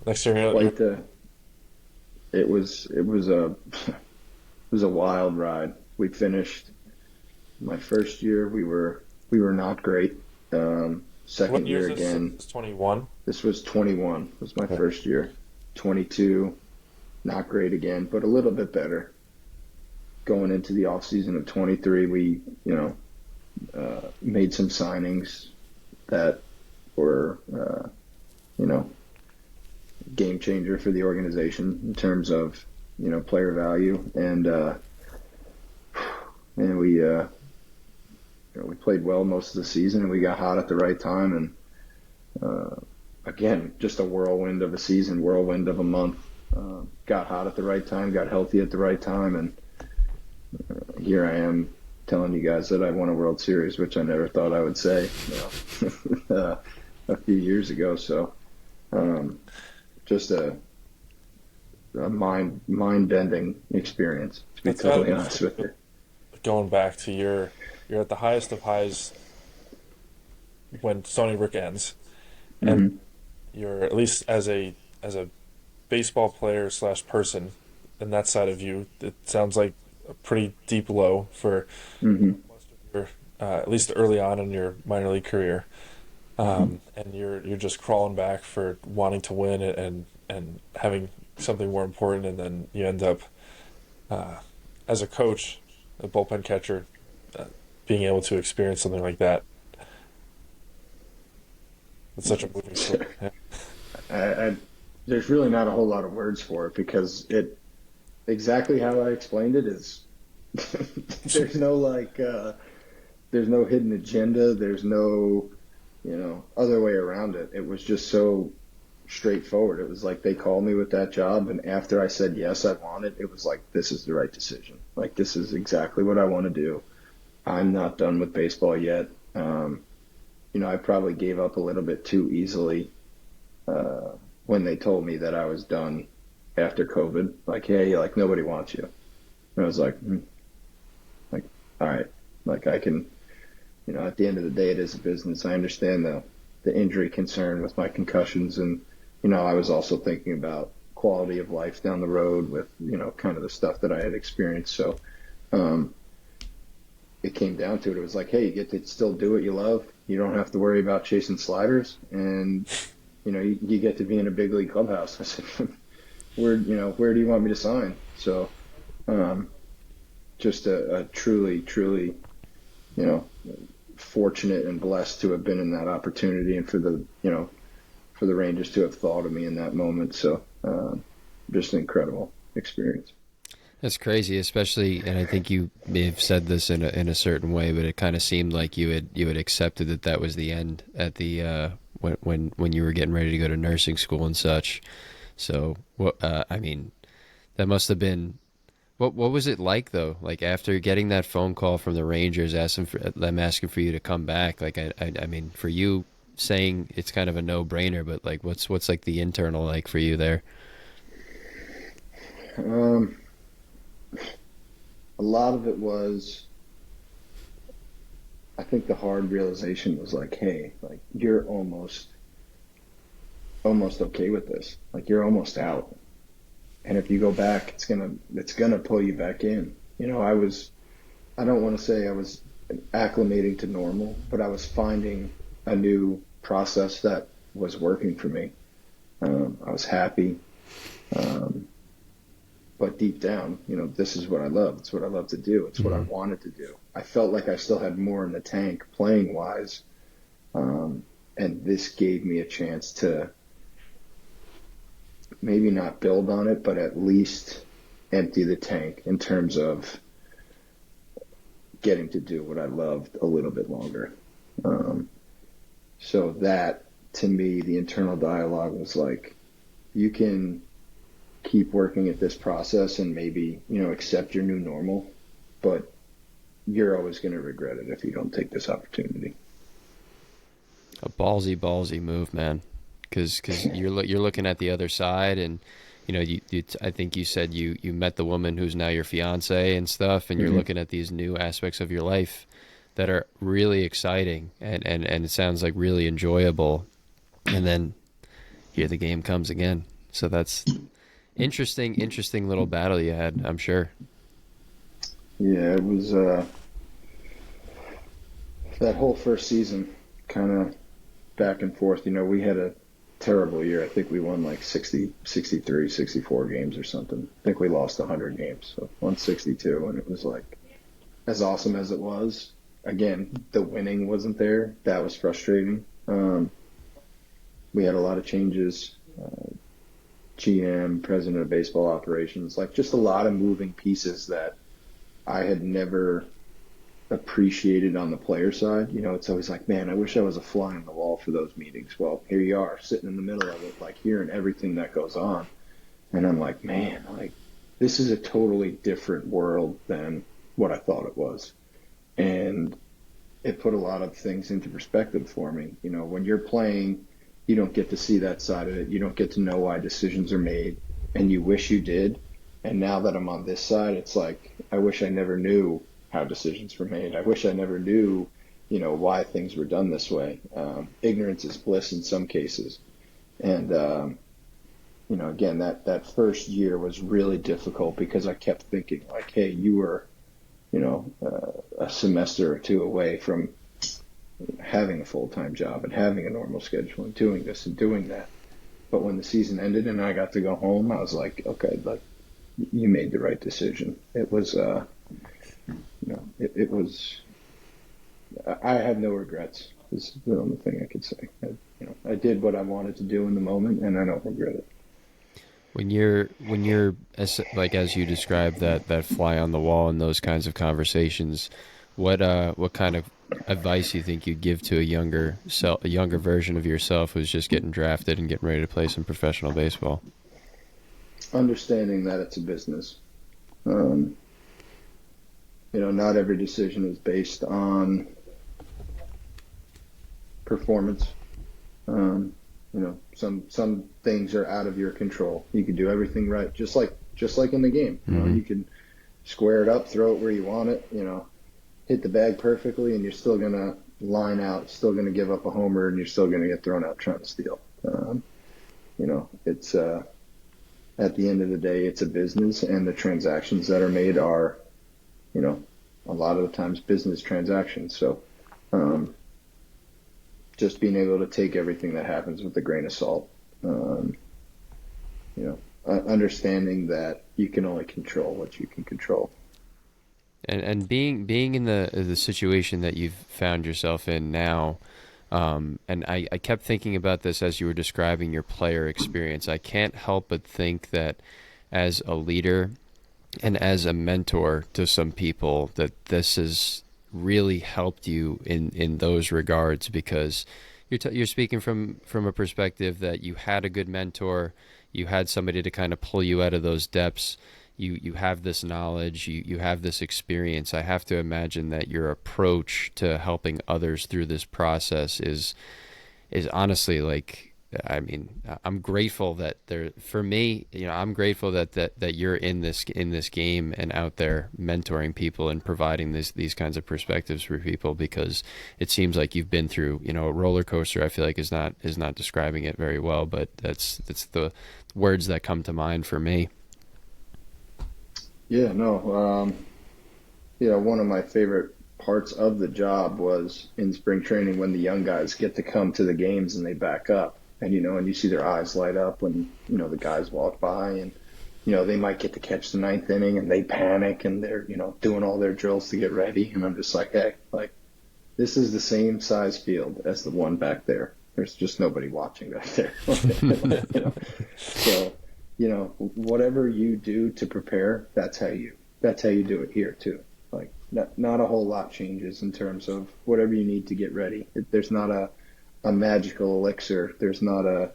Next year, quite the. It was a wild ride. We finished my first year. We were not great. what Second year year is this? again. It's 21. This was 21. Was my Okay. first year. 22, not great again, but a little bit better. Going into the off season of 23, we made some signings that were you know game changer for the organization in terms of player value, and we played well most of the season, and we got hot at the right time, and again, just a whirlwind of a season, whirlwind of a month. Got hot at the right time, got healthy at the right time, and here I am telling you guys that I won a World Series, which I never thought I would say, a few years ago. So just a mind bending experience, to be That's got to totally be honest with you. going back to you're at the highest of highs when Stony Brook ends, and Hmm. you're at least as a baseball player slash person, and that side of you, it sounds like a pretty deep low for Hmm. most of your at least early on in your minor league career, and you're just crawling back for wanting to win and having something more important, and then you end up uh, as a coach, a bullpen catcher, uh, being able to experience something like that. It's such a moving story. Yeah. I, there's really not a whole lot of words for it because it exactly how I explained it is there's no there's no hidden agenda. There's no, other way around it. It was just so straightforward. It was like they called me with that job, and after I said yes, I want it. It was like this is the right decision. Like this is exactly what I want to do. I'm not done with baseball yet. I probably gave up a little bit too easily uh, when they told me that I was done after COVID. Like, hey, like nobody wants you. And I was like, like, all right, like I can. At the end of the day, it is a business. I understand the injury concern with my concussions, and I was also thinking about quality of life down the road with kind of the stuff that I had experienced. So um, it came down to it. It was like, hey, you get to still do what you love. You don't have to worry about chasing sliders, and you get to be in a big league clubhouse. I said, where do you want me to sign? So um, just a truly, truly, you know, fortunate and blessed to have been in that opportunity, and for the Rangers to have thought of me in that moment. So just an incredible experience. That's crazy, especially, and I think you may have said this in a certain way, but it kind of seemed like you had accepted that was the end at the when you were getting ready to go to nursing school and such. So, what I mean, that must have been what was it like though? Like after getting that phone call from the Rangers asking for them asking for you to come back. Like I mean, for you saying it's kind of a no brainer, but like what's like the internal like for you there? Um, a lot of it was, I think the hard realization was like, hey, like you're almost okay with this. Like you're almost out. And if you go back, it's gonna pull you back in. I don't want to say I was acclimating to normal, but I was finding a new process that was working for me. I was happy, um, but deep down, this is what I love. It's what I love to do. It's what I Mm-hmm. wanted to do. I felt like I still had more in the tank playing wise, and this gave me a chance to maybe not build on it, but at least empty the tank in terms of getting to do what I loved a little bit longer. Um, so that, to me, the internal dialogue was like, you can keep working at this process and maybe, accept your new normal, but you're always going to regret it if you don't take this opportunity. A ballsy move, man. Because you're looking at the other side, and I think you said you met the woman who's now your fiance and stuff, and you're looking at these new aspects of your life that are really exciting and it sounds like really enjoyable, and then here the game comes again. So that's interesting little battle you had, I'm sure. Yeah, it was that whole first season kind of back and forth. We had a terrible year. I think we won like 60, 63, 64 games or something. I think we lost 100 games, so won 62, and it was like, as awesome as it was, again, the winning wasn't there. That was frustrating. We had a lot of changes, GM, president of baseball operations, like just a lot of moving pieces that I had never appreciated on the player side. It's always like, man, I wish I was a fly on the wall for those meetings. Well, here you are sitting in the middle of it, like hearing everything that goes on. And I'm like, man, like this is a totally different world than what I thought it was. And it put a lot of things into perspective for me. When you're playing, you don't get to see that side of it. You don't get to know why decisions are made, and you wish you did. And now that I'm on this side, it's like, I wish I never knew how decisions were made. I wish I never knew, why things were done this way. Ignorance is bliss in some cases. And, again, that first year was really difficult because I kept thinking like, hey, you were, a semester or two away from having a full-time job and having a normal schedule and doing this and doing that. But when the season ended and I got to go home, I was like, okay, like you made the right decision. It was, it was, I have no regrets is the only thing I could say. I did what I wanted to do in the moment and I don't regret it. When you're like, as you described, that fly on the wall and those kinds of conversations, what kind of advice you think you'd give to a younger version of yourself who's just getting drafted and getting ready to play some professional baseball? Understanding that it's a business. Not every decision is based on performance. Some things are out of your control. You can do everything right, just like in the game. You can square it up, throw it where you want it, hit the bag perfectly, and you're still gonna line out, still gonna give up a homer, and you're still gonna get thrown out trying to steal. It's at the end of the day, it's a business, and the transactions that are made are, a lot of the times business transactions. So, just being able to take everything that happens with a grain of salt, understanding that you can only control what you can control. And being in the situation that you've found yourself in now, and I kept thinking about this as you were describing your player experience. I can't help but think that as a leader and as a mentor to some people, that this has really helped you in those regards, because you're speaking from a perspective that you had a good mentor, you had somebody to kind of pull you out of those depths. You have this knowledge, you have this experience. I have to imagine that your approach to helping others through this process is honestly, like, I mean, I'm grateful that I'm grateful that you're in this game and out there mentoring people and providing these kinds of perspectives for people, because it seems like you've been through, a roller coaster. I feel like is not describing it very well, but that's the words that come to mind for me. Yeah, no. One of my favorite parts of the job was in spring training when the young guys get to come to the games and they back up, and and you see their eyes light up when the guys walk by, and they might get to catch the ninth inning and they panic and they're doing all their drills to get ready, and I'm just like, hey, like this is the same size field as the one back there. There's just nobody watching back there. So. Whatever you do to prepare, that's how you do it here too. Like not a whole lot changes in terms of whatever you need to get ready. There's not a magical elixir. There's not a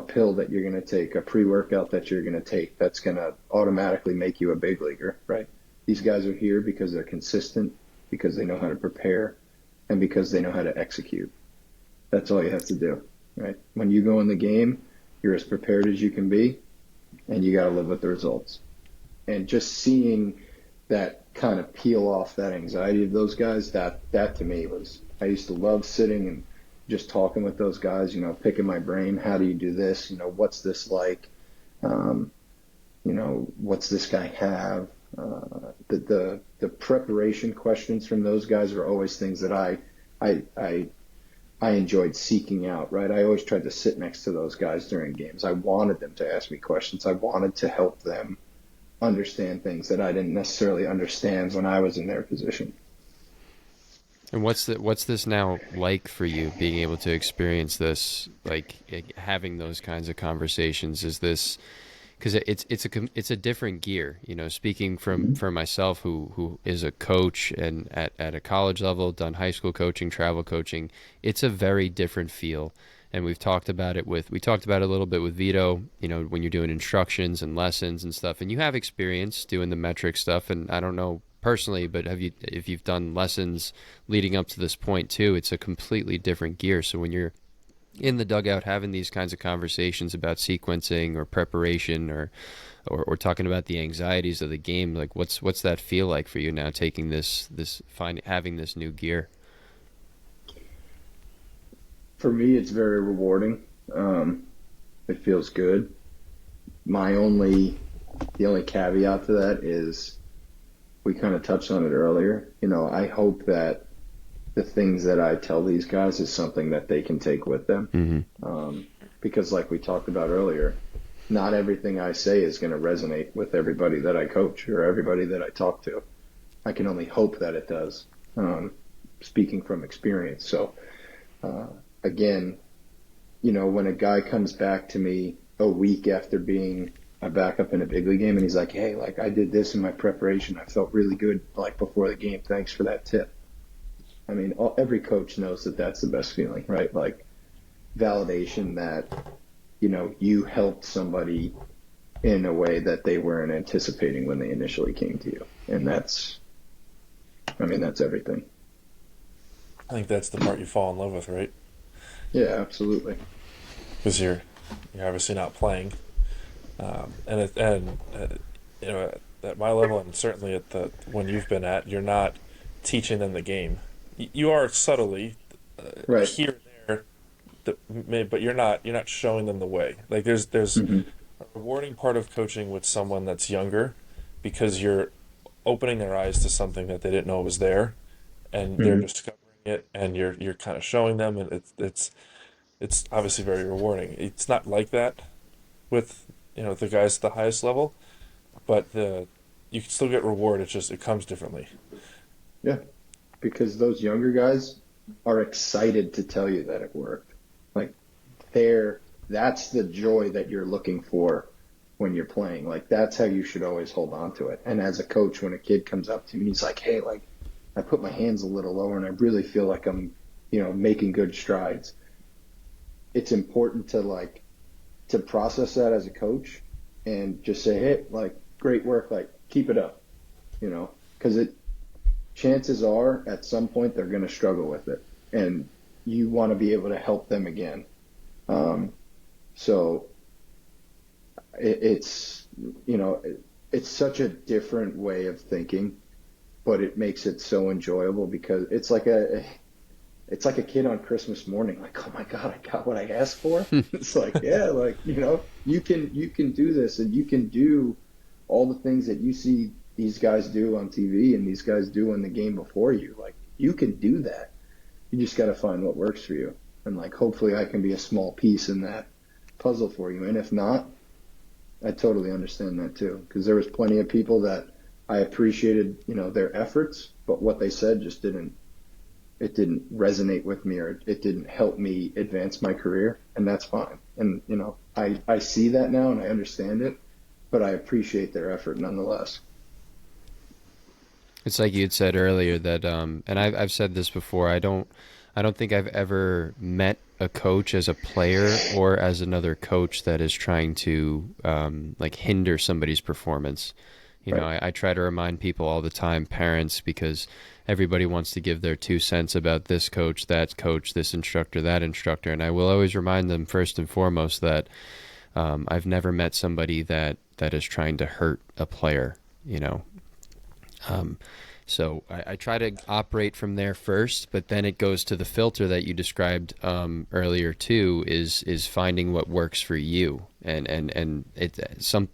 pill that you're going to take, a pre-workout that you're going to take that's going to automatically make you a big leaguer, right? These guys are here because they're consistent. because they know how to prepare and because they know how to execute. That's all you have to do, right? When you go in the game, you're as prepared as you can be, and you got to live with the results. And just seeing that kind of peel off that anxiety of those guys, that to me was, I used to love sitting and just talking with those guys, picking my brain. How do you do this? What's this like? What's this guy have? The preparation questions from those guys are always things that I enjoyed seeking out, right? I always tried to sit next to those guys during games. I wanted them to ask me questions. I wanted to help them understand things that I didn't necessarily understand when I was in their position. And what's this now like for you, being able to experience this, like having those kinds of conversations? Is this, because it's a different gear, speaking for myself, who is a coach and at a college level, done high school coaching, travel coaching, it's a very different feel. And we talked about it a little bit with Vito, when you're doing instructions and lessons and stuff, and you have experience doing the metric stuff. And I don't know personally, but if you've done lessons leading up to this point too, it's a completely different gear. So when you're in the dugout having these kinds of conversations about sequencing or preparation or talking about the anxieties of the game, like what's that feel like for you now, taking having this new gear? For me, it's very rewarding. It feels good. The only caveat to that is, we kind of touched on it earlier. I hope that the things that I tell these guys is something that they can take with them. Mm-hmm. Because like we talked about earlier, not everything I say is going to resonate with everybody that I coach or everybody that I talk to. I can only hope that it does, speaking from experience. So, again, when a guy comes back to me a week after being a backup in a big league game and he's like, hey, like I did this in my preparation, I felt really good like before the game, thanks for that tip. I mean, every coach knows that that's the best feeling, right? Like validation that, you helped somebody in a way that they weren't anticipating when they initially came to you. And that's everything. I think that's the part you fall in love with, right? Yeah, absolutely. Because you're obviously not playing, at my level, and certainly at the one you've been at, you're not teaching them the game. You are subtly Right. here and there, but you're not showing them the way. Like there's Mm-hmm. a rewarding part of coaching with someone that's younger, because you're opening their eyes to something that they didn't know was there, and they're Mm-hmm. discovering it, and you're kind of showing them, and it's obviously very rewarding. It's not like that with the guys at the highest level, but you can still get reward. It's just it comes differently. Yeah, because those younger guys are excited to tell you that it worked. Like that's the joy that you're looking for when you're playing. Like that's how you should always hold on to it. And as a coach, when a kid comes up to me and he's like, hey, like I put my hands a little lower and I really feel like I'm, making good strides. It's important to process that as a coach and just say, hey, like great work, like keep it up, because chances are at some point they're going to struggle with it, and you want to be able to help them again. So it's such a different way of thinking, but it makes it so enjoyable because it's like a kid on Christmas morning, like, oh my God, I got what I asked for. It's like, yeah, like, you can do this, and you can do all the things that you see these guys do on TV and these guys do in the game before you. Like, you can do that. You just got to find what works for you. And like, hopefully I can be a small piece in that puzzle for you. And if not, I totally understand that too. Because there was plenty of people that I appreciated, their efforts, but what they said just didn't resonate with me, or it didn't help me advance my career. And that's fine. And, I see that now and I understand it, but I appreciate their effort nonetheless. It's like you had said earlier that, and I've said this before. I don't think I've ever met a coach as a player or as another coach that is trying to hinder somebody's performance. You know, Right. I try to remind people all the time, parents, because everybody wants to give their 2 cents about this coach, this instructor, that instructor. And I will always remind them first and foremost that I've never met somebody that is trying to hurt a player, you know. Um, so I try to operate from there first, but then it goes to the filter that you described earlier too. Is finding what works for you, and it some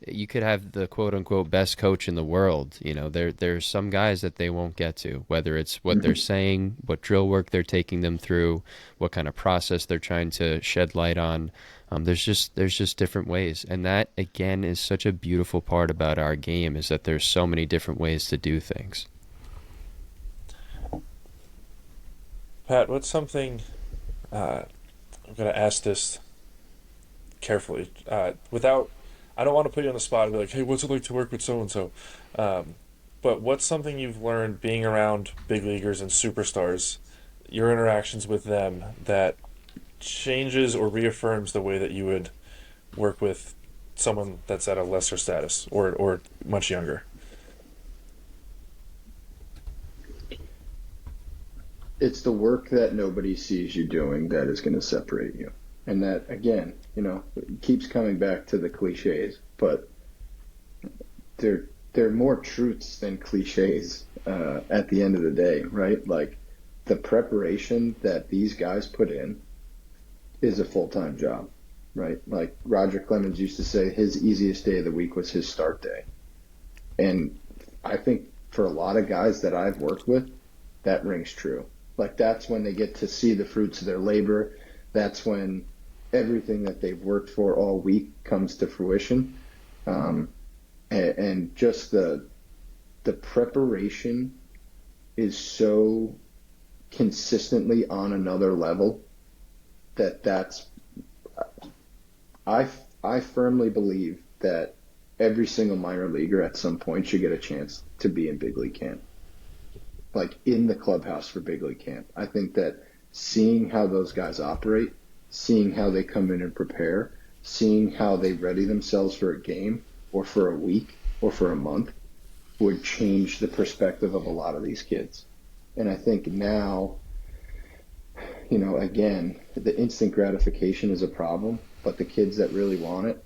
you could have the quote unquote best coach in the world. You know, there's some guys that they won't get to, whether it's what they're Hmm. saying, what drill work they're taking them through, what kind of process they're trying to shed light on. There's just different ways, and that again is such a beautiful part about our game, is that there's so many different ways to do things. Pat, what's something I'm going to ask this carefully, without I don't want to put you on the spot and be like, "Hey, what's it like to work with so and so?" But what's something you've learned being around big leaguers and superstars, your interactions with them, that changes or reaffirms the way that you would work with someone that's at a lesser status or much younger? It's the work that nobody sees you doing that is going to separate you. And that, again, it keeps coming back to the cliches, but they're more truths than cliches at the end of the day, right? Like the preparation that these guys put in is a full-time job, right? Like Roger Clemens used to say his easiest day of the week was his start day. And I think for a lot of guys that I've worked with, that rings true. Like that's when they get to see the fruits of their labor. That's when everything that they've worked for all week comes to fruition. Um, and just the preparation is so consistently on another level that's I I firmly believe that every single minor leaguer at some point should get a chance to be in big league camp, like in the clubhouse for big league camp. I think that seeing how those guys operate, seeing how they come in and prepare, seeing how they ready themselves for a game or for a week or for a month would change the perspective of a lot of these kids. And I think now, again, the instant gratification is a problem, but the kids that really want it,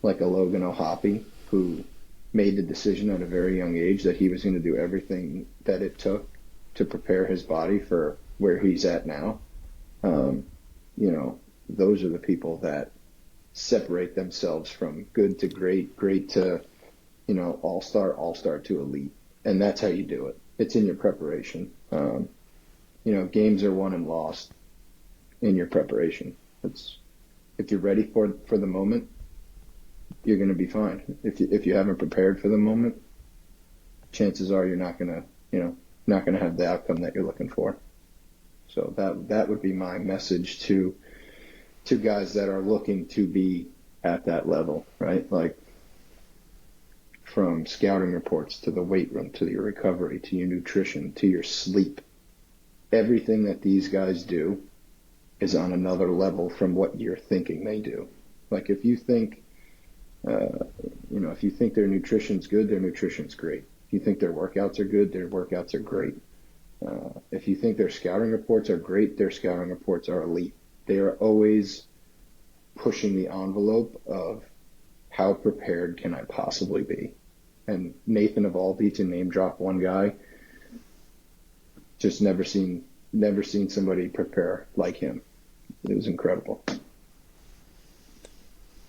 like a Logan O'Hoppe, who made the decision at a very young age that he was going to do everything that it took to prepare his body for where he's at now. Um, those are the people that separate themselves from good to great, great to, all star to elite. And that's how you do it. It's in your preparation. Games are won and lost in your preparation. It's If you're ready for the moment, you're going to be fine. If you haven't prepared for the moment, chances are you're not going to not going to have the outcome that you're looking for. So that would be my message to guys that are looking to be at that level, right? Like from scouting reports to the weight room to your recovery to your nutrition to your sleep, everything that these guys do is on another level from what you're thinking they do. Like if you think if you think their nutrition's good, their nutrition's great. If you think their workouts are good, their workouts are great. If you think their scouting reports are great, their scouting reports are elite. They are always pushing the envelope of how prepared can I possibly be. And Nathan Evaldi, to name drop one guy, just never seen somebody prepare like him. It was incredible.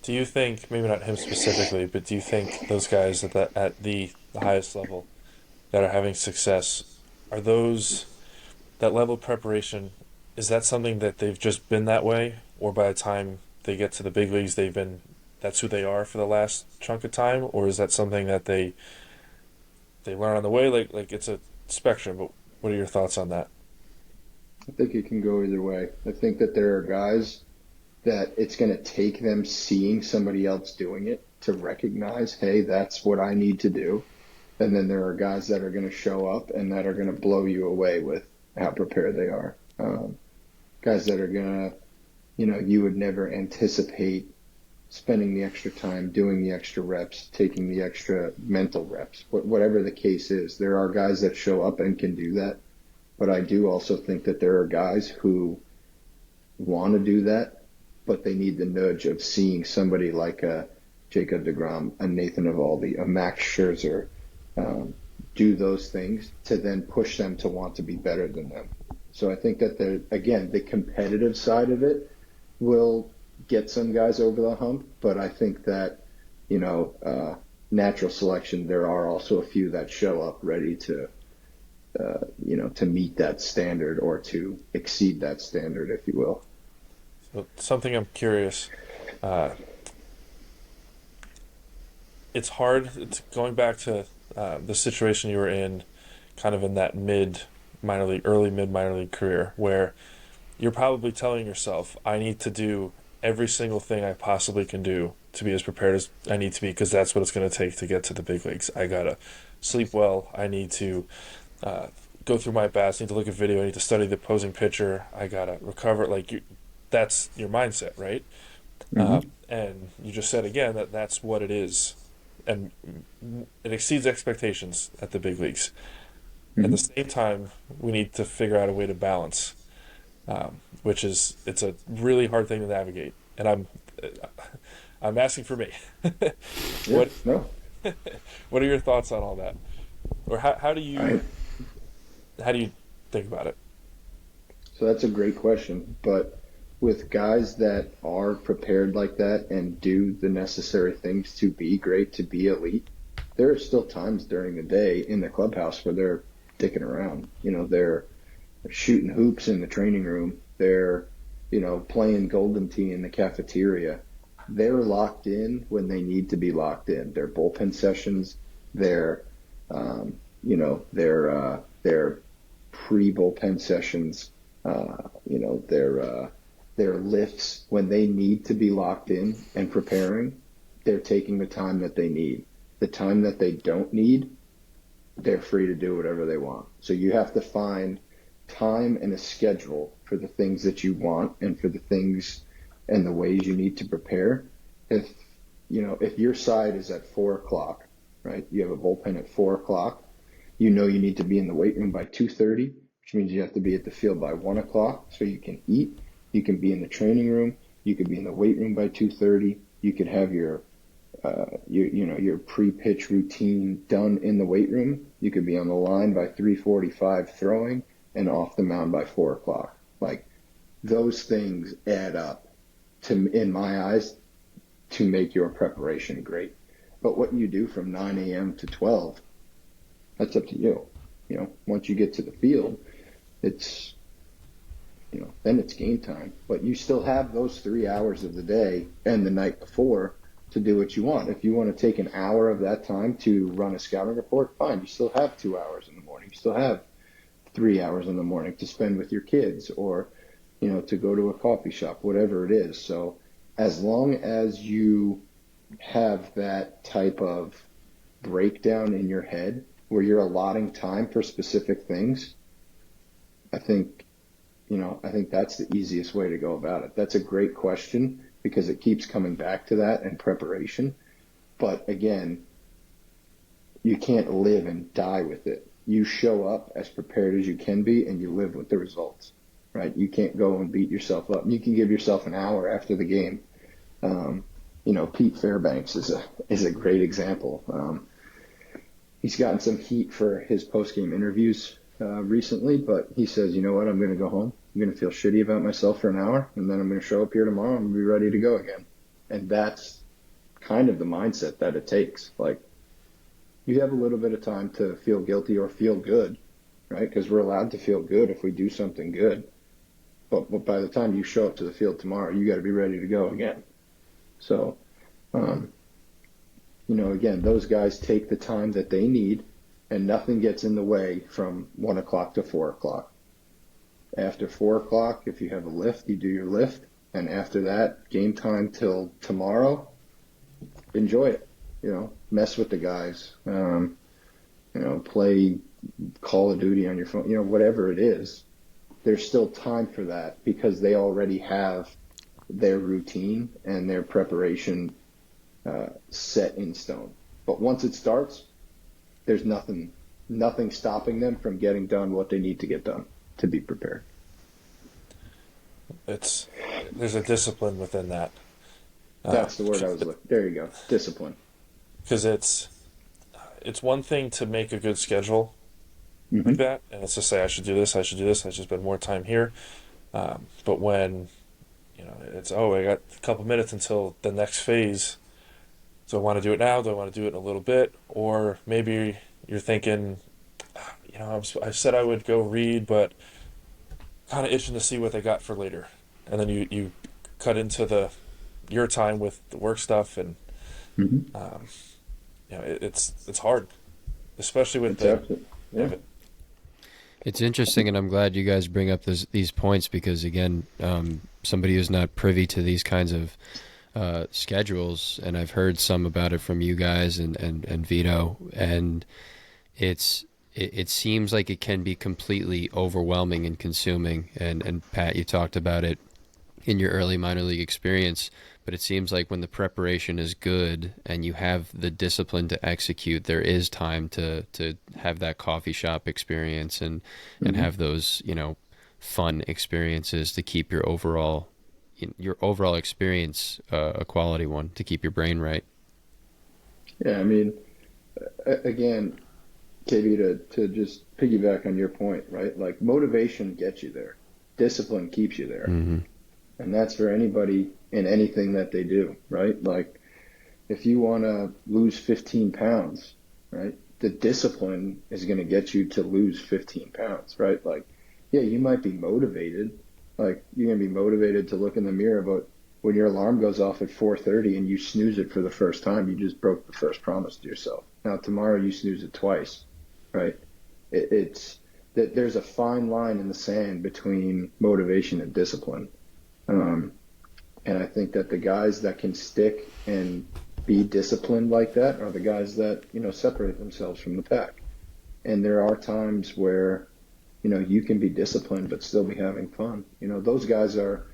Do you think, maybe not him specifically, but do you think those guys at the highest level that are having success, are those that level of preparation, is that something that they've just been that way, or by the time they get to the big leagues that's who they are for the last chunk of time, or is that something that they learn on the way? Like it's a spectrum, but what are your thoughts on that? I think it can go either way. I think that there are guys that it's going to take them seeing somebody else doing it to recognize, hey, that's what I need to do. And then there are guys that are going to show up and that are going to blow you away with how prepared they are. Guys that are going to, you would never anticipate spending the extra time, doing the extra reps, taking the extra mental reps, whatever the case is. There are guys that show up and can do that, but I do also think that there are guys who want to do that, but they need the nudge of seeing somebody like a Jacob deGrom, a Nathan Eovaldi, a Max Scherzer, do those things to then push them to want to be better than them. So I think that the competitive side of it will get some guys over the hump, but I think that, natural selection, there are also a few that show up ready to, to meet that standard or to exceed that standard, if you will. So something I'm curious. It's hard. It's going back to the situation you were in, kind of in that early mid minor league career, where you're probably telling yourself, I need to do every single thing I possibly can do to be as prepared as I need to be, because that's what it's going to take to get to the big leagues. I got to sleep well. I need to go through my bats. I need to look at video. I need to study the opposing pitcher. I got to recover. That's your mindset, right? Mm-hmm. And you just said again that that's what it is. And it exceeds expectations at the big leagues. Mm-hmm. At the same time, we need to figure out a way to balance, it's a really hard thing to navigate. And I'm asking for me. Yeah, no. What are your thoughts on all that? Or how do you think about it? So that's a great question. But with guys that are prepared like that and do the necessary things to be great, to be elite, there are still times during the day in the clubhouse where they're dicking around. They're shooting hoops in the training room. They're, playing golden tee in the cafeteria. They're locked in when they need to be locked in. Their bullpen sessions, their, their pre-bullpen sessions, their lifts, when they need to be locked in and preparing, they're taking the time that they need. The time that they don't need, they're free to do whatever they want. So you have to find time and a schedule for the things that you want and for the things and the ways you need to prepare. If your side is at 4:00, right? You have a bullpen at 4:00. You need to be in the weight room by 2:30, which means you have to be at the field by 1:00 so you can eat. You can be in the training room. You could be in the weight room by 2:30. You could have your pre-pitch routine done in the weight room. You could be on the line by 3:45 throwing and off the mound by 4:00. Those things add up in my eyes, to make your preparation great. But what you do from 9 a.m. to 12, that's up to you. Once you get to the field, it's, then it's game time. But you still have those 3 hours of the day and the night before to do what you want. If you want to take an hour of that time to run a scouting report, fine. You still have 2 hours in the morning. You still have 3 hours in the morning to spend with your kids, or, to go to a coffee shop, whatever it is. So as long as you have that type of breakdown in your head where you're allotting time for specific things, I think that's the easiest way to go about it. That's a great question because it keeps coming back to that and preparation. But again, you can't live and die with it. You show up as prepared as you can be and you live with the results, right? You can't go and beat yourself up. You can give yourself an hour after the game. Pete Fairbanks is a great example. He's gotten some heat for his post-game interviews recently, but he says, you know what, I'm going to go home. I'm going to feel shitty about myself for an hour, and then I'm going to show up here tomorrow and be ready to go again. And that's kind of the mindset that it takes. You have a little bit of time to feel guilty or feel good, right? Because we're allowed to feel good if we do something good. But by the time you show up to the field tomorrow, you got to be ready to go again. So, again, those guys take the time that they need, and nothing gets in the way from 1:00 to 4:00. After 4:00, if you have a lift, you do your lift. And after that, game time till tomorrow, enjoy it. Mess with the guys. Play Call of Duty on your phone. Whatever it is, there's still time for that because they already have their routine and their preparation set in stone. But once it starts, there's nothing stopping them from getting done what they need to get done to be prepared. There's a discipline within that. That's the word I was looking. There you go, discipline. Because it's one thing to make a good schedule like that, and it's to say I should do this, I should spend more time here. But when it's I got a couple minutes until the next phase. Do I want to do it now? Do I want to do it in a little bit? Or maybe you're thinking, I said I would go read, but kind of itching to see what they got for later. And then you cut into your time with the work stuff, and it's hard, especially with It's interesting, and I'm glad you guys bring up these points because, again, somebody who's not privy to these kinds of schedules, and I've heard some about it from you guys and Vito, and it seems like it can be completely overwhelming and consuming. And Pat, you talked about it in your early minor league experience, but it seems like when the preparation is good and you have the discipline to execute, there is time to have that coffee shop experience and have those fun experiences to keep your overall experience a quality one, to keep your brain right. Yeah, I mean, again, KB, to just piggyback on your point, right? Like, motivation gets you there. Discipline keeps you there. Mm-hmm. And that's for anybody in anything that they do, right? Like, if you want to lose 15 pounds, right, the discipline is going to get you to lose 15 pounds, right? Like, yeah, you might be motivated. Like, you're going to be motivated to look in the mirror, but when your alarm goes off at 4:30 and you snooze it for the first time, you just broke the first promise to yourself. Now, tomorrow you snooze it twice, right? It's that there's a fine line in the sand between motivation and discipline. And I think that the guys that can stick and be disciplined like that are the guys that, separate themselves from the pack. And there are times where, you can be disciplined but still be having fun. Those guys are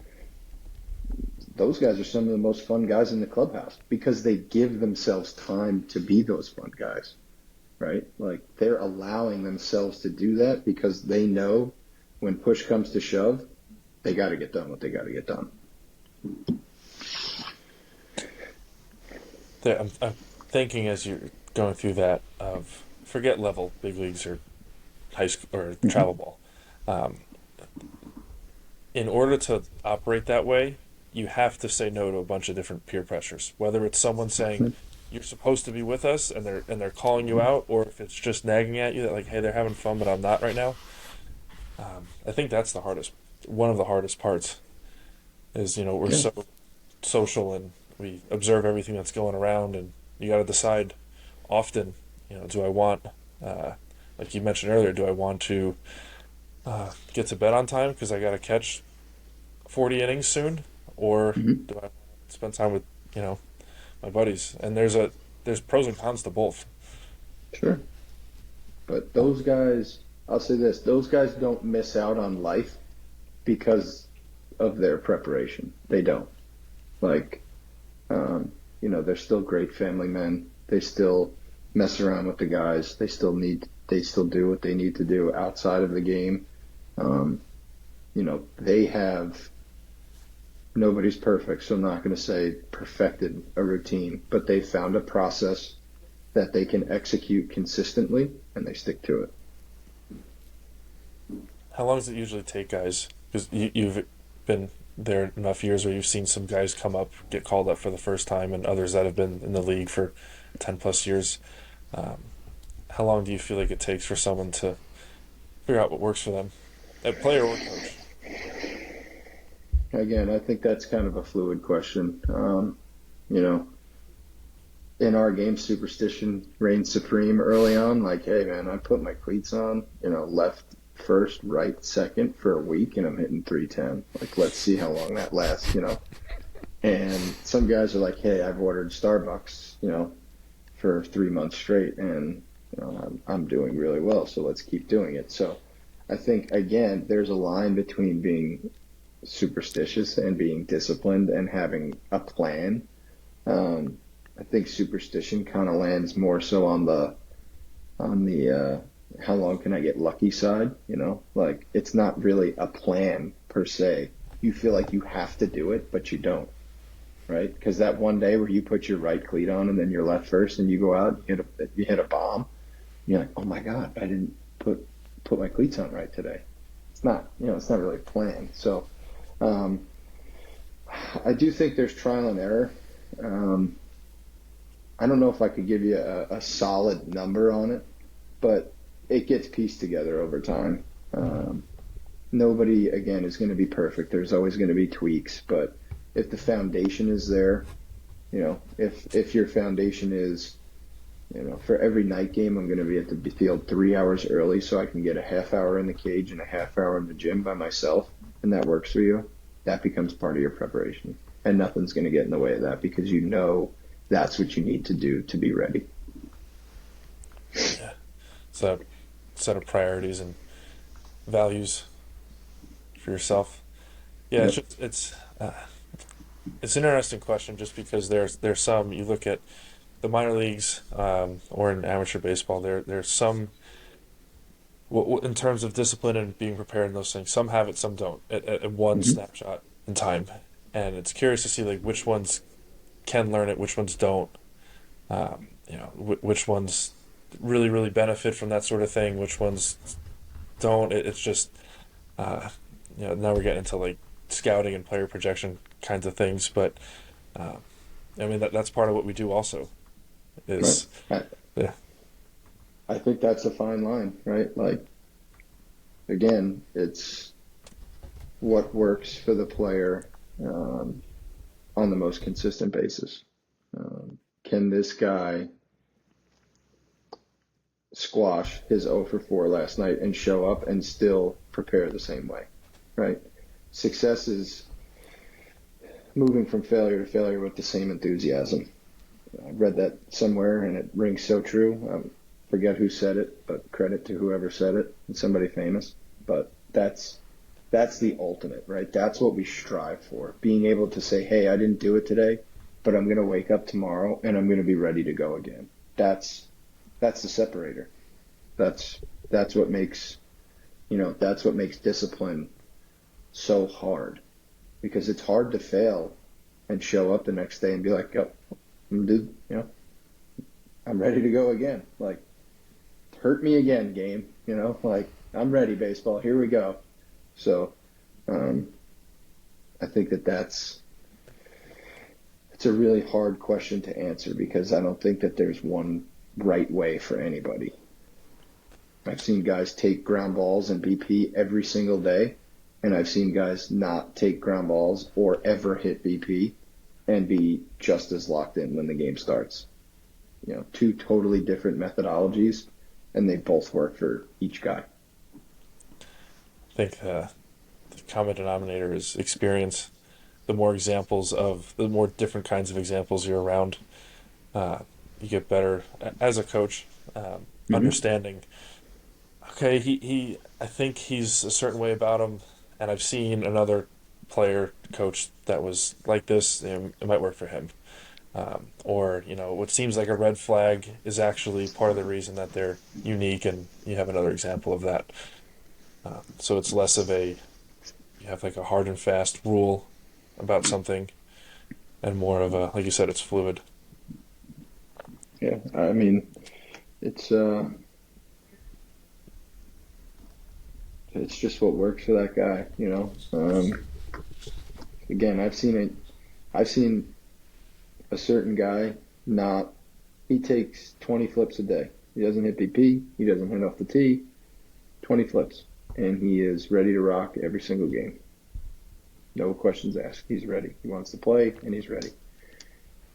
some of the most fun guys in the clubhouse because they give themselves time to be those fun guys, right? Like, they're allowing themselves to do that because they know when push comes to shove, they got to get done what they got to get done. I'm thinking as you're going through that of forget level big leagues or high school or travel ball. In order to operate that way, you have to say no to a bunch of different peer pressures. Whether it's someone saying you're supposed to be with us and they're calling you out, or if it's just nagging at you that like, hey, they're having fun, but I'm not right now. I think that's one of the hardest parts. Is we're so social and we observe everything that's going around, and you got to decide often. Do I want, like you mentioned earlier, do I want to get to bed on time because I got to catch 40 innings soon, or do I spend time with my buddies? And there's pros and cons to both. Sure, but those guys, I'll say this: those guys don't miss out on life because of their preparation. They don't. Like, they're still great family men. They still mess around with the guys. They still do what they need to do outside of the game. They have, nobody's perfect, so I'm not going to say perfected a routine, but they found a process that they can execute consistently, and they stick to it. How long does it usually take, guys? Because you've been there enough years where you've seen some guys come up, get called up for the first time, and others that have been in the league for 10 plus years. How long do you feel like it takes for someone to figure out what works for them, a player or coach? Again, I think that's kind of a fluid question. In our game, superstition reigned supreme early on. Like, hey man, I put my cleats on, left first, right second for a week, and I'm hitting 310. Like, let's see how long that lasts, And some guys are like, hey, I've ordered Starbucks, for 3 months straight, and I'm doing really well, so let's keep doing it. So I think, again, there's a line between being superstitious and being disciplined and having a plan. I think superstition kind of lands more so on the how long can I get lucky side, like it's not really a plan per se. You feel like you have to do it, but you don't, right? Because that one day where you put your right cleat on and then your left first and you go out, you hit a bomb, you're like, oh my God, I didn't put my cleats on right today. It's not really a plan. So um, I do think there's trial and error. Um, I don't know if I could give you a solid number on it, but it gets pieced together over time. Nobody, again, is going to be perfect. There's always going to be tweaks, but if the foundation is there, if your foundation is, for every night game, I'm going to be at the field 3 hours early so I can get a half hour in the cage and a half hour in the gym by myself, and that works for you, that becomes part of your preparation. And nothing's going to get in the way of that because that's what you need to do to be ready. Yeah. So, set of priorities and values for yourself. Yeah, Yep. it's an interesting question just because there's some you look at the minor leagues or in amateur baseball there's some in terms of discipline and being prepared and those things. Some have it, some don't at one hmm snapshot in time, and it's curious to see like which ones can learn it, which ones don't. Which ones really really benefit from that sort of thing, which ones don't. It's just now we're getting into like scouting and player projection kinds of things, but uh, I mean that's part of what we do also Right. is I, yeah. I think that's a fine line, right? Like, again, it's what works for the player um, on the most consistent basis. Can this guy squash his 0 for 4 last night and show up and still prepare the same way, right? Success is moving from failure to failure with the same enthusiasm. I read that somewhere and it rings so true. Forget who said it, but credit to whoever said it. It's somebody famous. But that's the ultimate, right? That's what we strive for. Being able to say, hey, I didn't do it today, but I'm going to wake up tomorrow and I'm going to be ready to go again. That's the separator. That's that's what makes that's what makes discipline so hard because it's hard to fail and show up the next day and be like, "Yo, dude, I'm ready to go again." Like, hurt me again, game. Like I'm ready, baseball. Here we go. So, um, I think that's it's a really hard question to answer because I don't think that there's one right way for anybody. I've seen guys take ground balls and BP every single day, and I've seen guys not take ground balls or ever hit BP and be just as locked in when the game starts. Two totally different methodologies, and they both work for each guy. I think the common denominator is experience. The more different kinds of examples you're around, uh, you get better as a coach, hmm understanding. Okay, I think he's a certain way about him, and I've seen another player coach that was like this. It might work for him, or what seems like a red flag is actually part of the reason that they're unique, and you have another example of that. So it's less of a you have like a hard and fast rule about something, and more of a like you said, it's fluid. Yeah, I mean, it's uh, it's just what works for that guy. Again, I've seen it. I've seen a certain guy not. He takes 20 flips a day. He doesn't hit BP. He doesn't hit off the tee. 20 flips, and he is ready to rock every single game. No questions asked. He's ready. He wants to play, and he's ready.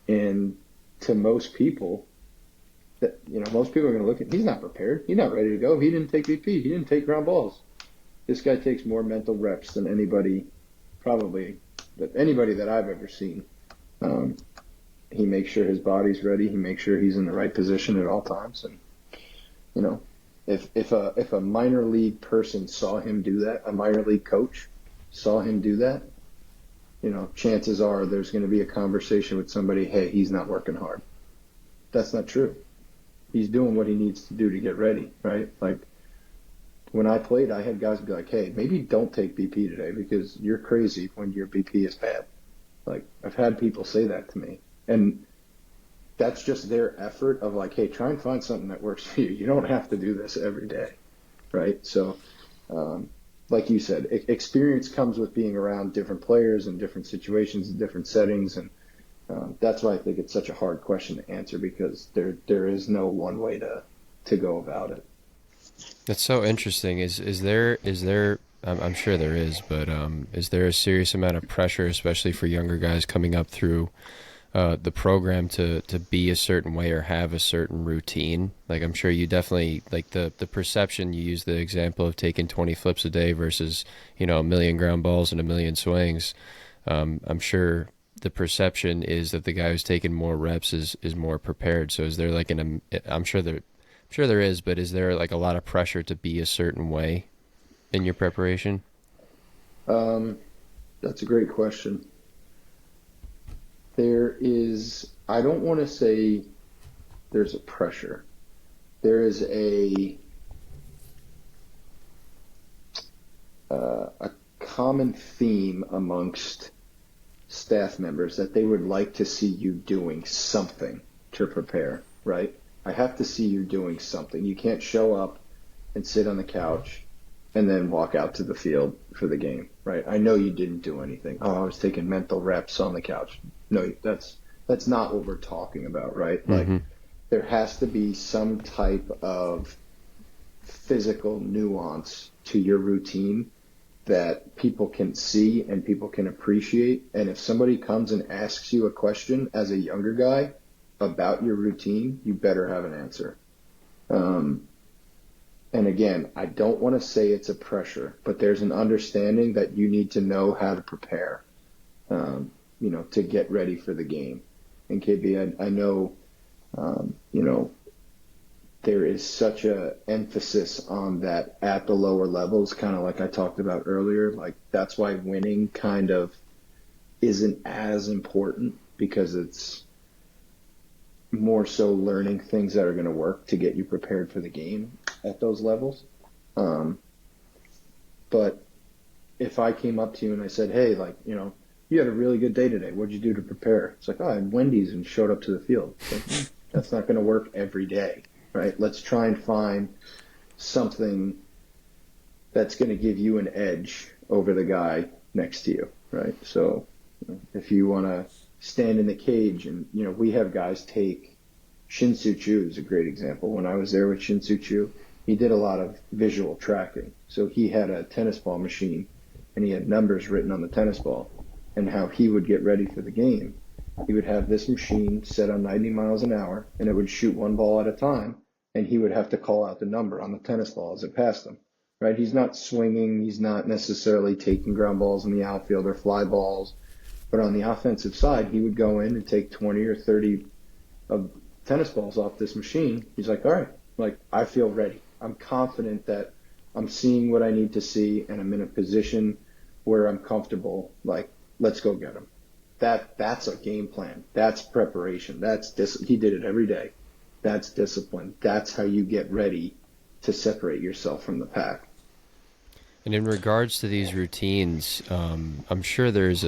And to most people, most people are going to look at. He's not prepared. He's not ready to go. He didn't take BP. He didn't take ground balls. This guy takes more mental reps than probably, anybody that I've ever seen. Um, he makes sure his body's ready. He makes sure he's in the right position at all times. And you know, if a minor league person saw him do that, a minor league coach saw him do that, chances are there's going to be a conversation with somebody, hey, he's not working hard. That's not true. He's doing what he needs to do to get ready, right? Like, when I played, I had guys be like, hey, maybe don't take BP today because you're crazy when your BP is bad. Like, I've had people say that to me. And that's just their effort of like, hey, try and find something that works for you. You don't have to do this every day, right? So, like you said, experience comes with being around different players and different situations and different settings. And that's why I think it's such a hard question to answer, because there is no one way to go about it. That's so interesting. Is there I'm sure there is, but is there a serious amount of pressure, especially for younger guys coming up through the program, to be a certain way or have a certain routine? Like, I'm sure you definitely, like, the perception, you use the example of taking 20 flips a day versus, a million ground balls and a million swings. I'm sure the perception is that the guy who's taking more reps is more prepared. So is there like I'm sure there is, but is there like a lot of pressure to be a certain way in your preparation? That's a great question. I don't want to say there's a pressure. There is a common theme amongst staff members that they would like to see you doing something to prepare, right? I have to see you doing something. You can't show up and sit on the couch and then walk out to the field for the game, right? I know you didn't do anything. Oh, I was taking mental reps on the couch. No, that's not what we're talking about, right? Mm-hmm. Like, there has to be some type of physical nuance to your routine that people can see and people can appreciate. And if somebody comes and asks you a question as a younger guy about your routine, you better have an answer. And again, I don't want to say it's a pressure, but there's an understanding that you need to know how to prepare, to get ready for the game. And KB, I know, there is such a emphasis on that at the lower levels, kind of like I talked about earlier. Like, that's why winning kind of isn't as important, because it's more so learning things that are going to work to get you prepared for the game at those levels. But if I came up to you and I said, hey, like, you had a really good day today. What'd you do to prepare? It's like, oh, I had Wendy's and showed up to the field. It's like, that's not going to work every day, right? Let's try and find something that's going to give you an edge over the guy next to you, right? So if you want to stand in the cage, and, we have guys take Shin-Soo Choo is a great example. When I was there with Shin-Soo Choo, he did a lot of visual tracking. So he had a tennis ball machine and he had numbers written on the tennis ball, and how he would get ready for the game. He would have this machine set on 90 miles an hour, and it would shoot one ball at a time, and he would have to call out the number on the tennis ball as it passed him, right? He's not swinging. He's not necessarily taking ground balls in the outfield or fly balls. But on the offensive side, he would go in and take 20 or 30 of tennis balls off this machine. He's like, all right, like, I feel ready. I'm confident that I'm seeing what I need to see, and I'm in a position where I'm comfortable. Like, let's go get him. That's a game plan. That's preparation. He did it every day. That's discipline. That's how you get ready to separate yourself from the pack. And in regards to these routines, I'm sure there's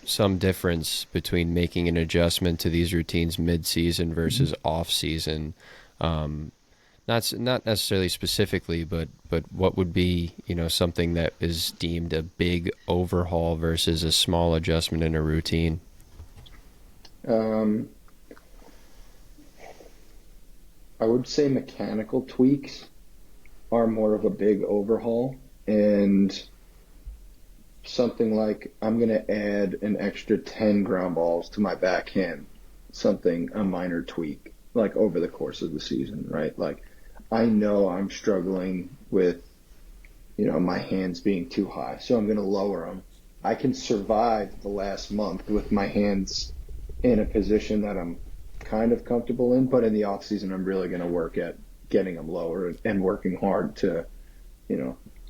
some difference between making an adjustment to these routines mid-season versus off-season. Not necessarily specifically, but what would be, something that is deemed a big overhaul versus a small adjustment in a routine? I would say mechanical tweaks are more of a big overhaul, and something like, I'm going to add an extra 10 ground balls to my backhand, a minor tweak, like, over the course of the season, right? Like, I know I'm struggling with, my hands being too high, so I'm going to lower them. I can survive the last month with my hands in a position that I'm kind of comfortable in, but in the off season, I'm really going to work at getting them lower and working hard to,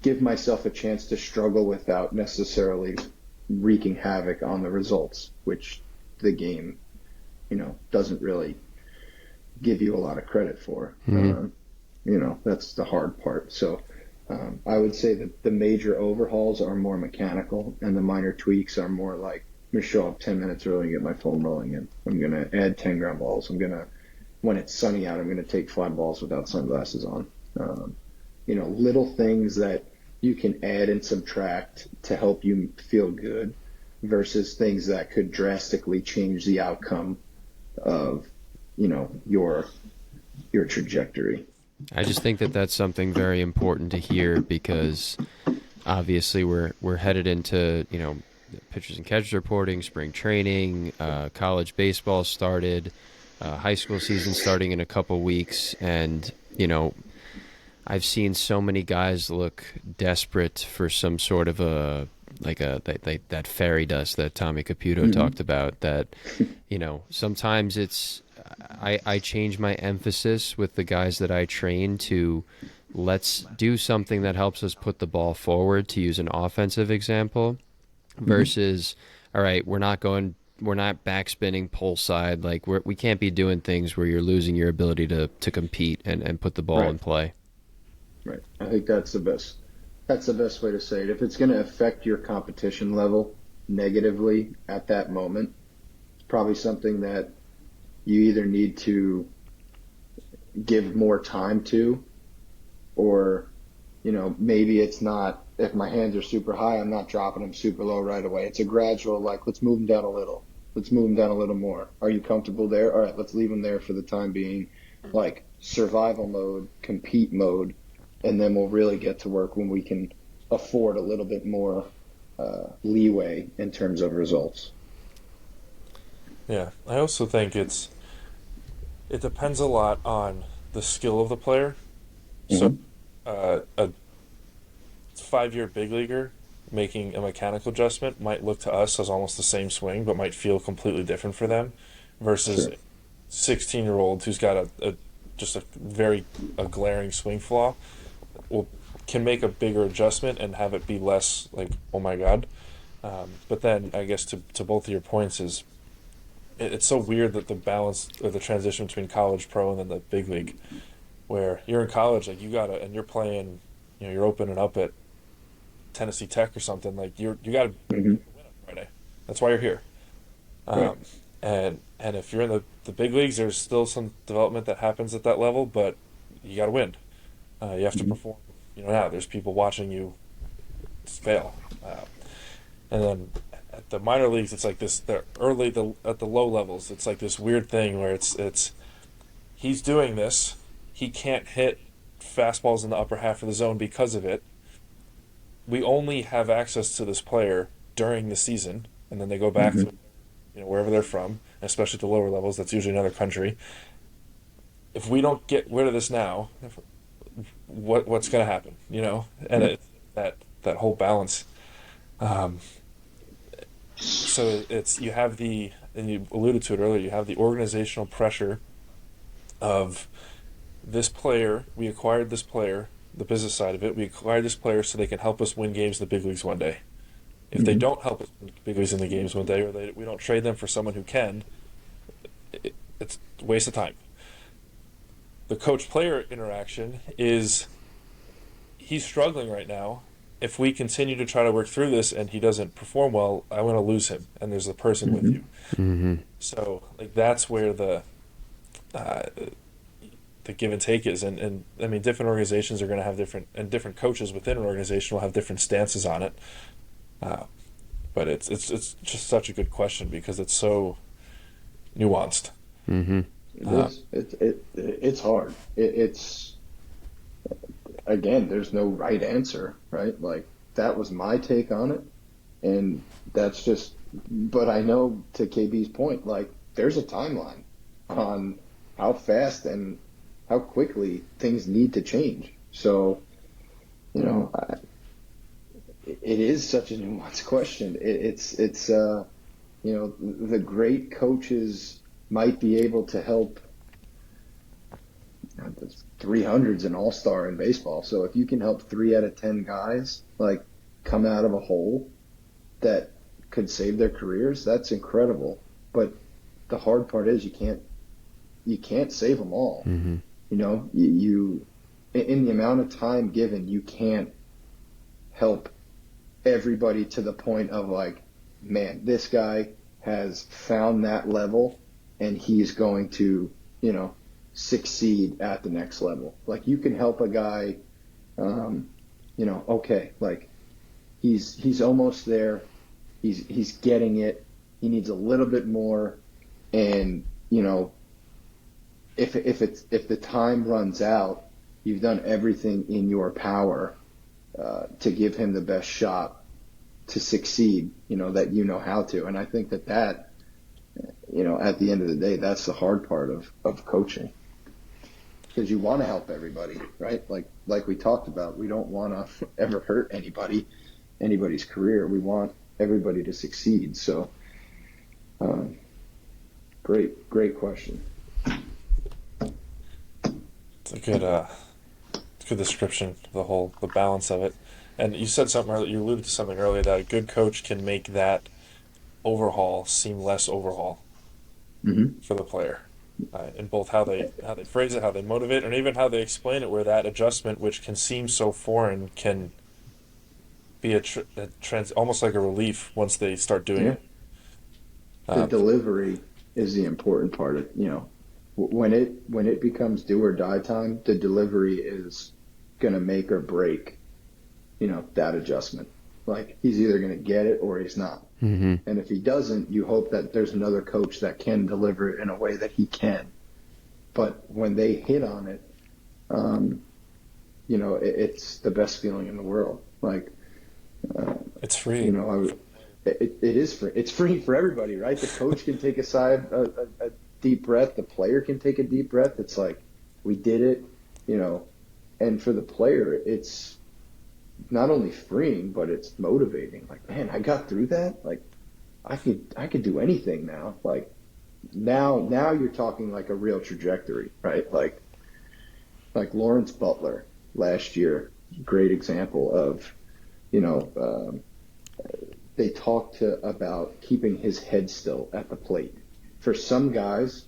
give myself a chance to struggle without necessarily wreaking havoc on the results, which the game, doesn't really give you a lot of credit for. That's the hard part. So I would say that the major overhauls are more mechanical, and the minor tweaks are more like, I'm going to show up 10 minutes early and get my foam rolling in. I'm going to add 10 ground balls. When it's sunny out, I'm going to take fly balls without sunglasses on. Little things that you can add and subtract to help you feel good versus things that could drastically change the outcome of, your trajectory. I just think that that's something very important to hear, because obviously we're headed into, pitchers and catchers reporting, spring training, college baseball started, high school season starting in a couple weeks, and I've seen so many guys look desperate for some sort of that fairy dust that Tommy Caputo talked about. That sometimes it's I change my emphasis with the guys that I train to, let's do something that helps us put the ball forward, to use an offensive example, versus all right, we're not backspinning pull side. Like we can't be doing things where you're losing your ability to compete and put the ball in play. Right. I think that's the best way to say it. If it's going to affect your competition level negatively at that moment, it's probably something that you either need to give more time to, or, maybe it's not, if my hands are super high, I'm not dropping them super low right away. It's a gradual, let's move them down a little. Let's move them down a little more. Are you comfortable there? All right, let's leave them there for the time being. Survival mode, compete mode, and then we'll really get to work when we can afford a little bit more leeway in terms of results. Yeah, I also think it depends a lot on the skill of the player. So a 5-year big leaguer making a mechanical adjustment might look to us as almost the same swing, but might feel completely different for them, versus 16-year-old who's got just a glaring swing flaw can make a bigger adjustment and have it be less like, oh my god. But then I guess to both of your points is, it's so weird that the balance or the transition between college, pro, and then the big league, where you're in college, and you're playing, you're opening up at Tennessee Tech or something, you gotta win on Friday. That's why you're here. And if you're in the big leagues, there's still some development that happens at that level, but you gotta win. You have to perform. Now there's people watching you fail. And then at the minor leagues, it's like this. At the low levels, it's like this weird thing where it's he's doing this. He can't hit fastballs in the upper half of the zone because of it. We only have access to this player during the season, and then they go back to wherever they're from, especially at the lower levels. That's usually another country. If we don't get rid of this now, what's going to happen? And that whole balance. So you have and you alluded to it earlier, you have the organizational pressure of this player. We acquired this player, the business side of it. We acquired this player so they can help us win games in the big leagues one day. If they don't help us win the big leagues in the games one day, or we don't trade them for someone who can, it's a waste of time. The coach-player interaction is, he's struggling right now. If we continue to try to work through this and he doesn't perform well, I want to lose him, and there's a person with you. So that's where the give and take is, and I mean, different organizations are going to have different coaches within an organization will have different stances on it. But it's just such a good question because it's so nuanced. It's hard. It's again, there's no right answer, right? That was my take on it, and that's just. But I know, to KB's point, there's a timeline on how fast and how quickly things need to change. So, it is such a nuanced question. It's the great coaches might be able to help the 300's an all-star in baseball. So if you can help 3 out of 10 guys like come out of a hole that could save their careers, that's incredible. But the hard part is you can't save them all. Mm-hmm. You know, you in the amount of time given, you can't help everybody to the point of like, man, this guy has found that level and he's going to, you know, succeed at the next level. Like you can help a guy, you know, okay, like he's almost there. He's getting it. He needs a little bit more. And, you know, if the time runs out, you've done everything in your power to give him the best shot to succeed, you know, that you know how to. And I think that, you know, at the end of the day, that's the hard part of coaching. Because you want to help everybody, right? Like we talked about, we don't want to ever hurt anybody's career. We want everybody to succeed. So, great question. It's a good description of the balance of it. And you said something earlier, you alluded to something earlier, that a good coach can make that overhaul seem less overhaul for the player. In both how they phrase it, how they motivate, and even how they explain it, where that adjustment, which can seem so foreign, can be almost like a relief once they start doing it. The delivery is the important part of, you know, when it becomes do or die time, the delivery is going to make or break, you know, that adjustment. Like he's either going to get it or he's not. Mm-hmm. And if he doesn't, you hope that there's another coach that can deliver it in a way that he can. But when they hit on it, you know, it's the best feeling in the world. Like, it's free. You know, it is free. It's free for everybody, right? The coach can take a deep breath. The player can take a deep breath. It's like, we did it, you know. And for the player, it's not only freeing, but it's motivating. Like, man, I got through that. Like, I could do anything now. Like, now you're talking like a real trajectory, right? Like Lawrence Butler last year, great example of, you know, they talked about keeping his head still at the plate. For some guys,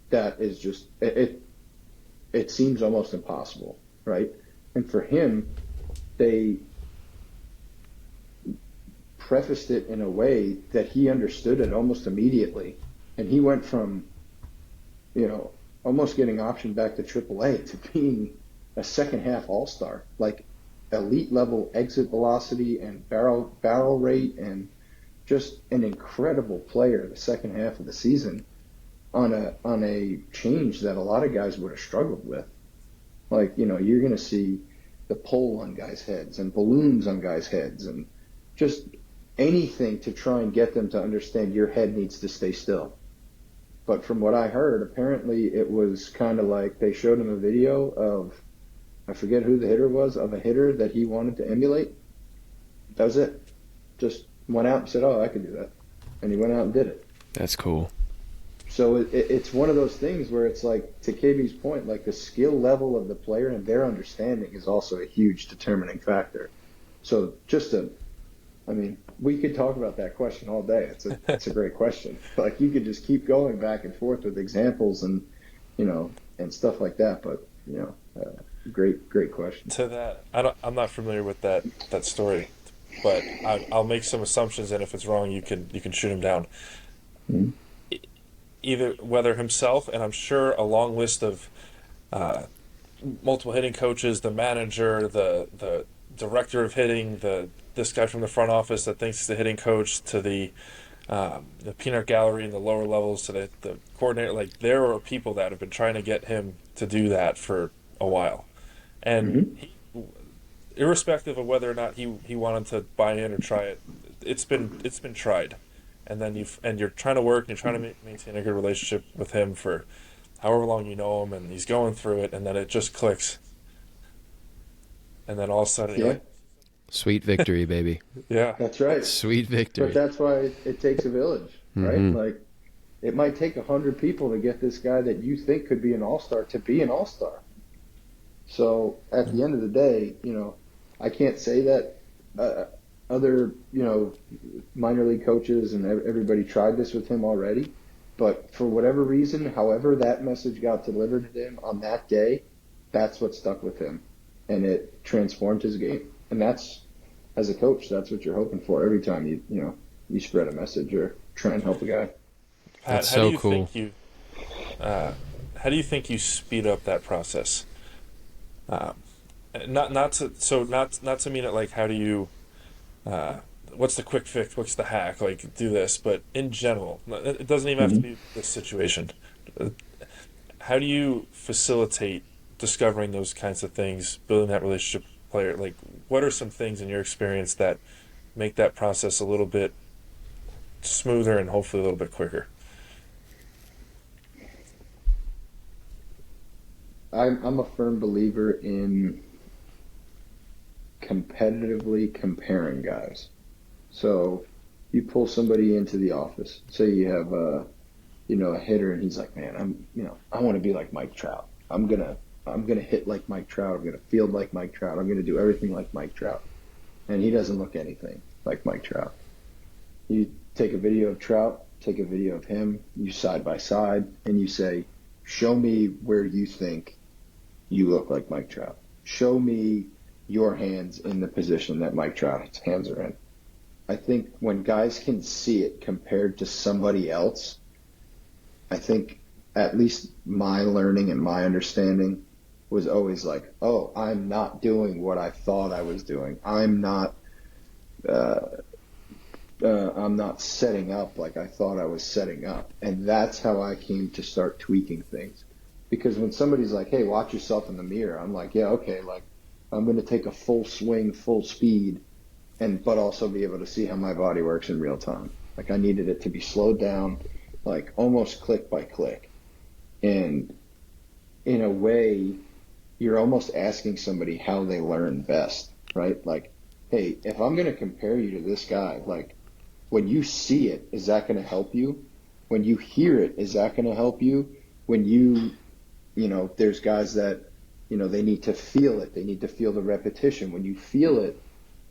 that is just it seems almost impossible, right? And for him, they prefaced it in a way that he understood it almost immediately. And he went from, you know, almost getting optioned back to AAA to being a second half all-star, like elite level exit velocity and barrel rate, and just an incredible player the second half of the season on a change that a lot of guys would have struggled with. Like, you know, you're going to see the pole on guys' heads and balloons on guys' heads and just anything to try and get them to understand your head needs to stay still. But from what I heard, apparently it was kind of like they showed him a video of, I forget who the hitter was, of a hitter that he wanted to emulate. That was it. Just went out and said, oh, I could do that. And he went out and did it. That's cool. So it's one of those things where it's like, to KB's point, like the skill level of the player and their understanding is also a huge determining factor. So I mean, we could talk about that question all day. It's a great question. Like you could just keep going back and forth with examples and, you know, and stuff like that. But, you know, great question. To that, I'm not familiar with that story, but I'll make some assumptions, and if it's wrong, you can shoot him down. Mm-hmm. Either whether himself, and I'm sure a long list of multiple hitting coaches, the manager, the director of hitting, this guy from the front office that thinks he's the hitting coach, to the peanut gallery in the lower levels, to the coordinator. Like, there are people that have been trying to get him to do that for a while, and irrespective of whether or not he wanted to buy in or try it, it's been tried. And then you're trying to work and you're trying to maintain a good relationship with him for however long you know him, and he's going through it, and then it just clicks. And then all of a sudden, you're like, sweet victory, baby. Yeah. That's right. Sweet victory. But that's why it takes a village, right? Like, it might take 100 people to get this guy that you think could be an all-star to be an all-star. So at the end of the day, I can't say that other, minor league coaches and everybody tried this with him already. But for whatever reason, however that message got delivered to him on that day, that's what stuck with him. And it transformed his game. And that's, as a coach, that's what you're hoping for every time you spread a message or try and help a guy. Pat, That's so cool. How do you think you speed up that process? Uh, not to mean it like how do you what's the quick fix, what's the hack, like do this, but in general, it doesn't even have to be this situation. How do you facilitate discovering those kinds of things, building that relationship with the player? Like, what are some things in your experience that make that process a little bit smoother and hopefully a little bit quicker? I'm a firm believer in competitively comparing guys. So you pull somebody into the office. Say you have a hitter, and he's like, man, I want to be like Mike Trout. I'm gonna hit like Mike Trout. I'm gonna field like Mike Trout. I'm gonna do everything like Mike Trout. And he doesn't look anything like Mike Trout. You take a video of Trout, take a video of him, you side by side, and you say, show me where you think you look like Mike Trout. Show me your hands in the position that Mike Trout's hands are in. I think when guys can see it compared to somebody else, I think at least my learning and my understanding was always like, oh, I'm not doing what I thought I was doing. I'm not setting up like I thought I was setting up. And that's how I came to start tweaking things. Because when somebody's like, hey, watch yourself in the mirror, I'm like, yeah, okay, like I'm going to take a full swing, full speed, but also be able to see how my body works in real time. Like I needed it to be slowed down, like almost click by click. And in a way, you're almost asking somebody how they learn best, right? Like, hey, if I'm going to compare you to this guy, like when you see it, is that going to help you? When you hear it, is that going to help you? When there's guys that, they need to feel it. They need to feel the repetition. When you feel it,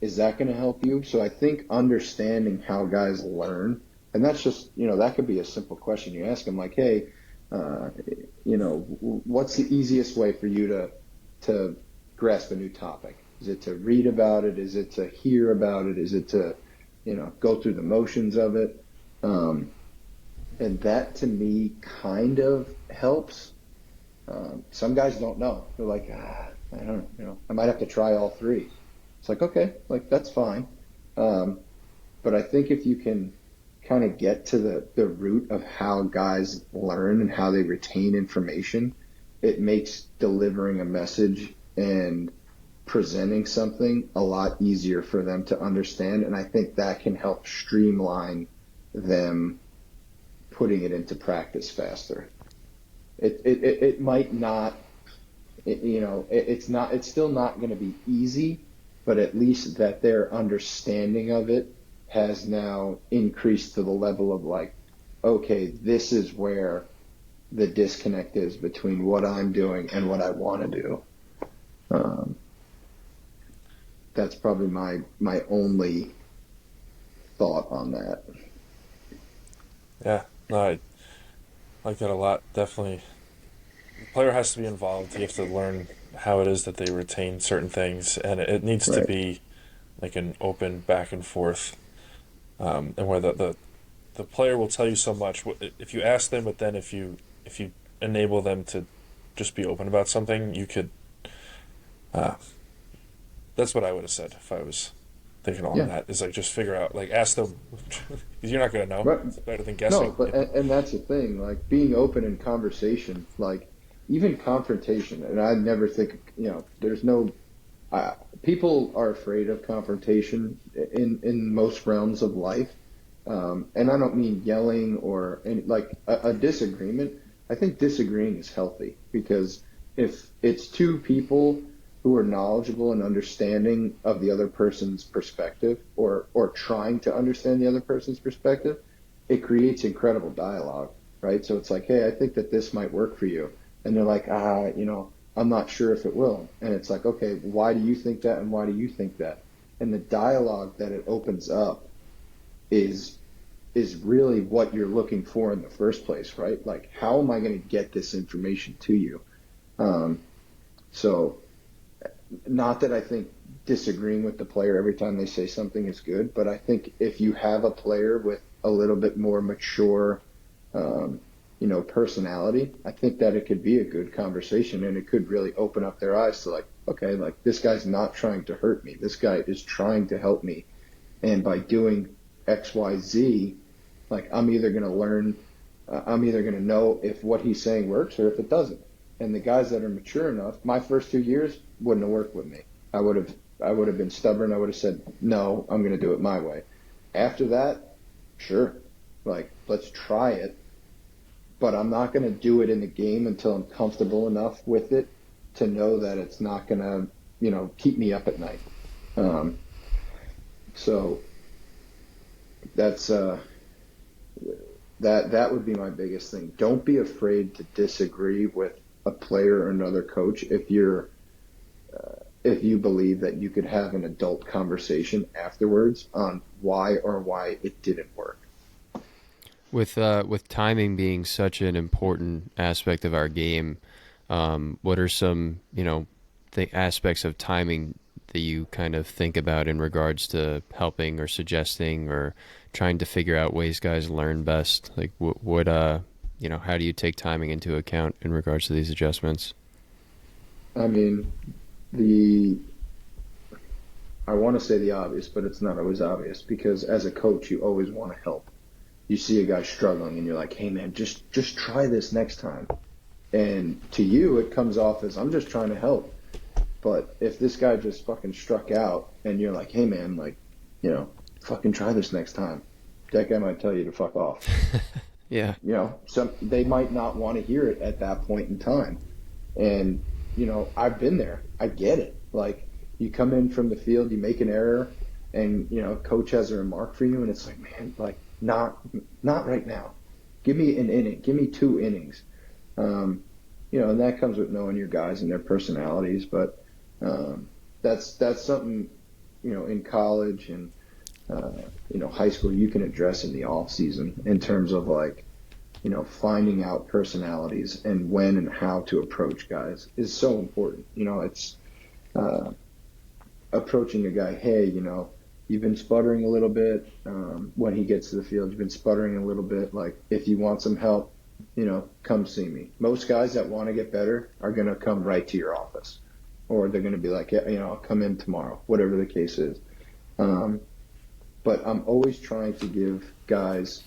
is that going to help you? So I think understanding how guys learn, and that's just, that could be a simple question. You ask them like, hey, what's the easiest way for you to grasp a new topic? Is it to read about it? Is it to hear about it? Is it to, go through the motions of it? And that to me kind of helps. Some guys don't know. They're like, I don't I might have to try all three. It's like, okay, like that's fine. But I think if you can kind of get to the root of how guys learn and how they retain information, it makes delivering a message and presenting something a lot easier for them to understand. And I think that can help streamline them putting it into practice faster. It might not, it's still not going to be easy, but at least that their understanding of it has now increased to the level of like, okay, this is where the disconnect is between what I'm doing and what I want to do. That's probably my only thought on that. Yeah, no, I like that a lot. Definitely, the player has to be involved. You have to learn how it is that they retain certain things, and it needs to be like an open back and forth, and where the player will tell you so much if you ask them, but then if you enable them to just be open about something, you could. That's what I would have said if I was thinking all of that. Is like just figure out, like ask them, because you're not going to know. Right. It's better than guessing. No, but and that's the thing. Like being open in conversation, like even confrontation. And I never think there's no. People are afraid of confrontation in most realms of life, and I don't mean yelling or like a disagreement. I think disagreeing is healthy because if it's two people who are knowledgeable and understanding of the other person's perspective or trying to understand the other person's perspective, it creates incredible dialogue. right? So it's like, hey, I think that this might work for you. And they're like, I'm not sure if it will. And it's like, okay, why do you think that? And why do you think that? And the dialogue that it opens up is really what you're looking for in the first place, right? Like, how am I going to get this information to you? So not that I think disagreeing with the player every time they say something is good, but I think if you have a player with a little bit more mature, personality, I think that it could be a good conversation, and it could really open up their eyes to like, okay, like this guy's not trying to hurt me. This guy is trying to help me. And by doing X, Y, Z, like I'm either going to know if what he's saying works or if it doesn't. And the guys that are mature enough, my first 2 years wouldn't have worked with me. I would have been stubborn. I would have said, no, I'm going to do it my way. After that, sure, like let's try it. But I'm not going to do it in the game until I'm comfortable enough with it to know that it's not going to, keep me up at night. So that's that would be my biggest thing. Don't be afraid to disagree with a player or another coach if you believe that you could have an adult conversation afterwards on why it didn't work. With timing being such an important aspect of our game, what are some the aspects of timing that you kind of think about in regards to helping or suggesting or trying to figure out ways guys learn best? Like what how do you take timing into account in regards to these adjustments? I mean, I want to say the obvious, but it's not always obvious because as a coach, you always want to help. You see a guy struggling and you're like, hey man, just try this next time. And to you, it comes off as I'm just trying to help. But if this guy just fucking struck out and you're like, hey man, like, fucking try this next time, that guy might tell you to fuck off. Yeah. They might not want to hear it at that point in time. And, I've been there. I get it. Like, you come in from the field, you make an error, and, coach has a remark for you, and it's like, man, like, not right now. Give me an inning. Give me 2 innings. And that comes with knowing your guys and their personalities. But that's something, in college and, high school you can address in the off season in terms of like, finding out personalities and when and how to approach guys is so important. It's approaching a guy, hey, you've been sputtering a little bit. When he gets to the field, you've been sputtering a little bit. Like, if you want some help, come see me. Most guys that want to get better are going to come right to your office, or they're going to be like, yeah, I'll come in tomorrow, whatever the case is. But I'm always trying to give guys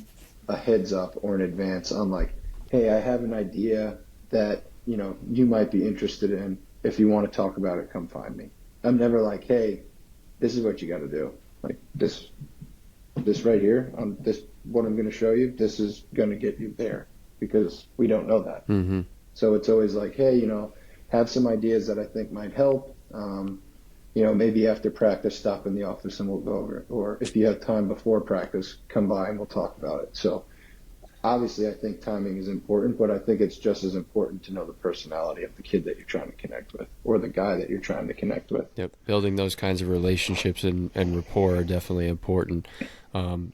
a heads up or an advance on like, hey, I have an idea that, you might be interested in. If you want to talk about it, come find me. I'm never like, hey, this is what you got to do. Like this right here, what I'm going to show you, this is going to get you there, because we don't know that. Mm-hmm. So it's always like, hey, have some ideas that I think might help. Maybe after practice, stop in the office and we'll go over it. Or if you have time before practice, come by and we'll talk about it. So obviously I think timing is important, but I think it's just as important to know the personality of the kid that you're trying to connect with, or the guy that you're trying to connect with. Yep. Building those kinds of relationships and rapport are definitely important,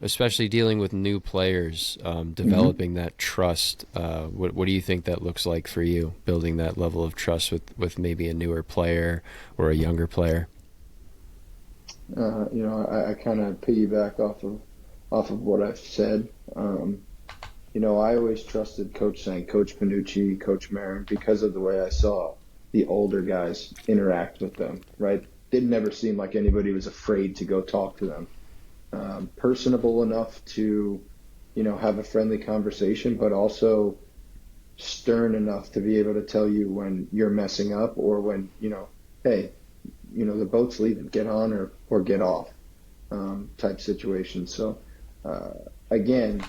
especially dealing with new players, developing that trust. What do you think that looks like for you, building that level of trust with maybe a newer player or a younger player? I kind of piggyback off of what I've said. I always trusted Coach Sang, Coach Panucci, Coach Marin, because of the way I saw the older guys interact with them, right? Didn't ever seem like anybody was afraid to go talk to them. Personable enough to, have a friendly conversation, but also stern enough to be able to tell you when you're messing up or when, hey, the boat's leaving, get on or get off, type situation. So, again,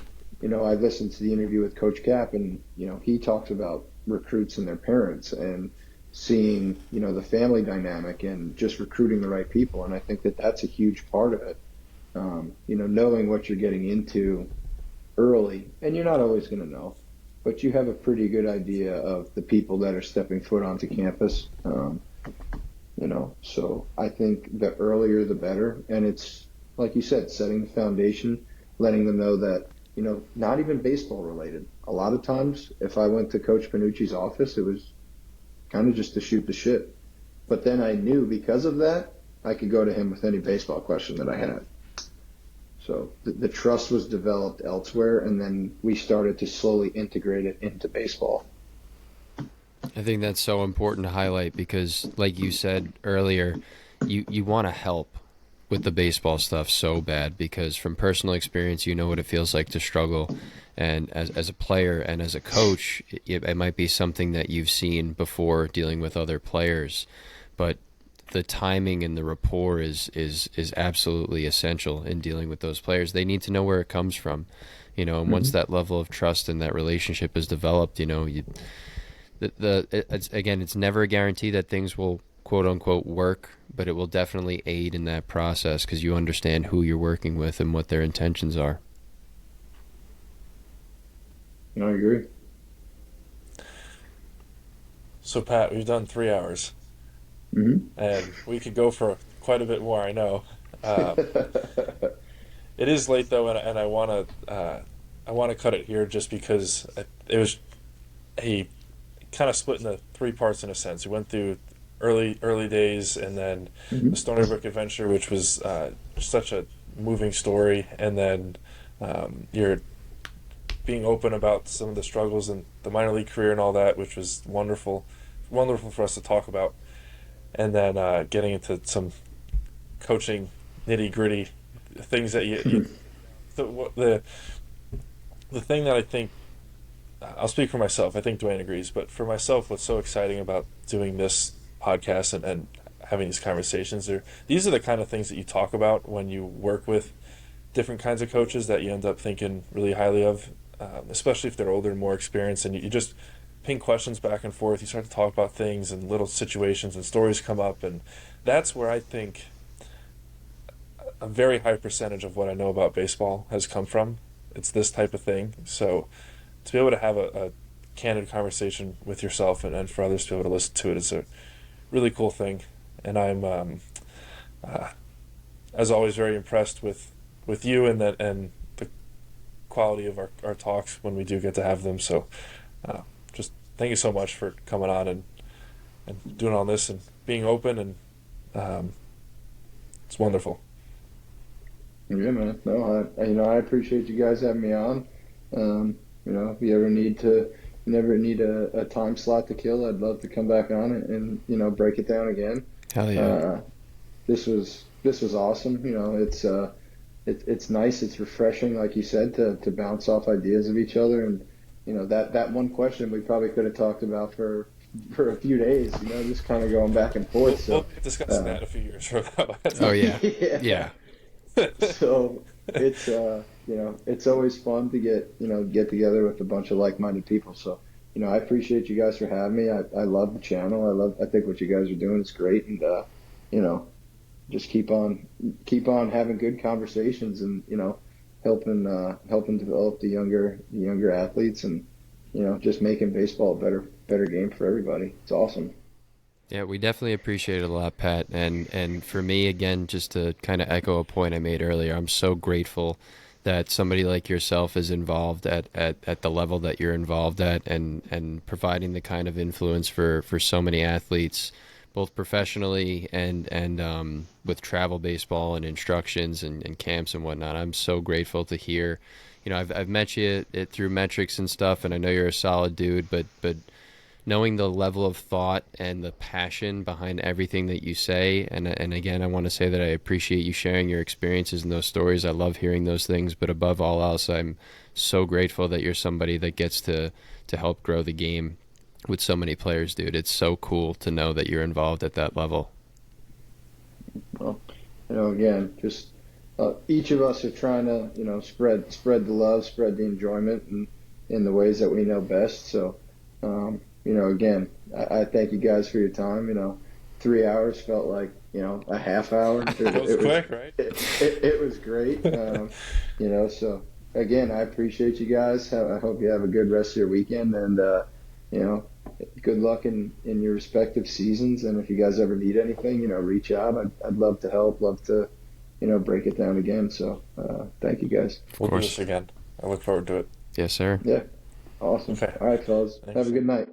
I listened to the interview with Coach Cap, and, he talks about recruits and their parents and seeing, the family dynamic and just recruiting the right people. And I think that that's a huge part of it. Knowing what you're getting into early, and you're not always going to know, but you have a pretty good idea of the people that are stepping foot onto campus. So I think the earlier the better. And it's, like you said, setting the foundation, letting them know that, not even baseball related. A lot of times, if I went to Coach Panucci's office, it was kind of just to shoot the shit. But then I knew because of that, I could go to him with any baseball question that I had. So the trust was developed elsewhere, and then we started to slowly integrate it into baseball. I think that's so important to highlight because, like you said earlier, you want to help with the baseball stuff so bad because from personal experience, you know what it feels like to struggle. And as a player and as a coach, it might be something that you've seen before dealing with other players, but the timing and the rapport is absolutely essential in dealing with those players. They need to know where it comes from, and once that level of trust and that relationship is developed, it's never a guarantee that things will quote unquote work, but it will definitely aid in that process because you understand who you're working with and what their intentions are. I agree. So, Pat, we've done 3 hours, and we could go for quite a bit more, I know. It is late, though, and I want to cut it here just because it was a kind of split into 3 parts in a sense. We went through early days, and then the Stony Brook adventure, which was such a moving story, and then you're being open about some of the struggles in the minor league career and all that, which was wonderful for us to talk about, and then getting into some coaching nitty gritty things that the thing that I think, I'll speak for myself, I think Dwayne agrees, but for myself, what's so exciting about doing this podcast and having these conversations these are the kind of things that you talk about when you work with different kinds of coaches that you end up thinking really highly of, especially if they're older and more experienced, and you just ping questions back and forth. You start to talk about things and little situations and stories come up, and that's where I think a very high percentage of what I know about baseball has come from. It's this type of thing. So to be able to have a candid conversation with yourself and for others to be able to listen to it is a really cool thing. And I'm, as always, very impressed with you and the quality of our talks when we do get to have them. So just thank you so much for coming on and doing all this and being open, and it's wonderful. Yeah, man. No, I appreciate you guys having me on. If you ever need a time slot to kill, I'd love to come back on and break it down again. Hell yeah. This was awesome. It's nice. It's refreshing, like you said, to bounce off ideas of each other. And that one question we probably could have talked about for a few days. Just kind of going back and forth. We'll be discussing that in a few years from now. Oh yeah. Yeah. So it's always fun to get together with a bunch of like-minded people. So I appreciate you guys for having me. I love the channel. I think what you guys are doing is great, and just keep on having good conversations and helping develop the younger athletes, and just making baseball a better game for everybody. It's awesome. Yeah, we definitely appreciate it a lot, Pat. And for me, again, just to kind of echo a point I made earlier, I'm so grateful that somebody like yourself is involved at the level that you're involved at, and providing the kind of influence for so many athletes, both professionally and with travel baseball and instructions and camps and whatnot. I'm so grateful to hear. I've met you through metrics and stuff, and I know you're a solid dude, but knowing the level of thought and the passion behind everything that you say. And again, I want to say that I appreciate you sharing your experiences and those stories. I love hearing those things, but above all else, I'm so grateful that you're somebody that gets to help grow the game with so many players, dude. It's so cool to know that you're involved at that level. Well, again, just each of us are trying to, spread the love, spread the enjoyment in the ways that we know best. So, again, I thank you guys for your time. 3 hours felt like, a half hour. It was quick, right? It was great. So again, I appreciate you guys. I hope you have a good rest of your weekend, and you know, good luck in your respective seasons. And if you guys ever need anything, reach out. I'd love to help. Love to, break it down again. So thank you guys. We'll do this again. I look forward to it. Yes, sir. Yeah, awesome. Okay. All right, fellas. Thanks. Have a good night.